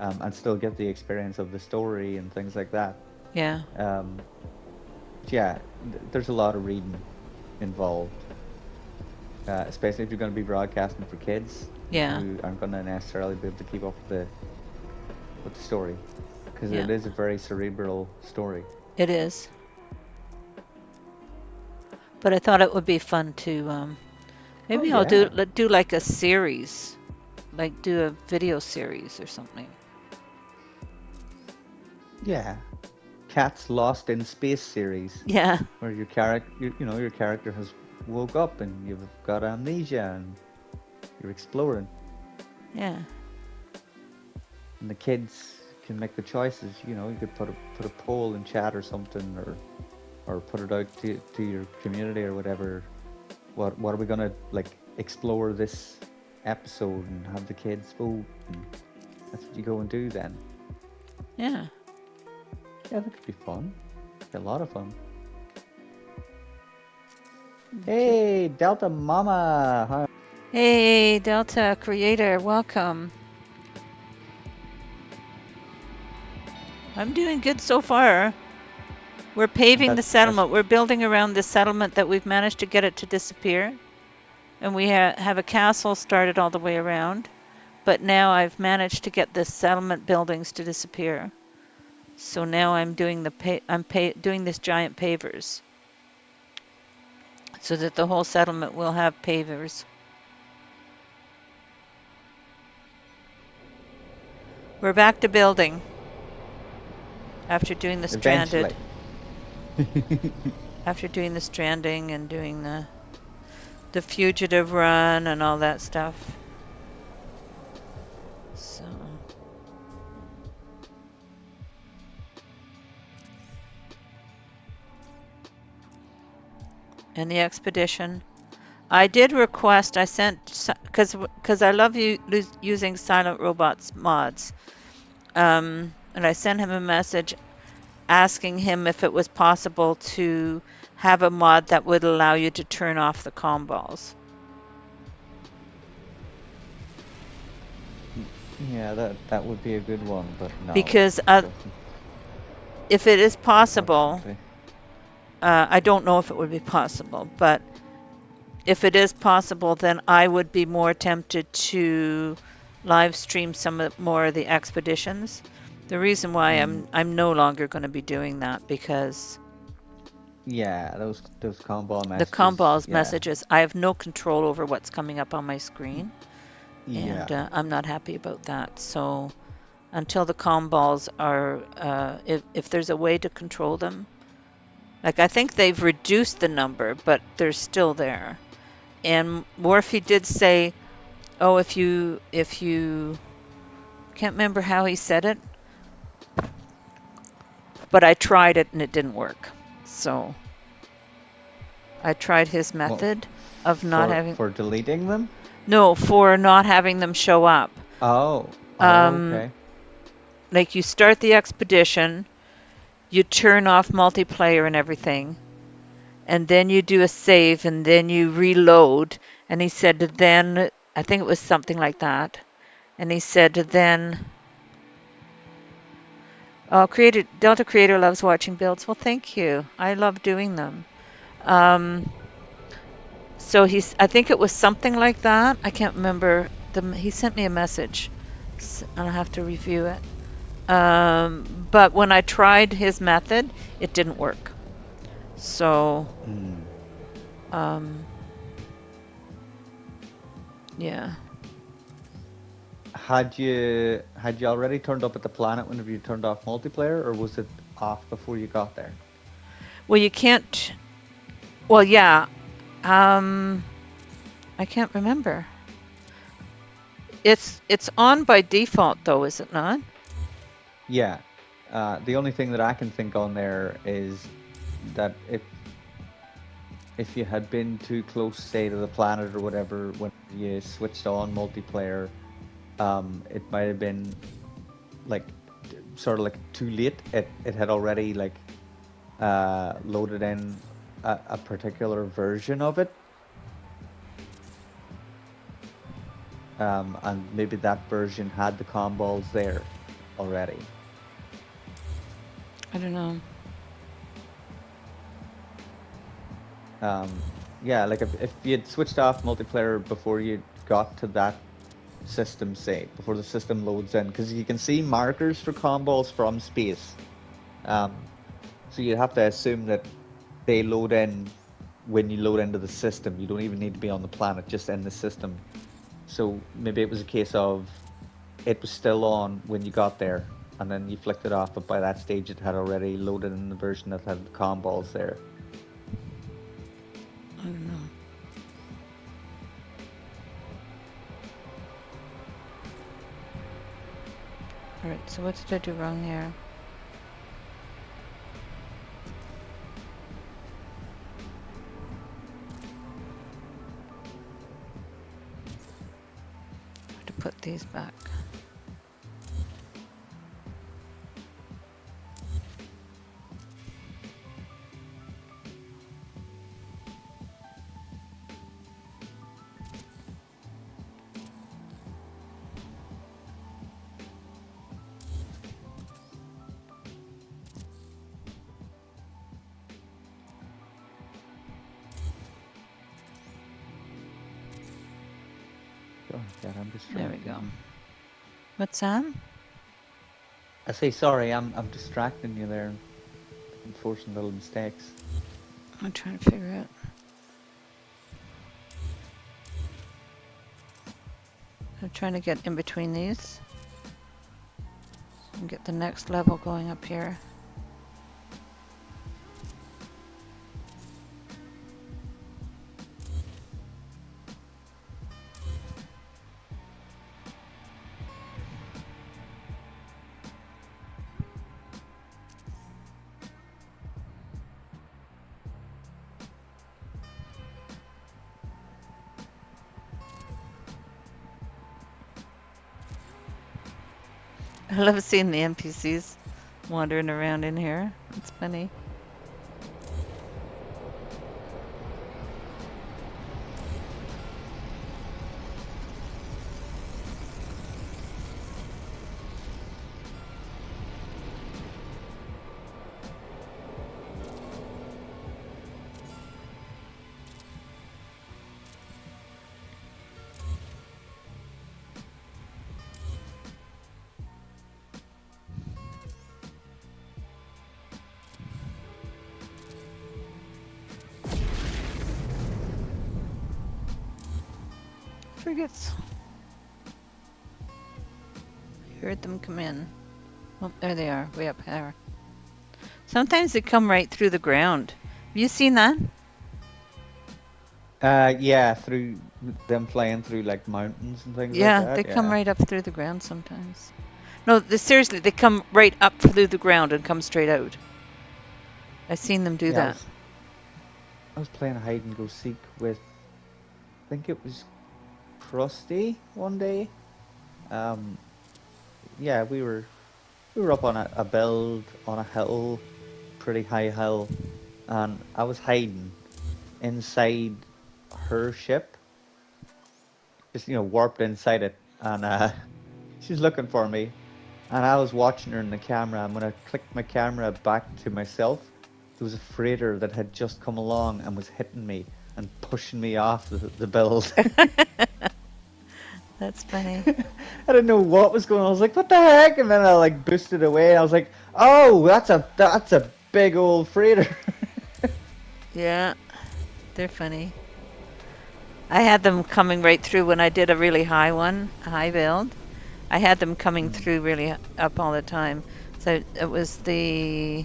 and still get the experience of the story and things like that. yeah, Um, yeah, there's a lot of reading involved, especially if you're going to be broadcasting for kids yeah, who aren't going to necessarily be able to keep up with the story, because yeah. it is a very cerebral story. It is. But I thought it would be fun to Oh maybe I'll yeah, do like a series, like do a video series or something. yeah. Cats Lost in Space series, Yeah, where your character has woke up and you've got amnesia and you're exploring, yeah, and the kids can make the choices. You could put a poll in chat or something, or put it out to your community or whatever. What are we gonna like explore this episode, and have the kids vote, and that's what you go and do then. yeah. Yeah, that could be fun. Be a lot of fun. Hey, Delta Mama. Hi. Hey, Delta Creator, welcome. I'm doing good so far. We're paving the That's settlement. We're building around the settlement that we've managed to get it to disappear. And we have a castle started all the way around. But now I've managed to get the settlement buildings to disappear. So now I'm doing doing this giant pavers so that the whole settlement will have pavers. We're back to building after doing the stranded. eventually. After doing the stranding and doing the fugitive run and all that stuff. So and the expedition. I did request. I sent because I love using Silent Robots mods. And I sent him a message asking him if it was possible to have a mod that would allow you to turn off the comm balls. Yeah, that would be a good one, but no, Because it doesn't, if it is possible, unfortunately. I don't know if it would be possible, but if it is possible, then I would be more tempted to live stream more of the expeditions. The reason why Mm, I'm no longer going to be doing that because yeah, those combo the messages. Combal's Yeah, messages, I have no control over what's coming up on my y- screen, and yeah. I'm not happy about that. So until the Comballs are, if there's a way to control them, like I think they've reduced the number, but they're still there. And Morphe did say, "Oh, if you can't remember how he said it, but I tried it and it didn't work." So I tried his What method of not for having for deleting them? no for not having them show up. Oh, Um, okay. like you start the expedition, you turn off multiplayer and everything, and then you do a save and then you reload. And he said then I think it was something like that. And he said then oh, creator Delta Creator loves watching builds. Well, thank you. I love doing them. Um, so I think it was something like that. I can't remember. He sent me a message and I'll have to review it. But when I tried his method, it didn't work. So, Hmm. um, yeah. Had you already turned up at the planet whenever you turned off multiplayer, or was it off before you got there? Well, you can't. Well, yeah. Um, I can't remember. It's on by default though, is it not? Yeah. The only thing that I can think on there is that if you had been too close, say, to the planet or whatever when you switched on multiplayer, it might have been like sort of like too late. It had already like loaded in a particular version of it, and maybe that version had the com balls there already. I don't know. Um, yeah, like if you had switched off multiplayer before you got to that system, say, before the system loads in, because you can see markers for com balls from space. Um, so you have to assume that they load in when you load into the system. You don't even need to be on the planet, just in the system. So maybe it was a case of it was still on when you got there, and then you flicked it off, but by that stage it had already loaded in the version that had the com balls there. I don't know. All right. So what did I do wrong here? I have to put these back. Oh, God, I'm There we distracting go. you. What's that? I say sorry, I'm distracting you there and forcing little mistakes. I'm trying to figure out. I'm trying to get in between these and get the next level going up here. I love seeing the NPCs wandering around in here. It's funny. Frigates. I heard them come in. Oh, there they are, way up there. Sometimes they come right through the ground. Have you seen that? Yeah, through them flying through like mountains and things like Yeah, that. they come Yeah. right up through the ground sometimes. No, seriously, they come right up through the ground and come straight out. I've seen them do Yeah, that. I was playing hide and go seek with, I think it was Krusty one day. Um, yeah, we were up on a build on a hill, pretty high hill, and I was hiding inside her ship, just warped inside it, and she's looking for me, and I was watching her in the camera, and when I clicked my camera back to myself, there was a freighter that had just come along and was hitting me and pushing me off the build. That's funny. I didn't know what was going on. I was like, what the heck? And then I like boosted away and I was like, oh, that's a big old freighter. Yeah, they're funny. I had them coming right through when I did a really high one, a high build. I had them coming Hmm. through really up all the time. So it was the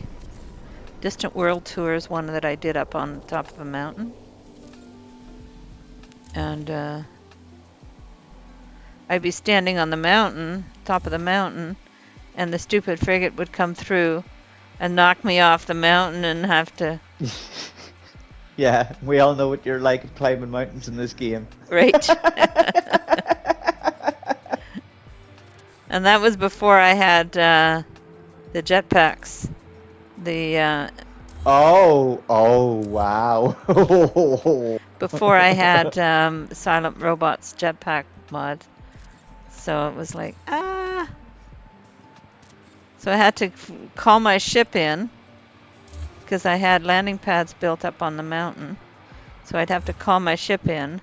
Distant World Tours one that I did up on top of a mountain. And I'd be standing on the mountain, top of the mountain, and the stupid frigate would come through and knock me off the mountain and have to, Yeah, we all know what you're like at climbing mountains in this game. right? And that was before I had the jetpacks. The Oh, wow. before I had Silent Robots jetpack mod. So it was like, ah. So I had to call my ship in because I had landing pads built up on the mountain. So I'd have to call my ship in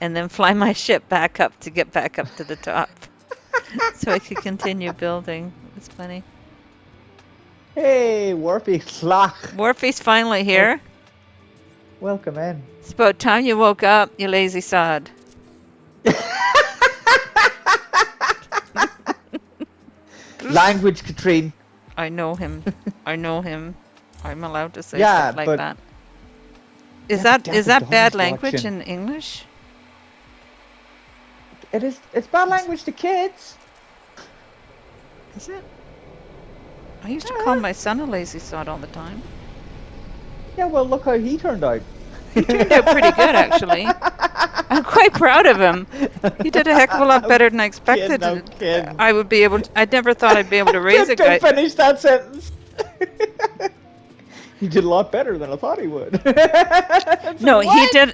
and then fly my ship back up to get back up to the top so I could continue building. It's funny. Hey, Warpy Slach. Morphe's finally here. Welcome in. It's about time you woke up, you lazy sod. Language, Catrien. I know him. I know him. I'm allowed to say Yeah, stuff like but that. Is yeah, that is Delta that bad Dawn's language watching. in English? It's bad language to kids. Is it? I used to call Yeah. my son a lazy sod all the time. Yeah, well, look how he turned out. He turned out pretty good, actually. I'm quite proud of him. He did a heck of a lot better than I expected. I'm kidding. I would be able to, I never thought I'd be able to raise a guy. Don't finish that sentence. He did a lot better than I thought he would. No, he What? did.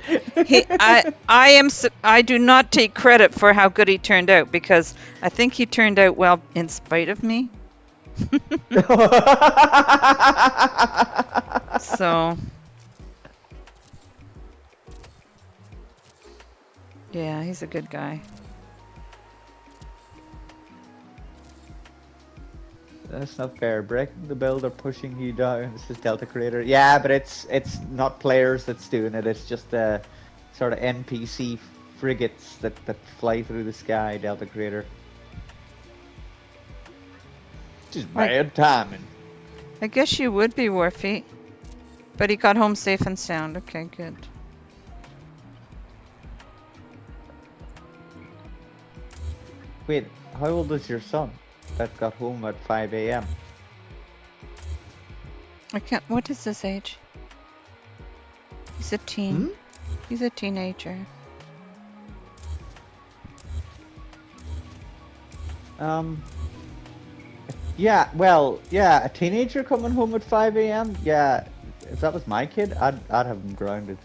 I do not take credit for how good he turned out because I think he turned out well in spite of me. So, yeah, he's a good guy. That's not fair. Breaking the builder, pushing you down. This is Delta Creator. Yeah, but it's not players that's doing it. It's just the sort of NPC frigates that fly through the sky. Delta Creator. Just bad timing. I guess you would be Warfy. But he got home safe and sound. Okay, good. Wait, how old is your son that got home at 5 a.m.? I can't. What is his age? He's a teen. Hmm? He's a teenager. Yeah, well, yeah, a teenager coming home at 5 a.m. Yeah, if that was my kid, I'd have him grounded.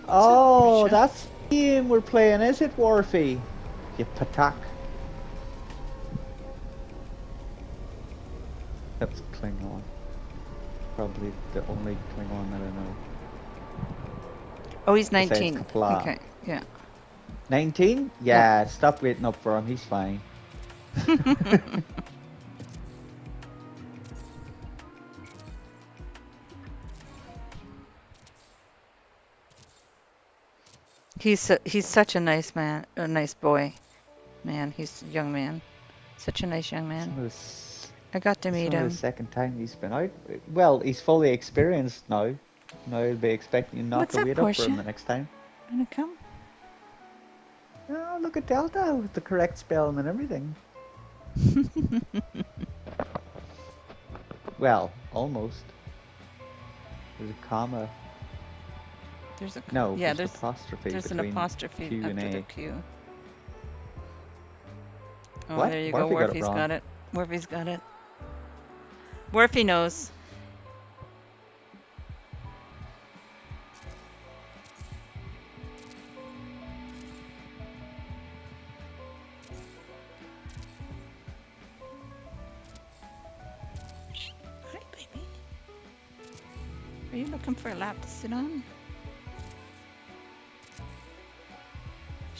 Oh, Sure. that's the game we're playing, is it, Warfy? You patak. That's Klingon. Probably the only Klingon that I know. Oh, he's Besides 19. Kapla. Okay, yeah. 19? Yeah, stop waiting up for him, he's fine. He's such a nice man, a nice boy. Man, he's a young man. Such a nice young man. I got to It's meet only him. the second time he's been out. Well, he's fully experienced now. Now he'll be expecting you not What's to up, wait up for him Portia? the next time. Wanna come? Oh, look at Delta with the correct spelling and everything. Well, almost. There's a comma. There's a No, yeah. there's There's apostrophe an between apostrophe Q and after the A. Q. Oh, What? there you Murphy go. got it Warfy's wrong. got it. Warfy's got it. Warfy knows. Hi, baby. Are you looking for a lap to sit on?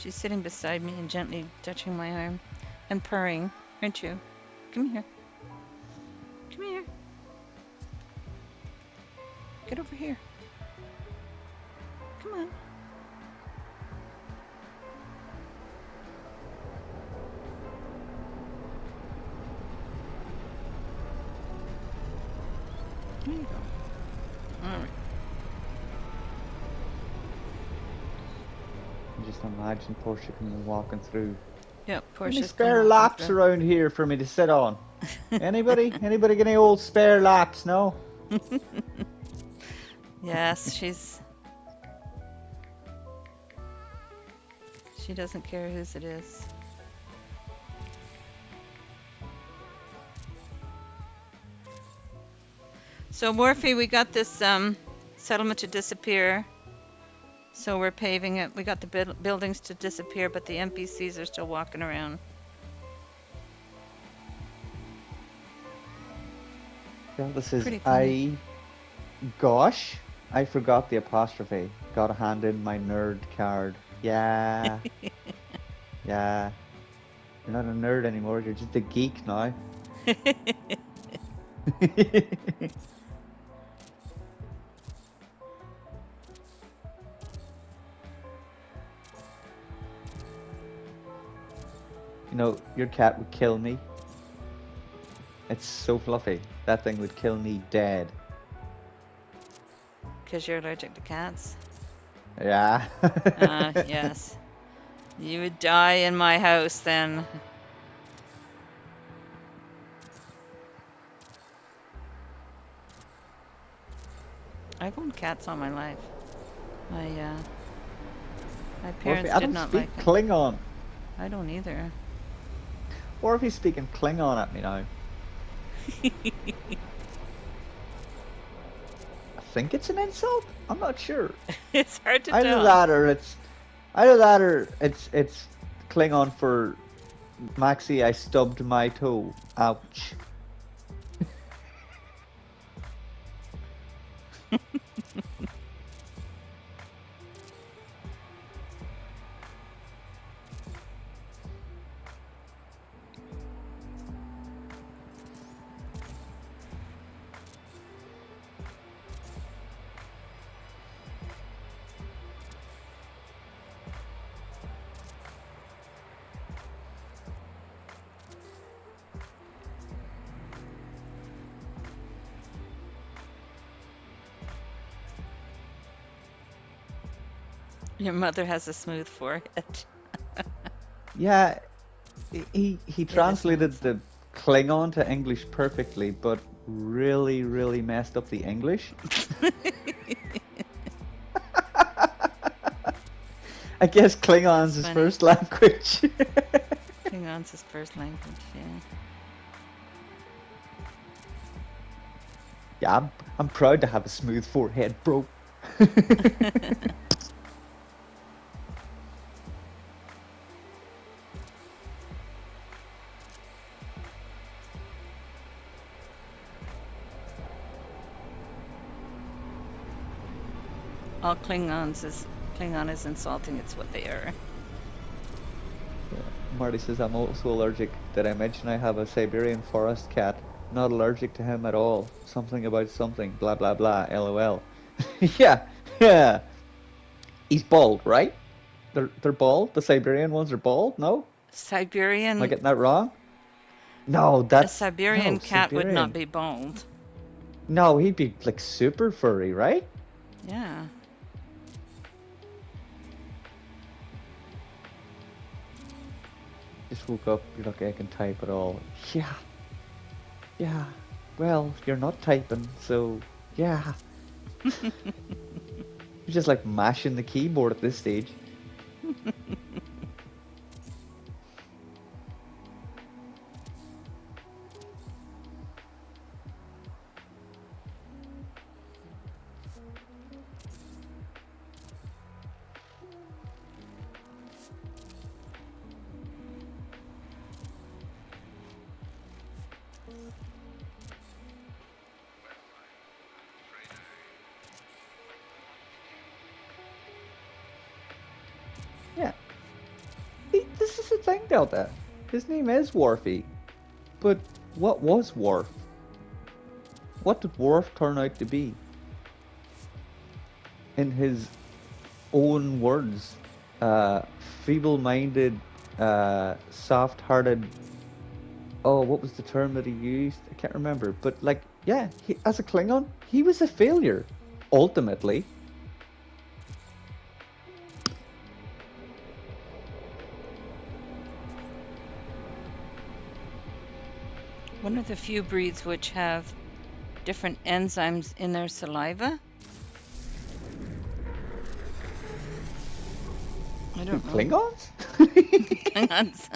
She's sitting beside me and gently touching my arm and purring, aren't you? Come here. Come here. Get over here. Come on. There you go. All right. Just imagine Portia coming walking through. Yep, Any Portia's come spare walking laps through. around here for me to sit on? Anybody? Anybody get any old spare laps? No? Yes, she doesn't care whose it is. So Morphe, we got this settlement to disappear. So we're paving it. We got the buildings to disappear, but the NPCs are still walking around. Yeah, this is Pretty funny. Gosh, I forgot the apostrophe. Gotta hand in my nerd card. Yeah, yeah. You're not a nerd anymore, you're just a geek now. You know, your cat would kill me. It's so fluffy. That thing would kill me dead. Because you're allergic to cats? Yeah. Yes. You would die in my house then. I've owned cats all my life. My Morphe, parents I did don't not speak like them. Klingon. I don't either. Or if he's speaking Klingon at me now. I think it's an insult. I'm not sure. It's hard to Either tell. that or it's Klingon for Maxie. I stubbed my toe. Ouch. Your mother has a smooth forehead. Yeah, he It is translated handsome. the Klingon to English perfectly, but really messed up the English. I guess Klingon's That's his funny. first language. Klingon's his first language, yeah. Yeah, I'm proud to have a smooth forehead, bro. All Klingon is insulting. It's what they are. Marty says I'm also allergic. Did I mention I have a Siberian forest cat? Not allergic to him at all. Something about something. Blah blah blah. LOL. Yeah, yeah. He's bald, right? They're bald. The Siberian ones are bald. No, am I Siberian getting that wrong? No, a that's no Siberian cat would not Siberian. be bald. No, he'd be like super furry, right? Yeah. Just woke up. You're like I can type at all. Yeah, yeah. Well, you're not typing, so yeah. You're just like mashing the keyboard at this stage. Yeah, this is the thing, Delta. His name is Worfy. But what was Worf? What did Worf turn out to be? In his own words, uh, feeble-minded, soft-hearted. Oh, what was the term that he used? I can't remember. But like, yeah, as a Klingon, he was a failure, ultimately. One of the few breeds which have different enzymes in their saliva. I don't know. Klingons? Klingons.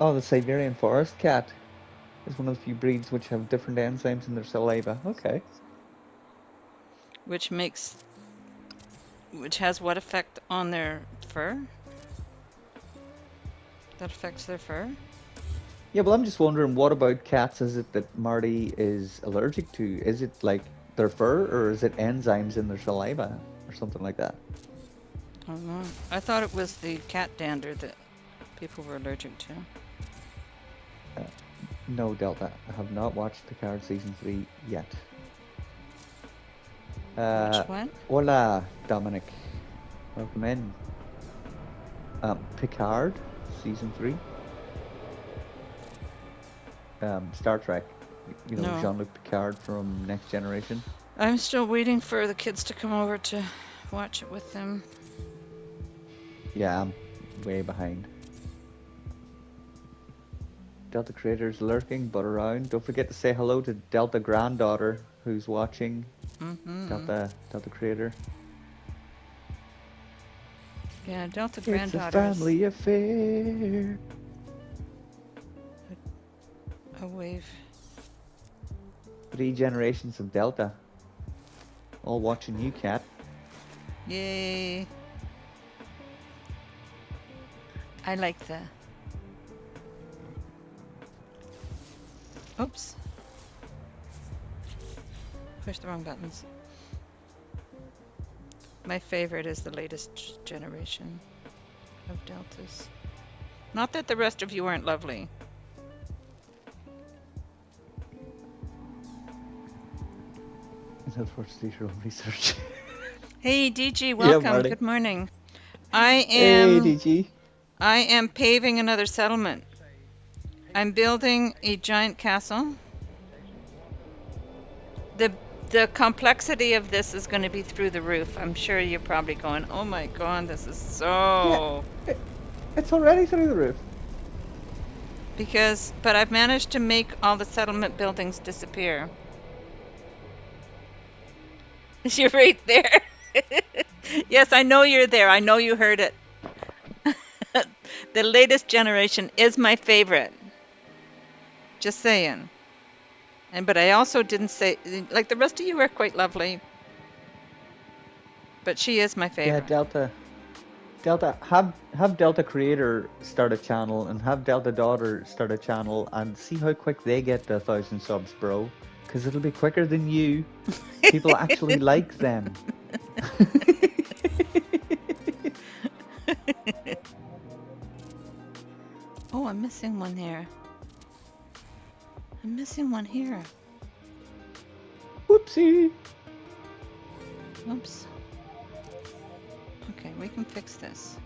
Oh, the Siberian forest cat is one of the few breeds which have different enzymes in their saliva. Okay. which has what effect on their fur? That affects their fur? Yeah, well, I'm just wondering, what about cats is it that Marty is allergic to? Is it like their fur, or is it enzymes in their saliva, or something like that? I don't know. I thought it was the cat dander that people were allergic to. No, Delta. I have not watched Picard season 3 yet. Which one? Hola, Dominic. Welcome in. Picard season 3. Star Trek. You know, No. Jean-Luc Picard from Next Generation. I'm still waiting for the kids to come over to watch it with them. Yeah, I'm way behind. Delta creators lurking but around. Don't forget to say hello to Delta granddaughter who's watching. Mm-hmm. Delta creator. Yeah, Delta It's a granddaughter family affair. a wave. 3 generations of Delta. All watching you, Cat. Yay. I like the... Oops. Push the wrong buttons. My favorite is the latest generation of Deltas. Not that the rest of you aren't lovely. In other words, do your own research. Hey DG, welcome. Marty. Good morning. I Hey, am DG. paving another settlement. I'm building a giant castle. The complexity of this is going to be through the roof. I'm sure you're probably going, "Oh my god, this is so..." Yeah, it's already through the roof. But I've managed to make all the settlement buildings disappear. You're right there. Yes, I know you're there. I know you heard it. The latest generation is my favorite. Just saying. But I also didn't say, like, the rest of you are quite lovely. But she is my Yeah, favorite. Delta, have Delta Creator start a channel and have Delta Daughter start a channel and see how quick they get to 1,000 subs, bro. Because it'll be quicker than you. People actually like them. Oh, I'm missing one here. I'm missing one here. Whoopsie. Oops. Okay, we can fix this.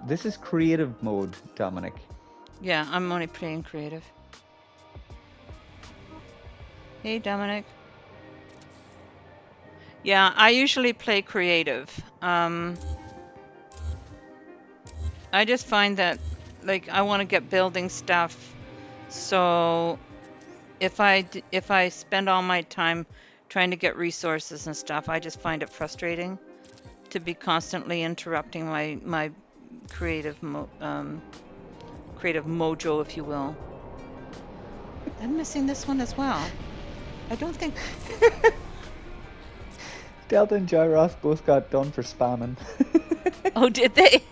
This is creative mode, Dominic. Yeah, I'm only playing creative. Hey, Dominic. Yeah, I usually play creative. I just find that, like, I want to get building stuff. So if I spend all my time trying to get resources and stuff, I just find it frustrating to be constantly interrupting my creative mojo, if you will. I'm missing this one as well. I don't think... Delta and Gyros both got done for spamming. Oh, did they?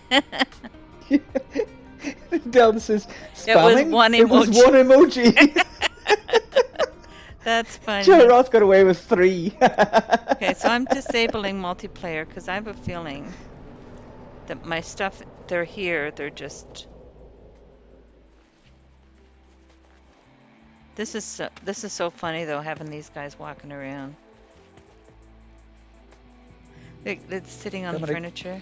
Delta says, It was spamming? one It was emoji. one emoji. That's funny. Gyros got away with 3. Okay, so I'm disabling multiplayer because I have a feeling that my stuff, they're here, they're just. This is so funny though, having these guys walking around. They're sitting on Dominic, furniture.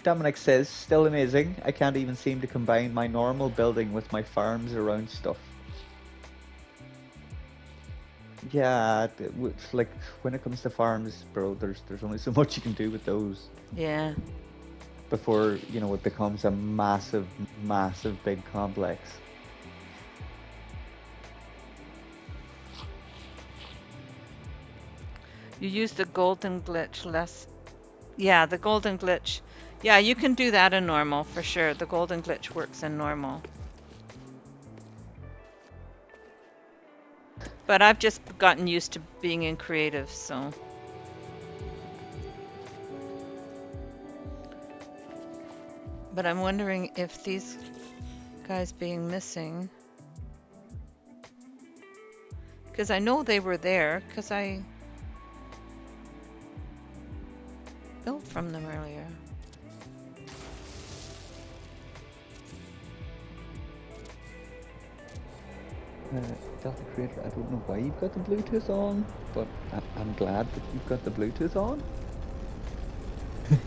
Dominic says, still amazing. I can't even seem to combine my normal building with my farms around stuff. Yeah, like when it comes to farms, bro, there's only so much you can do with those Yeah. before, it becomes a massive, massive big complex. You use the golden glitch less. Yeah, the golden glitch. Yeah, you can do that in normal for sure. The golden glitch works in normal. But I've just gotten used to being in creative, so. But I'm wondering if these guys being missing. Because I know they were there, because I built from them earlier. Delta Creator, I don't know why you've got the Bluetooth on, but I'm glad that you've got the Bluetooth on.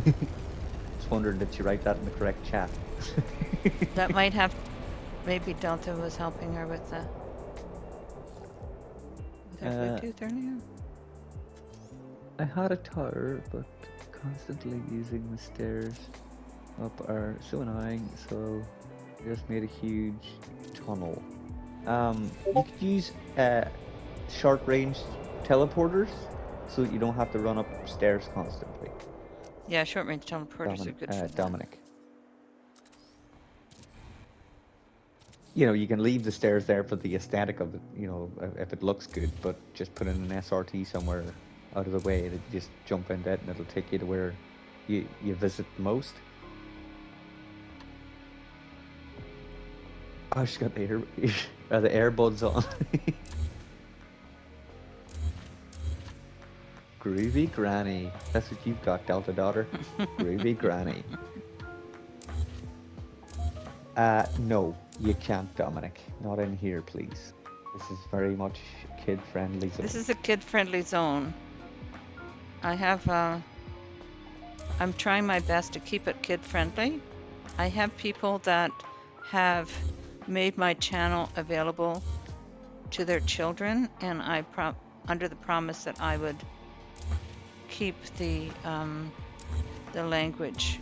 Just wondered that you write that in the correct chat. That might have, maybe Delta was helping her with the Bluetooth earlier. I had a tower, but constantly using the stairs up are so annoying, so I just made a huge tunnel. You could use short range teleporters so that you don't have to run upstairs constantly. Yeah, short range teleporters are good for that. Dominic. You can leave the stairs there for the aesthetic of it, if it looks good, but just put in an SRT somewhere out of the way that you just jump into it and it'll take you to where you visit most. Oh, she's got the earbuds on. Groovy Granny. That's what you've got, Delta Daughter. Groovy Granny. No, you can't, Dominic. Not in here, please. This is very much kid-friendly zone. This is a kid-friendly zone. I have, I'm trying my best to keep it kid-friendly. I have people that have made my channel available to their children, and I under the promise that I would keep the language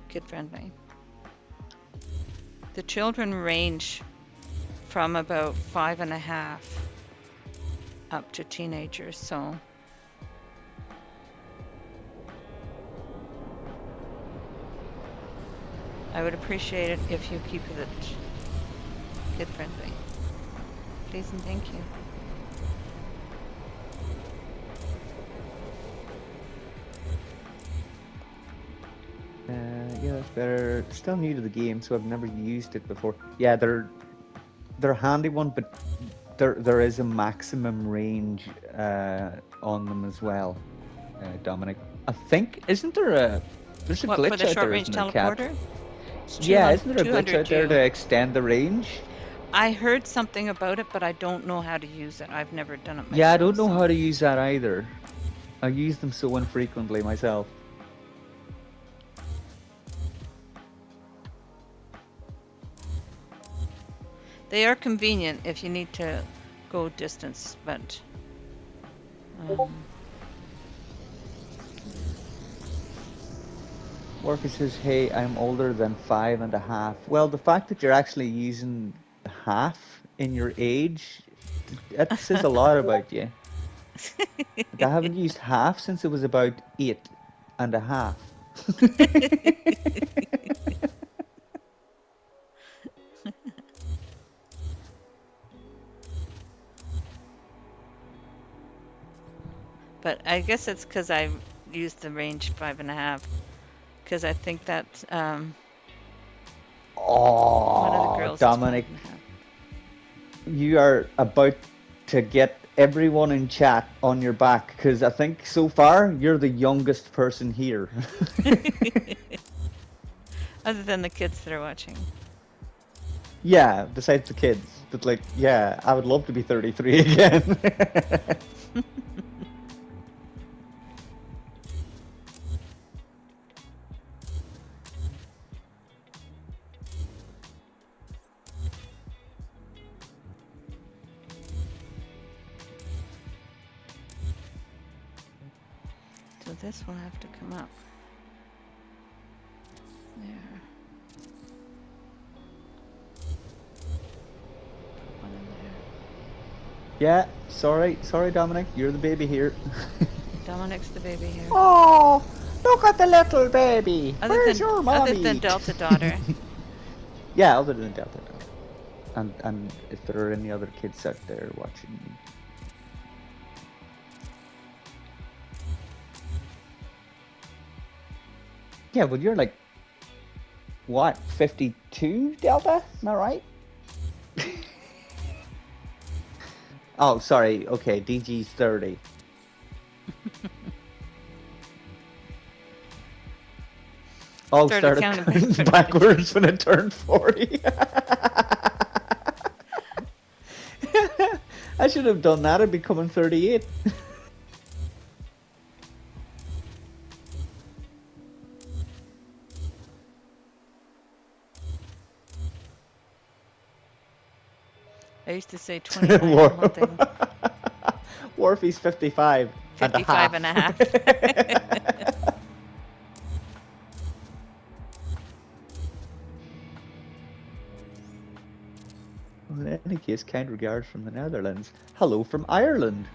kid-friendly. The children range from about 5.5 up to teenagers, so. I would appreciate it if you keep it kid-friendly. Please and thank you. Yeah, that's better. Still new to the game, so I've never used it before. Yeah, they're a handy one, but there is a maximum range on them as well, Dominic. I think there's a glitch for the out short there, range isn't there, Kat? teleporter? Yeah, isn't there a glitch out there 200 to extend the range? I heard something about it, but I don't know how to use it. I've never done it myself. Yeah, I don't know how to use that either. I use them so infrequently myself. They are convenient if you need to go distance, but Worker says, hey, I'm older than 5.5. Well, the fact that you're actually using half in your age, that says a lot about you. Like, I haven't used half since it was about 8.5. But I guess it's because I used the range 5.5. Because I think that one of the Oh, girls is five Dominic, and a half. you are about to get everyone in chat on your back because I think so far you're the youngest person here. Other than the kids that are watching. Yeah, besides the kids. But like, yeah, I would love to be 33 again. So this will have to come up. There. Put one in there. Yeah, sorry, Dominic, you're the baby here. Dominic's the baby here. Oh, look at the little baby. Other Where's than your other than mommy? Delta daughter. Yeah, other than Delta. And if there are any other kids out there watching me. Yeah, well, you're like, what, 52, Delta? Am I right? Oh, sorry. Okay, DG's 30. Oh, Started started counting counting backwards. backwards when it turned 40. I should have done that. I'd be coming 38. I used to say 29 or one thing. Warfy's 55 and a 55 half. and a half. Well, in any case, kind regards from the Netherlands. Hello from Ireland.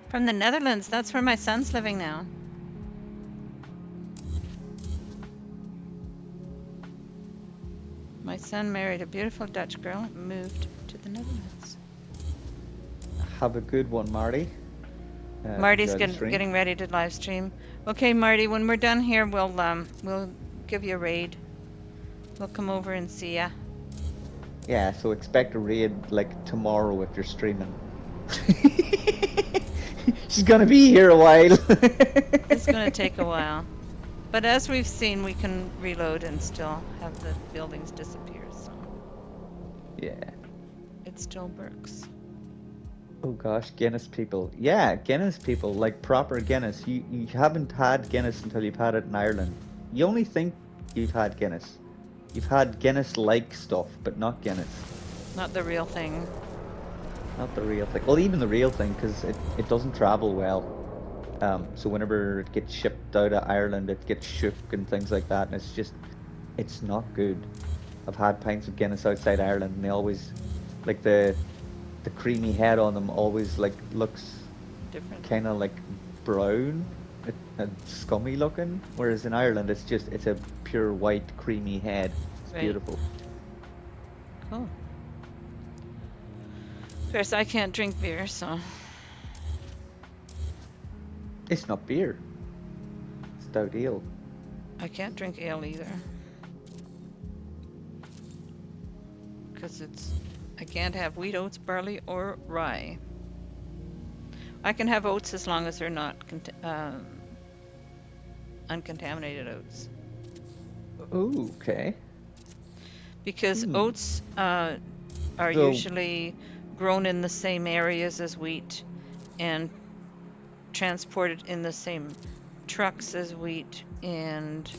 From the Netherlands. That's where my son's living now. My son married a beautiful Dutch girl and moved to the Netherlands. Have a good one, Marty. Marty's Enjoy the stream. getting ready to live stream. Okay, Marty, when we're done here, we'll give you a raid. We'll come over and see ya. Yeah, so expect a raid like tomorrow if you're streaming. She's gonna be here a while. It's gonna take a while. But as we've seen, we can reload and still have the buildings disappear, so Yeah. it still works. Oh gosh, Guinness people. Yeah, Guinness people, like proper Guinness. You haven't had Guinness until you've had it in Ireland. You only think you've had Guinness. You've had Guinness-like stuff, but not Guinness. Not the real thing. Not the real thing. Well, even the real thing, because it doesn't travel well. So whenever it gets shipped out of Ireland, it gets shook and things like that, and it's not good. I've had pints of Guinness outside Ireland, and they always, like the creamy head on them always like looks Different. kind of like brown and scummy looking, whereas in Ireland it's a pure white creamy head. It's Right. beautiful. Cool. Of course, I can't drink beer, so It's not beer. It's stout ale. I can't drink ale either. Because I can't have wheat, oats, barley, or rye. I can have oats as long as they're not uncontaminated oats. Oh, okay. Because oats are So- usually grown in the same areas as wheat and transported in the same trucks as wheat and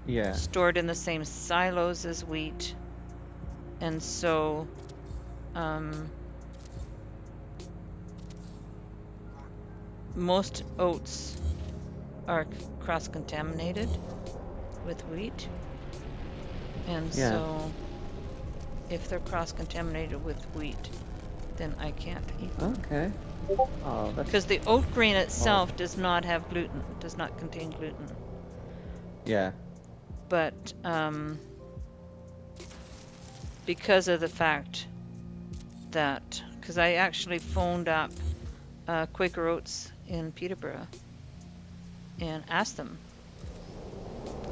Yeah. stored in the same silos as wheat. And so most oats are cross-contaminated with wheat. And Yeah. so if they're cross-contaminated with wheat, then I can't eat them. Okay. Oh, that's Because the oat grain itself does not have gluten, does not contain gluten. yeah. But because of the fact that because I actually phoned up Quaker Oats in Peterborough and asked them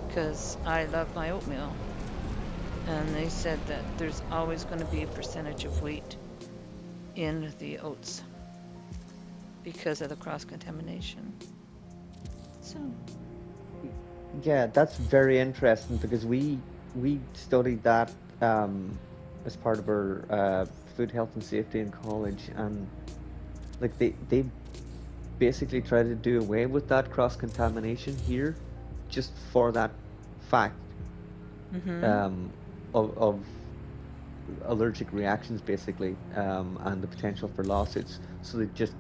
because I love my oatmeal. And they said that there's always going to be a percentage of wheat in the oats because of the cross-contamination. So, Yeah, that's very interesting because we studied that as part of our food health and safety in college, and like they basically try to do away with that cross contamination here, just for that fact mm-hmm, um, of allergic reactions basically, and the potential for lawsuits. So they just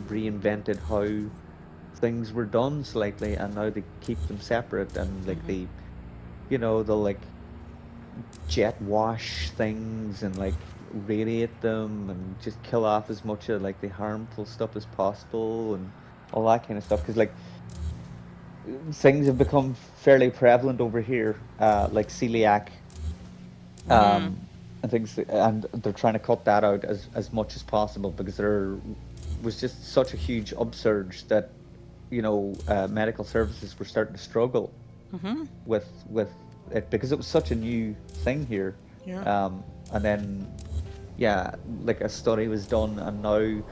reinvented how things were done slightly, and now they keep them separate, and like mm-hmm. they'll like jet wash things and like radiate them and just kill off as much of like the harmful stuff as possible and all that kind of stuff. Because like things have become fairly prevalent over here, like celiac, Mm-hmm. and things, and they're trying to cut that out as much as possible because there was just such a huge upsurge that medical services were starting to struggle Mm-hmm. with it because it was such a new thing here. Yeah. And then yeah, like a study was done, and now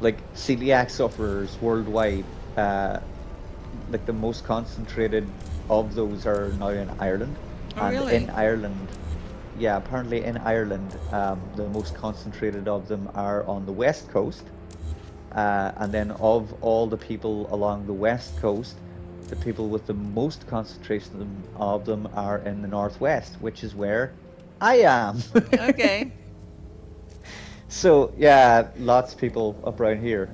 like celiac sufferers worldwide, like the most concentrated of those are now in Ireland. Oh, And in really? Ireland, yeah, apparently in Ireland, the most concentrated of them are on the west coast. And then of all the people along the west coast, the people with the most concentration of them are in the northwest, which is where I am. Okay. So yeah, lots of people up around here,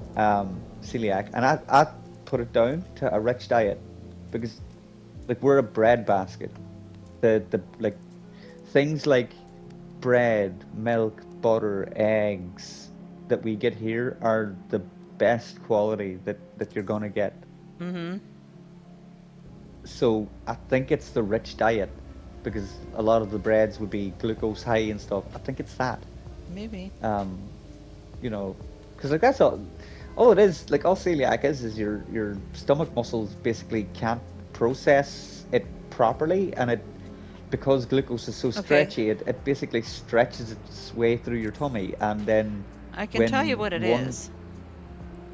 celiac, and I put it down to a rich diet because like we're a bread basket. The like things like bread, milk, butter, eggs that we get here are the best quality that you're gonna get. Mm-hmm. So I think it's the rich diet because a lot of the breads would be glucose high and stuff. I think it's that. Maybe. Um, you know, because like that's all it is. Like all celiac is your stomach muscles basically can't process it properly, and it because glucose is so Okay. stretchy, it basically stretches its way through your tummy, and then I can tell you when what it one, is.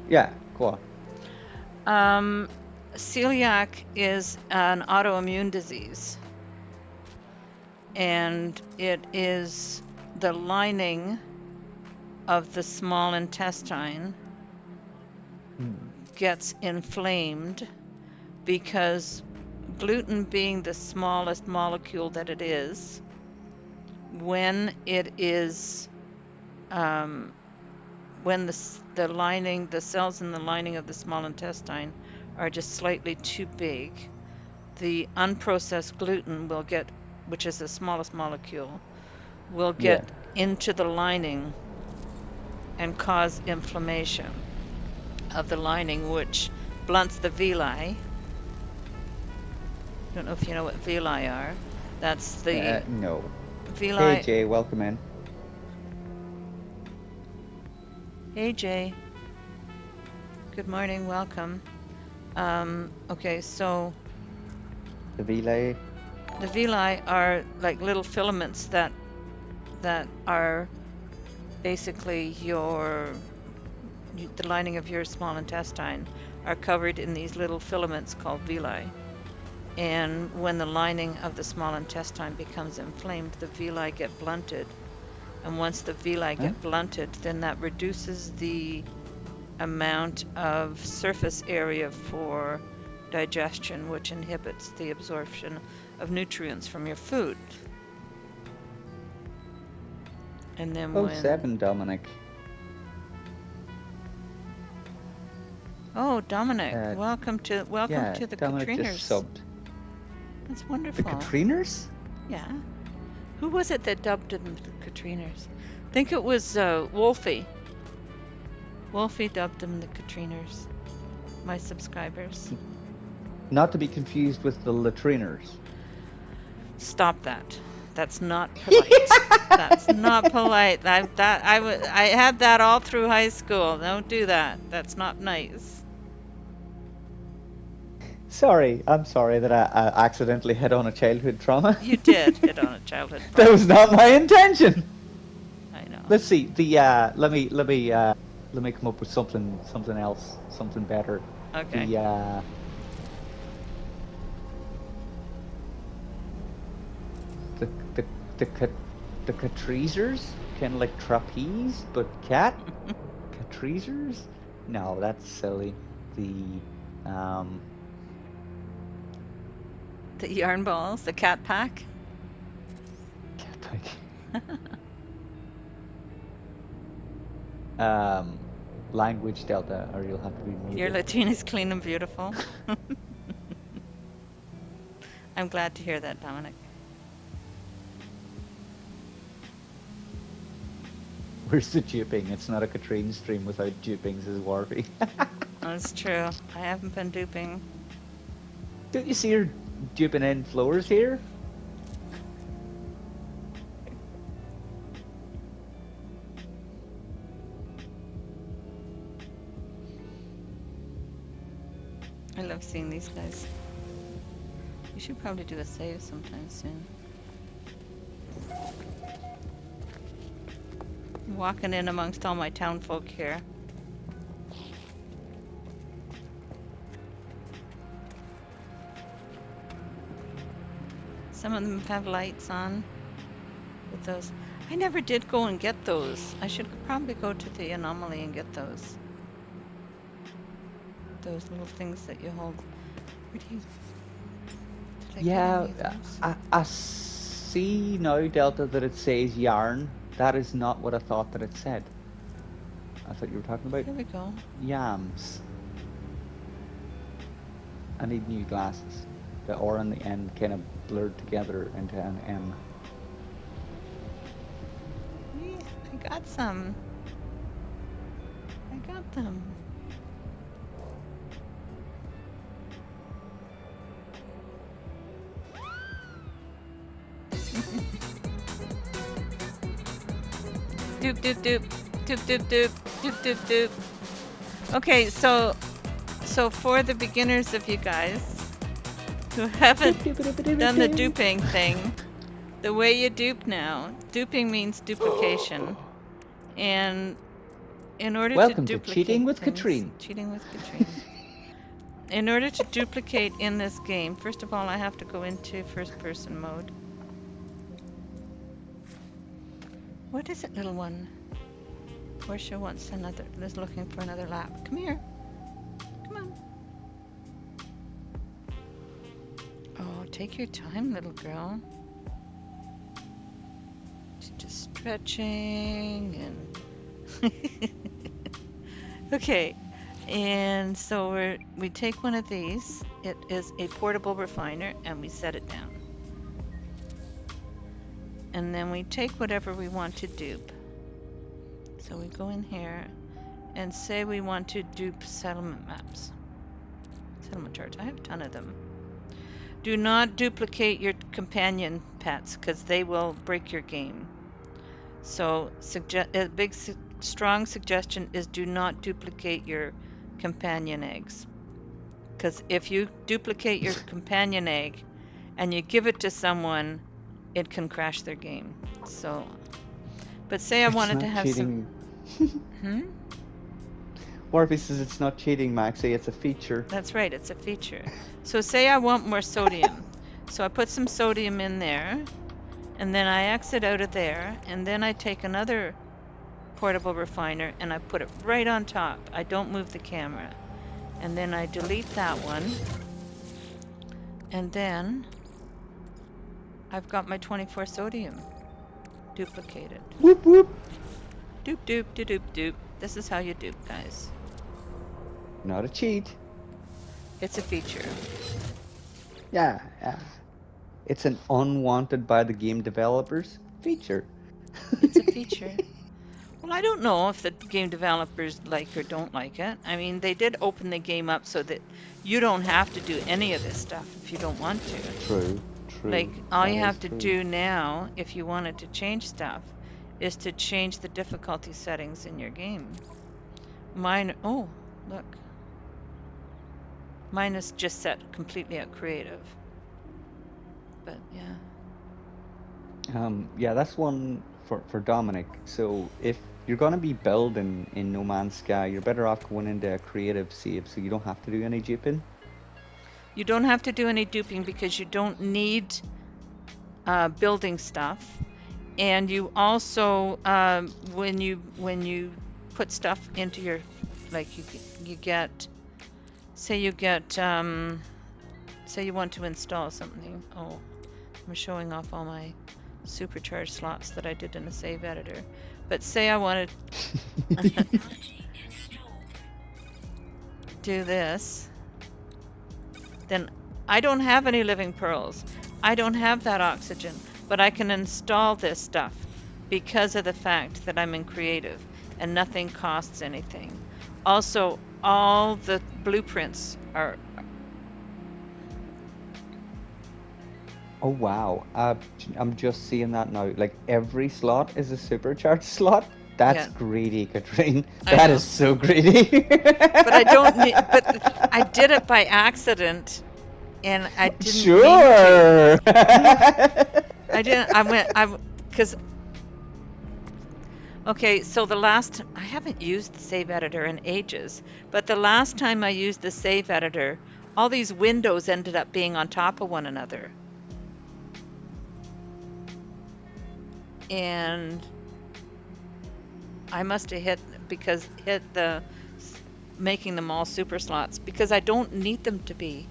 yeah, go on. Um, Celiac is an autoimmune disease, and it is the lining of the small intestine Hmm. gets inflamed because gluten being the smallest molecule that it is, when it is when the lining, the cells in the lining of the small intestine are just slightly too big, the unprocessed gluten will get, which is the smallest molecule, will Yeah, get into the lining and cause inflammation of the lining, which blunts the villi. I don't know if you know what villi are. That's the no. Hey villi. Jay, welcome in. Hey Jay, good morning, welcome. Okay, so The villi. the villi are like little filaments that are basically the lining of your small intestine are covered in these little filaments called villi. And when the lining of the small intestine becomes inflamed, the villi get blunted. And once the villi Huh? get blunted, then that reduces the amount of surface area for digestion, which inhibits the absorption of nutrients from your food. And then Oh, when, seven, Dominic. oh, Dominic, Uh, welcome to yeah, the Dominic just Catrieners. subbed. That's The wonderful. Catrieners? Yeah. Who was it that dubbed them the Catrieners? I think it was Wolfie. Wolfie dubbed them the Catrieners. My subscribers. Not to be confused with the latriners. Stop that. That's not polite. That's not polite. I had that all through high school. Don't do that. That's not nice. Sorry, I'm sorry that I accidentally hit on a childhood trauma. You did hit on a childhood That trauma. was not my intention. I know. Let's see. Let me come up with something else, something better. Okay. The the the cat the Catriesers, kind of like trapeze, but Catriesers? No, that's silly. The um The yarn balls, the cat pack. cat pack. Language Delta, or you'll have to be Your muted. Latina's clean and beautiful. I'm glad to hear that, Dominic. Where's the duping? It's not a Catrien stream without duping, says Warby. That's true. I haven't been duping. Don't you see her duping in floors here? I love seeing these guys. You should probably do a save sometime soon. I'm walking in amongst all my town folk here. Some of them have lights on with those. I never did go and get those. I should probably go to the anomaly and get those. Those little things that you hold. Where do you... Did I get Yeah, any of those? I see now, Delta, that it says yarn. That is not what I thought that it said. I thought you were talking about Here we go. yams. I need new glasses. The R and the N kind of blurred together into an M. Yeah, I got some. I got them. Doop doop doop. Doop doop doop. Doop doop doop. Okay, so for the beginners of you guys who haven't done the duping thing, the way you dupe now, duping means duplication. And in order Welcome to to duplicate Cheating with things, Catrien. Cheating with Catrien. In order to duplicate in this game, first of all, I have to go into first person mode. What is it, little one? Portia wants another, is looking for another lap. Come here. Come on. Oh, take your time, little girl. She's just stretching and... Okay, and so we take one of these. It is a portable refiner, and we set it down. And then we take whatever we want to dupe. So we go in here and say we want to dupe settlement maps. Settlement charts. I have a ton of them. Do not duplicate your companion pets because they will break your game. So a big strong suggestion is do not duplicate your companion eggs. Because if you duplicate your companion egg and you give it to someone, it can crash their game. So, but say I wanted to have cheating. some... Warby says it's not cheating, Maxie, it's a feature. That's right, it's a feature. So say I want more sodium. So I put some sodium in there, and then I exit out of there, and then I take another portable refiner and I put it right on top. I don't move the camera. And then I delete that one. And then I've got my 24 sodium duplicated. Whoop whoop. Doop doop doop doop doop. This is how you dupe, guys. Not a cheat. It's a feature. Yeah. It's an unwanted by the game developers feature. It's a feature. Well, I don't know if the game developers like or don't like it. I mean, they did open the game up so that you don't have to do any of this stuff if you don't want to. True. True. Like, all That you is have to true. do now, if you wanted to change stuff, is to change the difficulty settings in your game. Oh, look. Mine is just set completely at creative. But yeah. Yeah, that's one for Dominic. So if you're gonna be building in No Man's Sky, you're better off going into a creative save, so you don't have to do any duping. You don't have to do any duping because you don't need building stuff. And you also, when you put stuff into your, like you get, say you get, say you want to install something. Oh, I'm showing off all my supercharged slots that I did in the save editor. But say I want to do this, then I don't have any living pearls. I don't have that oxygen, but I can install this stuff because of the fact that I'm in creative and nothing costs anything. Also, all the blueprints are, Oh wow, I'm just seeing that now. Like every slot is a supercharged slot. That's yeah, greedy, Catrien. I That know. is so greedy. But I don't need, but I did it by accident and I didn't mean to. Sure. No, I didn't. Because okay, so I haven't used the save editor in ages, but the last time I used the save editor, all these windows ended up being on top of one another. And I must have hit the making them all super slots because I don't need them to be.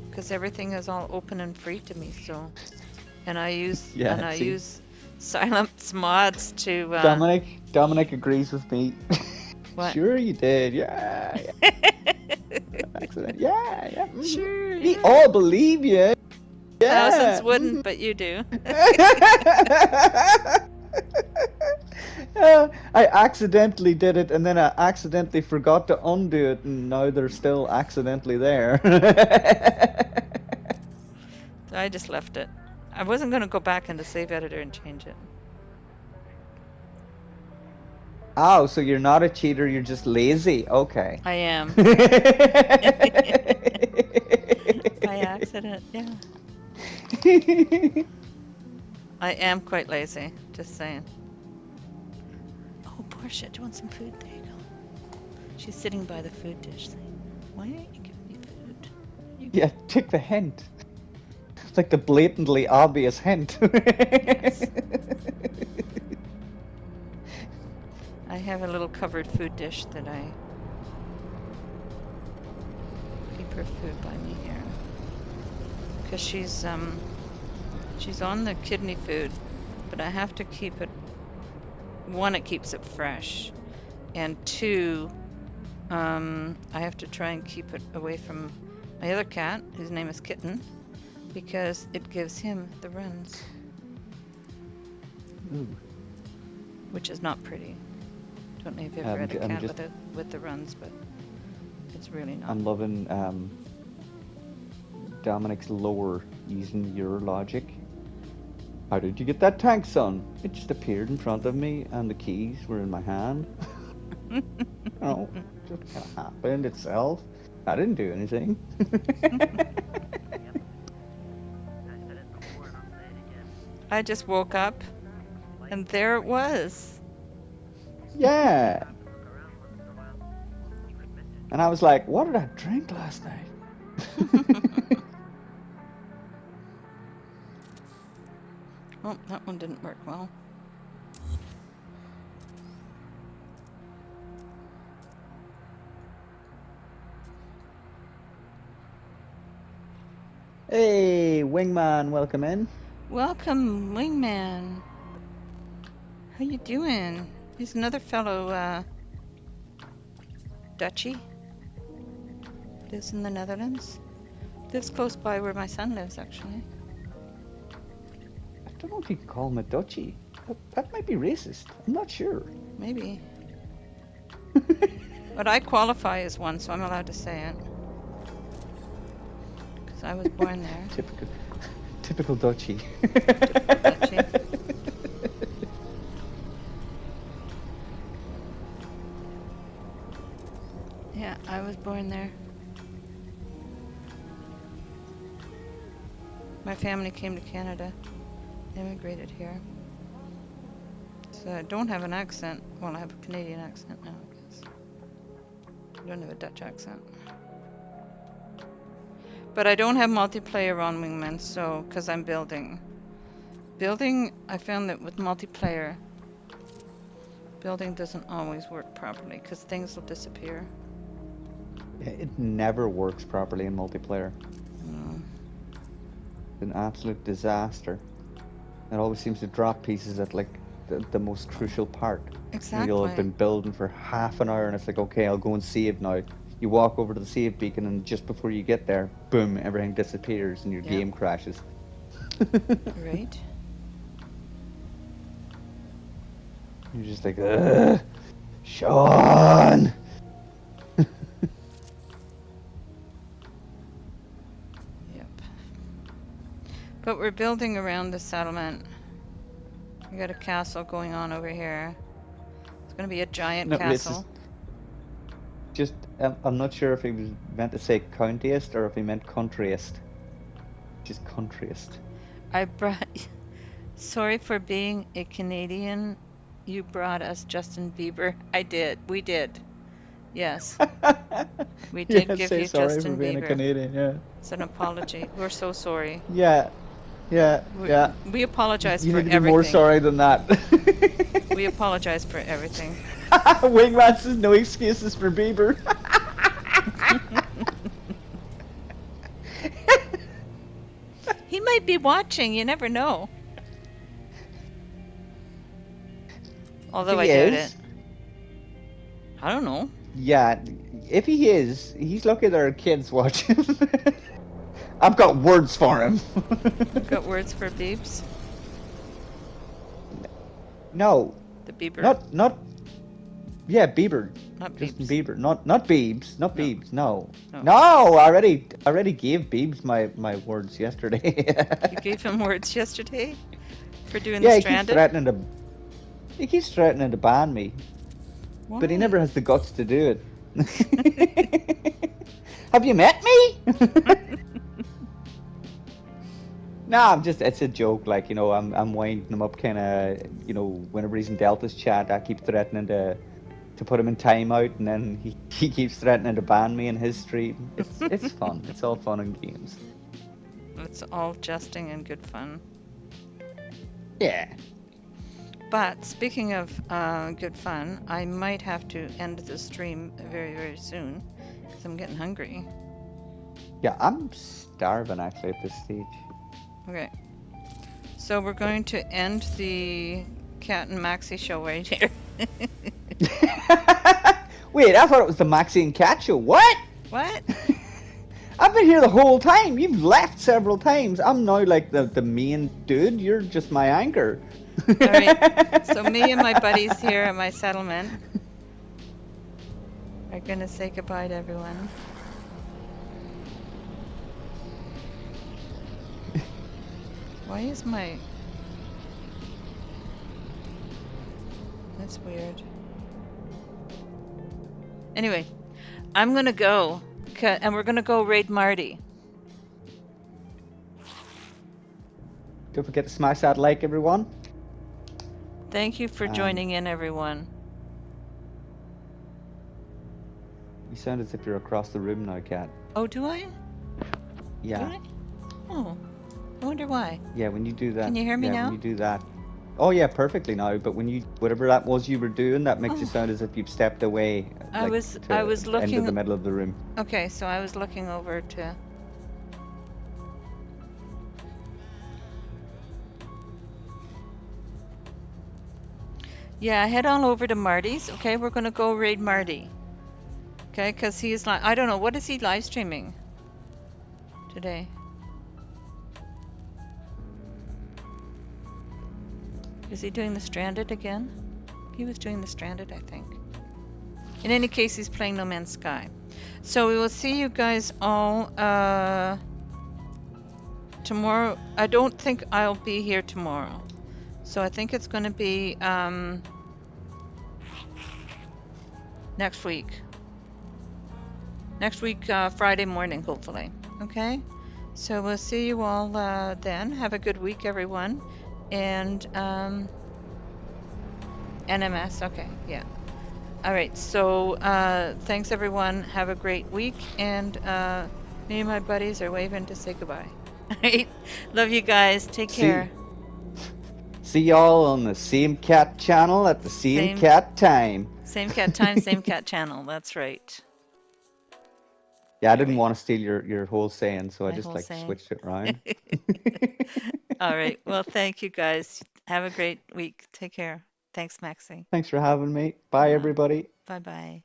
Because everything is all open and free to me, so and I Yeah, see, use silence mods to Dominic agrees with me. what? Sure you did. Yeah, yeah. Accident. Yeah, yeah. Sure, We yeah. all believe you. Thousands Yeah. wouldn't, but you do. I accidentally did it, and then I accidentally forgot to undo it, and now they're still accidentally there. So I just left it. I wasn't going to go back into save editor and change it. Oh, so you're not a cheater, you're just lazy. Okay. I am. By accident, yeah. I am quite lazy, just saying. Oh, Portia, do you want some food? There you go. She's sitting by the food dish saying, why aren't you giving me food? Yeah, take the hint. It's like the blatantly obvious hint. Yes. I have a little covered food dish that I keep her food by me here. Because she's on the kidney food, but I have to keep it, one, it keeps it fresh, and two, I have to try and keep it away from my other cat, whose name is Kitten, because it gives him the runs, Ooh. which is not pretty. Don't know if you've ever had a I'm cat just with the runs, but it's really not. I'm loving Dominic's lore using your logic. How did you get that tank, son? It just appeared in front of me and the keys were in my hand. Oh, just kind of happened itself. I didn't do anything. I just woke up, and there it was. Yeah. And I was like, what did I drink last night? Oh, that one didn't work well. Hey, Wingman, welcome in. Welcome, Wingman. How you doing? He's another fellow, Dutchie. Lives in the Netherlands. Lives close by where my son lives, actually. I don't know if you can call him a Dutchie. That might be racist. I'm not sure. Maybe. But I qualify as one, so I'm allowed to say it. 'cause I was born there. Typical Dutchie. Typical Dutchie. Yeah, I was born there. My family came to Canada, immigrated here. So I don't have an accent. Well, I have a Canadian accent now, I guess. I don't have a Dutch accent. But I don't have multiplayer on Wingman, so, because I'm building. Building, I found that with multiplayer, building doesn't always work properly, because things will disappear. It never works properly in multiplayer. No. It's an absolute disaster. It always seems to drop pieces at like the most crucial part. Exactly. You'll have been building for half an hour and it's like, okay, I'll go and save now. You walk over to the save beacon and just before you get there, boom, everything disappears and your game crashes. Right? You're just like, ugh, Sean! Yep. But we're building around the settlement. We got a castle going on over here. It's going to be a giant castle. I'm not sure if he was meant to say countyist or if he meant countryist. Just countryist. Sorry for being a Canadian. You brought us Justin Bieber. I did. We did. Yes. We did give you sorry Justin for being Bieber. a Canadian, yeah. It's an apology. We're so sorry. Yeah. We apologize you for need to be everything. more sorry than that. We apologize for everything. Wingman says no excuses for Bieber. He might be watching. You never know. Although I doubt it. I don't know. Yeah, if he is, he's lucky there are kids watching. I've got words for him. Got words for Biebs? No. The Bieber. Not. Yeah, Bieber. Not Justin Biebs. Bieber. Not Biebs. Not Biebs. No. No. No. I already gave Biebs my words yesterday. You gave him words yesterday for doing Yeah, the he Stranded? keeps threatening to ban me, Why? but he never has the guts to do it. Have you met me? No, it's a joke. Like, I'm winding him up, kind of, whenever he's in Delta's chat, I keep threatening to put him in timeout, and then he keeps threatening to ban me in his stream. It's fun. It's all fun and games. It's all jesting and good fun. Yeah. But speaking of good fun, I might have to end the stream very, very soon because I'm getting hungry. Yeah, I'm starving actually at this stage. Okay. So we're going to end the Cat and Maxie show right here. Wait, I thought it was the Maxie and Cat show. What? What? I've been here the whole time. You've left several times. I'm now like the main dude. You're just my anchor. All right. So me and my buddies here at my settlement are going to say goodbye to everyone. Why is my... That's weird. Anyway, I'm going to go, and we're going to go raid Marty. Don't forget to smash that like, everyone. Thank you for joining in, everyone. You sound as if you're across the room now, Kat. Oh, do I? Yeah. Do I? Oh, I wonder why. Yeah, when you do that. Can you hear me now? When you do that. Oh yeah, perfectly now. But when whatever that was you were doing, that makes you sound as if you've stepped away. I was looking into the middle of the room. Okay, so I was looking over to. Yeah, head on over to Marty's. Okay, we're gonna go raid Marty. Okay, because he's like, I don't know, what is he live streaming today? Is he doing the Stranded again? He was doing the Stranded, I think. In any case, he's playing No Man's Sky. So we will see you guys all tomorrow, I don't think I'll be here tomorrow. So I think it's going to be next week. Next week, Friday morning, hopefully. Okay? So we'll see you all then. Have a good week, everyone. And NMS. Okay. Yeah. All right. So thanks, everyone. Have a great week. And me and my buddies are waving to say goodbye. All right. Love you guys. Take See, care. see y'all on the same cat channel at the same Same cat time. same cat time, same cat channel. That's right. Yeah, I All didn't right. want to steal your whole saying, so I My just whole like saying. switched it around. All right. Well, thank you guys. Have a great week. Take care. Thanks, Maxie. Thanks for having me. Bye, Uh-huh. everybody. Bye bye.